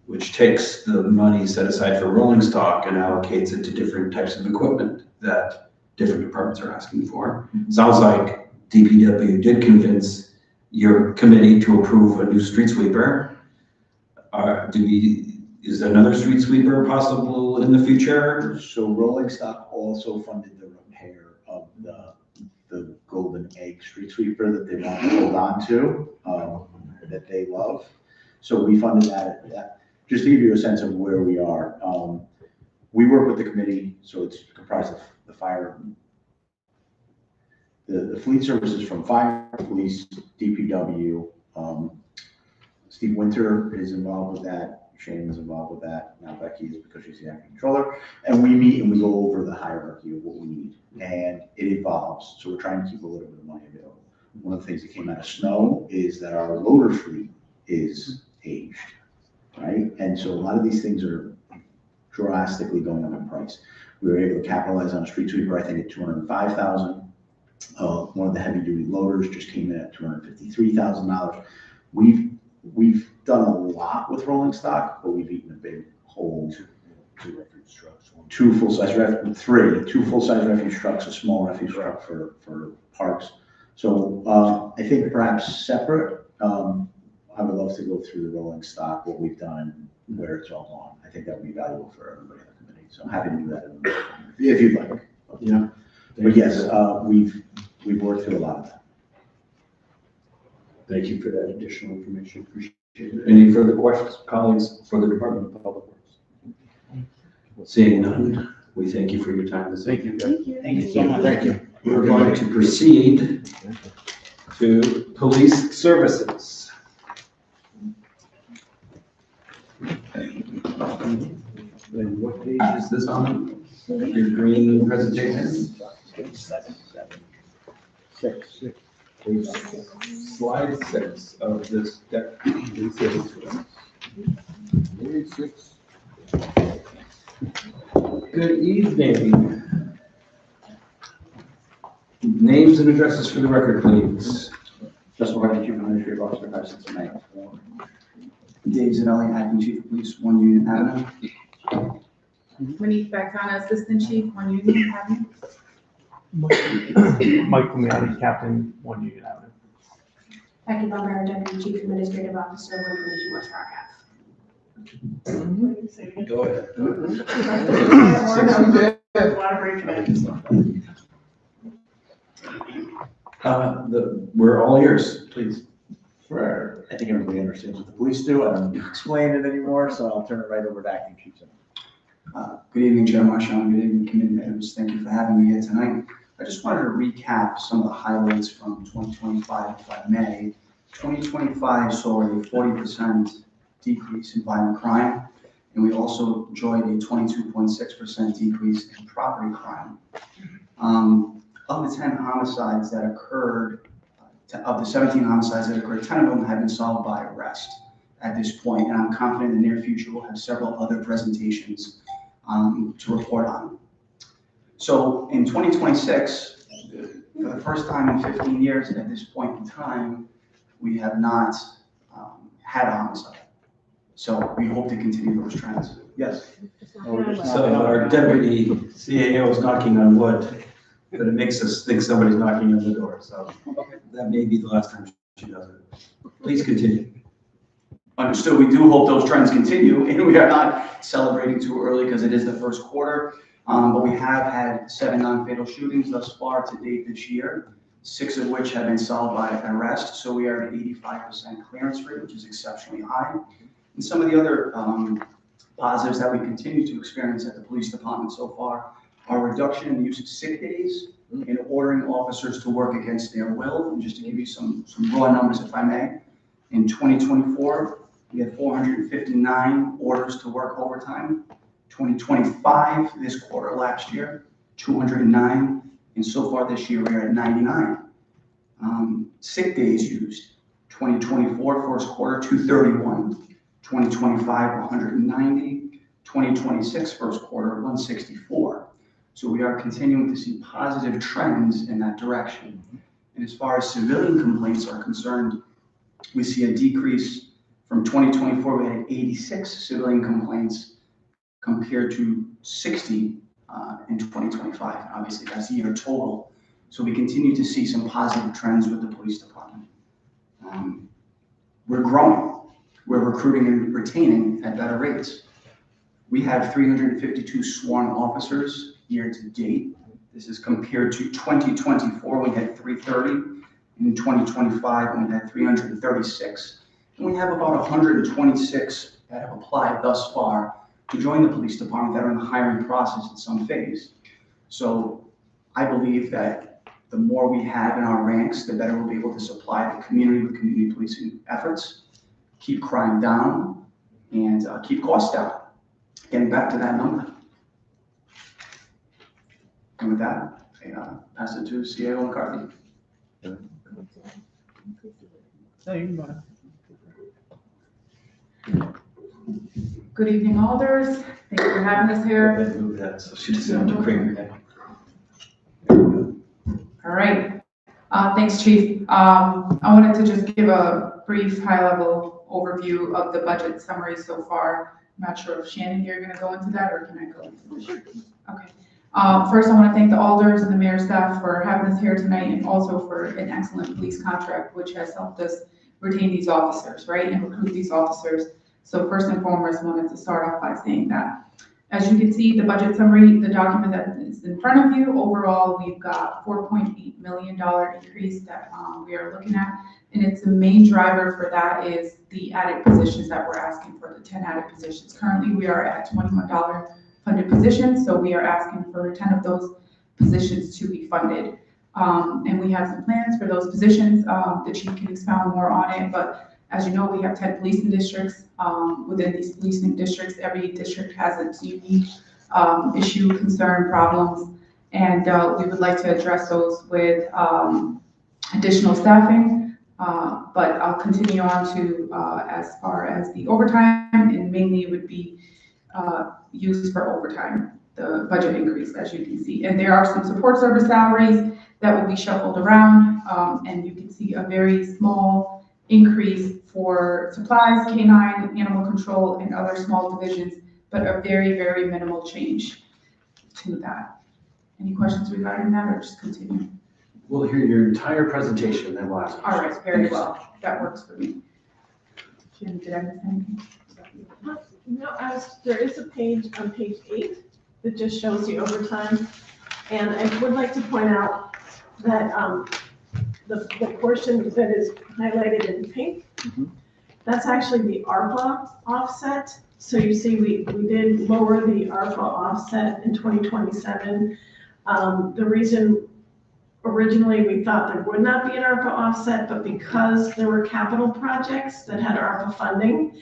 which takes the money set aside for rolling stock and allocates it to different types of equipment that different departments are asking for. Sounds like DPW did convince your committee to approve a new street sweeper. Is another street sweeper possible in the future? So Rolling Stock also funded the repair of the golden egg street sweeper that they want to hold on to, that they love. So we funded that. Just to give you a sense of where we are, we work with the committee, so it's comprised of the fire, the fleet services from fire, police, DPW. Steve Winter is involved with that. Shane is involved with that. Now Becky is because she's the acting controller. And we meet and we go over the hierarchy of what we need. And it evolves. So we're trying to keep a little bit of money available. One of the things that came out of snow is that our loader fleet is aged, right? And so a lot of these things are drastically going up in price. We were able to capitalize on a street sweeper, I think at $205,000. One of the heavy duty loaders just came in at $253,000. We've done a lot with rolling stock, but we've eaten a big hole. Two refuse trucks. Two full-size refuse trucks, a small refuse truck for parks. So I think perhaps separate, I would love to go through the rolling stock, what we've done, where it's all gone. I think that would be valuable for everybody in the committee. So I'm happy to do that if you'd like. Yeah. But yes, we've worked through a lot of that. Thank you for that additional information. Appreciate it. Any further questions, colleagues, for the Department of Public Works? Seeing none, we thank you for your time this evening. Thank you so much. Thank you. We're going to proceed to police services. And what page is this on? Your green presentation? Six. Slide 6 of this deck. Good evening. Names and addresses for the record, please. Just Chief Administrative Officer, 569. Dave Zanelli, Acting Chief of Police, 1 Union Avenue. Monique Bacana, Assistant Chief, 1 Union Avenue. Mike Pumiati, Captain, 1 Union Avenue. Becky Bombara, Deputy Chief Administrative Officer, 122 West Rock Ave. Go ahead. We're all ears, please. Sure. I think everybody understands what the police do. I don't need to explain it anymore, so I'll turn it right over to Acting Chief. Good evening, Chair Marchand. Good evening, committee members. Thank you for having me here tonight. I just wanted to recap some of the highlights from 2025, if I may. 2025 saw a 40% decrease in violent crime, and we also enjoyed a 22.6% decrease in property crime. of the 10 homicides that occurred, of the 17 homicides that occurred, 10 of them have been solved by arrest at this point, and I'm confident in the near future we'll have several other presentations to report on. So in 2026, for the first time in 15 years at this point in time, we have not had a homicide. So we hope to continue those trends. Yes? So our deputy CAO is knocking on wood, but it makes us think somebody's knocking on the door, so that may be the last time she does it. Please continue. Understood. We do hope those trends continue, and we are not celebrating too early because it is the first quarter. But we have had 7 non-fatal shootings thus far to date this year, 6 of which have been solved by arrest. So we are at 85% clearance rate, which is exceptionally high. And some of the other positives that we continue to experience at the police department so far are reduction in the use of sick days and ordering officers to work against their will. And just to give you some raw numbers, if I may, in 2024, we had 459 orders to work overtime. 2025, this quarter last year, 209. And so far this year, we're at 99. Sick days used, 2024, first quarter, 231. 2025, 190. 2026, first quarter, 164. So we are continuing to see positive trends in that direction. And as far as civilian complaints are concerned, we see a decrease from 2024, we had 86 civilian complaints compared to 60 in 2025. Obviously, that's a year total. So we continue to see some positive trends with the police department. We're growing. We're recruiting and retaining at better rates. We have 352 sworn officers year to date. This is compared to 2024, when we had 330. And in 2025, when we had 336. And we have about 126 that have applied thus far to join the police department that are in the hiring process in some phase. So I believe that the more we have in our ranks, the better we'll be able to supply the community with community policing efforts, keep crime down, and keep costs down. Getting back to that number. And with that, I pass it to CAO McCarthy. Good evening, Alders. Thank you for having us here. Move that so she doesn't have to crane her neck. All right. Thanks, Chief. I wanted to just give a brief high-level overview of the budget summary so far. I'm not sure if Shannon, you're going to go into that, or can I go into it? Sure. Okay. First, I want to thank the Alders and the mayor staff for having us here tonight, and also for an excellent police contract, which has helped us retain these officers, right, and recruit these officers. So first and foremost, I wanted to start off by saying that. As you can see, the budget summary, the document that is in front of you, overall, we've got $4.8 million increase that we are looking at. And it's the main driver for that is the added positions that we're asking for, the 10 added positions. Currently, we are at $21 funded positions, so we are asking for 10 of those positions to be funded. And we have some plans for those positions. The chief can expound more on it, but as you know, we have 10 policing districts. Within these policing districts, every district has its unique issue, concern, problems, and we would like to address those with additional staffing. But I'll continue on to as far as the overtime, and mainly it would be used for overtime, the budget increase, as you can see. And there are some support service salaries that will be shuffled around, and you can see a very small increase for supplies, canine, animal control, and other small divisions, but a very, very minimal change to that. Any questions regarding that, or just continue? We'll hear your entire presentation, then we'll ask. All right, very well. That works for me. Jim, did I miss anything? No, there is a page on page 8 that just shows the overtime. And I would like to point out that the portion that is highlighted in pink, that's actually the ARPA offset. So you see we did lower the ARPA offset in 2027. The reason originally we thought there would not be an ARPA offset, but because there were capital projects that had ARPA funding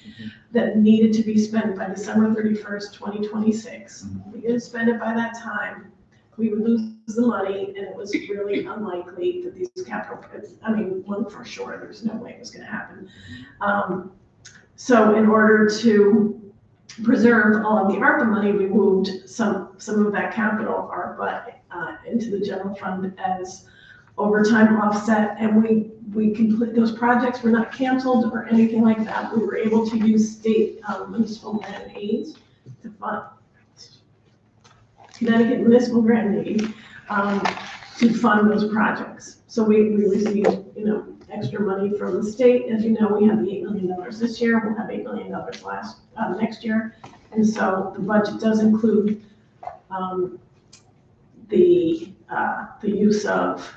that needed to be spent by December 31st, 2026. We didn't spend it by that time. we would lose the money, and it was really unlikely that these capital, one for sure, there's no way it was gonna happen. So in order to preserve all of the ARPA money, we moved some of that capital ARPA into the general fund as overtime offset, and we complete, those projects were not canceled or anything like that. We were able to use state municipal grant aids to fund, Connecticut municipal grant aid to fund those projects. So we received, extra money from the state. As you know, we have the $8 million this year. We'll have $8 million next year. And so the budget does include the use of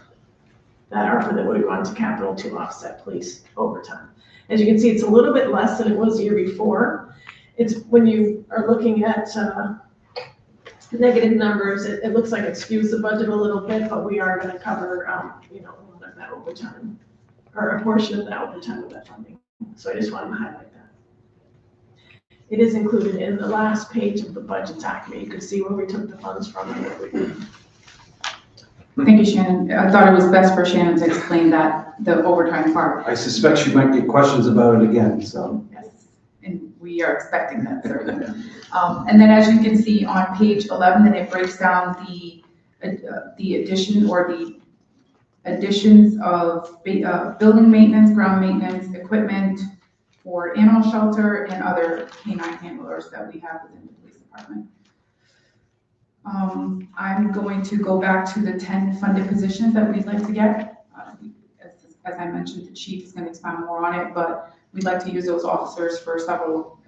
that ARPA that would have gone to capital to offset police overtime. As you can see, it's a little bit less than it was the year before. It's when you are looking at negative numbers, it looks like it skews the budget a little bit, but we are going to cover, a lot of that overtime, or a portion of that overtime with that funding. So I just wanted to highlight that. It is included in the last page of the budget document. You can see where we took the funds from and where we didn't. Thank you, Shannon. I thought it was best for Shannon to explain that, the overtime part. I suspect she might get questions about it again, so. Yes, and we are expecting that, certainly. And then as you can see on page 11, then it breaks down the addition or the additions of building maintenance, ground maintenance, equipment for animal shelter and other canine handlers that we have within the police department. I'm going to go back to the 10 funded positions that we'd like to get. As I mentioned, the chief is going to expound more on it, but we'd like to use those officers for several,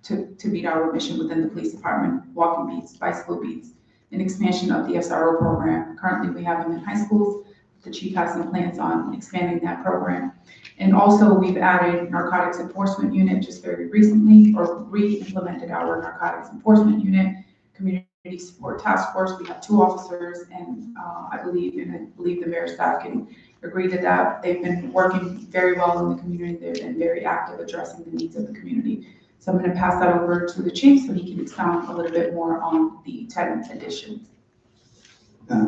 to meet our mission within the police department: walking beats, bicycle beats, an expansion of the SRO program. Currently, we have them in high schools. The chief has some plans on expanding that program. And also, we've added narcotics enforcement unit just very recently, or re-implemented our narcotics enforcement unit, community support task force. We have 2 officers, and I believe the mayor's staff can agree to that. They've been working very well in the community. They've been very active addressing the needs of the community. So I'm going to pass that over to the chief so he can expound a little bit more on the 10th edition.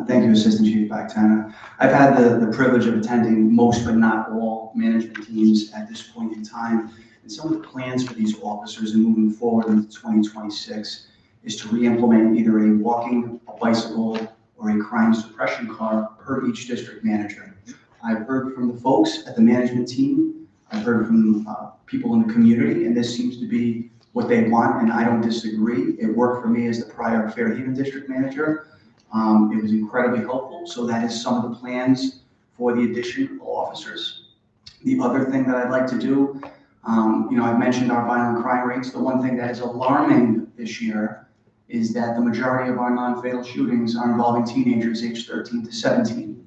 Thank you, Assistant Chief Bactana. I've had the privilege of attending most but not all management teams at this point in time. And some of the plans for these officers and moving forward into 2026 is to re-implement either a walking, a bicycle, or a crime suppression car per each district manager. I've heard from the folks at the management team. I've heard from people in the community, and this seems to be what they want, and I don't disagree. It worked for me as the prior Fairhaven district manager. It was incredibly helpful, so that is some of the plans for the addition of officers. The other thing that I'd like to do, I mentioned our violent crime rates. The one thing that is alarming this year is that the majority of our non-fatal shootings are involving teenagers aged 13 to 17.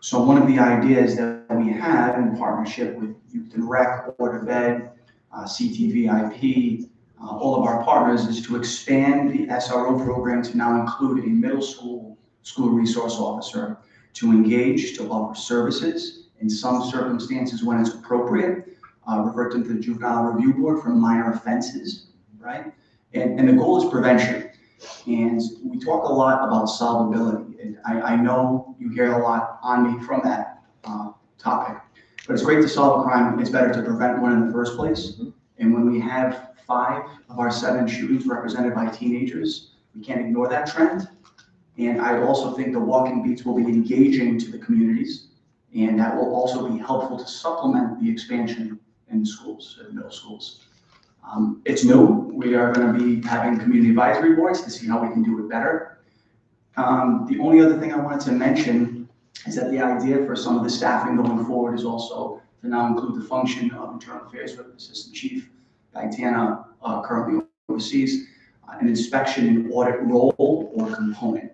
So one of the ideas that we have in partnership with Youth and Rec, Board of Ed, CTVIP, all of our partners, is to expand the SRO program to now include a middle school resource officer to engage, to offer services in some circumstances when it's appropriate, refer to the Juvenile Review Board for minor offenses, right? And the goal is prevention. And we talk a lot about solvability. And I know you hear a lot on me from that topic, but it's great to solve a crime. It's better to prevent one in the first place. And when we have 5 of our 7 shootings represented by teenagers, we can't ignore that trend. And I also think the walking beats will be engaging to the communities, and that will also be helpful to supplement the expansion in the schools, in middle schools. It's new. We are going to be having community advisory boards to see how we can do it better. The only other thing I wanted to mention is that the idea for some of the staffing going forward is also to now include the function of internal affairs with Assistant Chief Bactana currently oversees an inspection and audit role or component.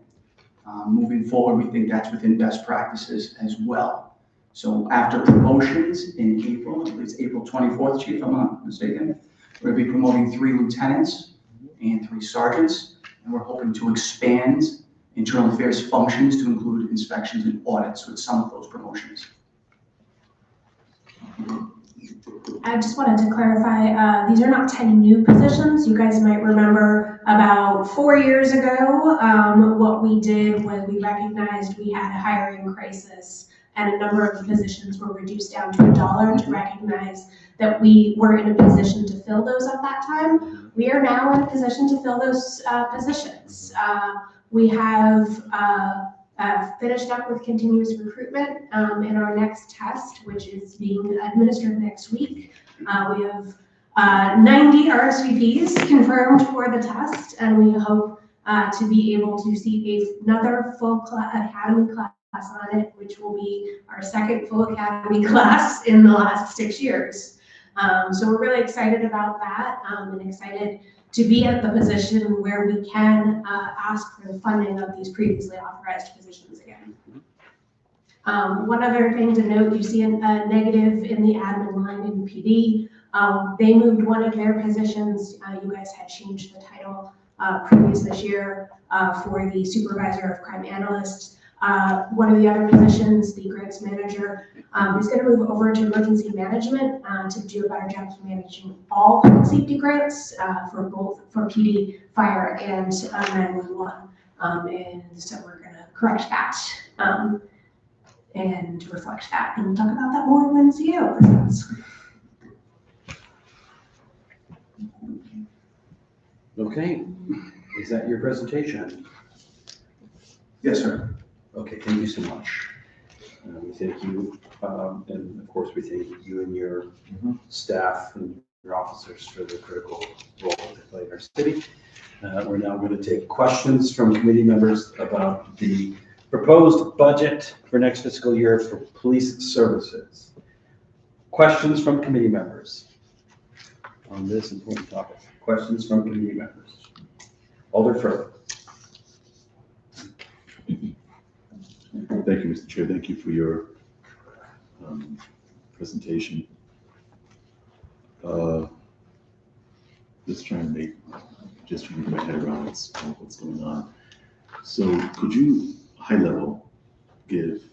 Moving forward, we think that's within best practices as well. So after promotions in April, I believe it's April 24th, Chief, if I'm not mistaken, we're going to be promoting 3 lieutenants and 3 sergeants, and we're hoping to expand internal affairs functions to include inspections and audits with some of those promotions. I just wanted to clarify, these are not 10 new positions. You guys might remember about 4 years ago, what we did was we recognized we had a hiring crisis and a number of the positions were reduced down to $1 to recognize that we were in a position to fill those at that time. We are now in a position to fill those positions. We have finished up with continuous recruitment in our next test, which is being administered next week. We have 90 RSVPs confirmed for the test, and we hope to be able to see another full academy class on it, which will be our second full academy class in the last 6 years. So we're really excited about that and excited to be at the position where we can ask for the funding of these previously authorized positions again. One other thing to note, you see a negative in the admin line in PD. They moved one of their positions. You guys had changed the title previous this year for the supervisor of crime analysts. One of the other positions, the grants manager, is going to move over to emergency management to do a better job of managing all public safety grants for PD, fire, and 911. And so we're going to correct that and reflect that, and we'll talk about that more when CEO presents. Okay, is that your presentation? Yes, sir. Okay, thank you so much. We thank you, and of course, we thank you and your staff and your officers for the critical role that they play in our city. We're now going to take questions from committee members about the proposed budget for next fiscal year for police services. Questions from committee members on this important topic. Questions from committee members. Alder Furley. Thank you, Mr. Chair. Thank you for your presentation. Just trying to get my head around what's going on. So could you, high level, give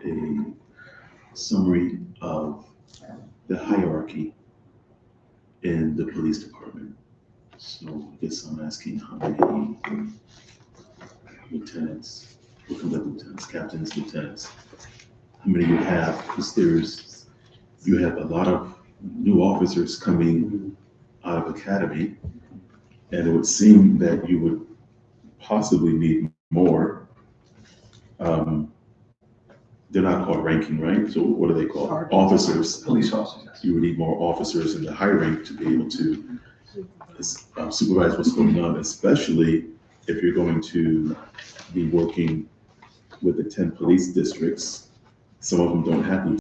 a summary of the hierarchy in the police department? So I guess I'm asking how many lieutenants, what comes up lieutenants, captains, lieutenants, how many you have, because you have a lot of new officers coming out of academy, and it would seem that you would possibly need more. They're not called ranking, right? So what are they called? Officers. Police officers. You would need more officers in the high rank to be able to supervise what's going on, especially if you're going to be working with the 10 police districts. Some of them don't have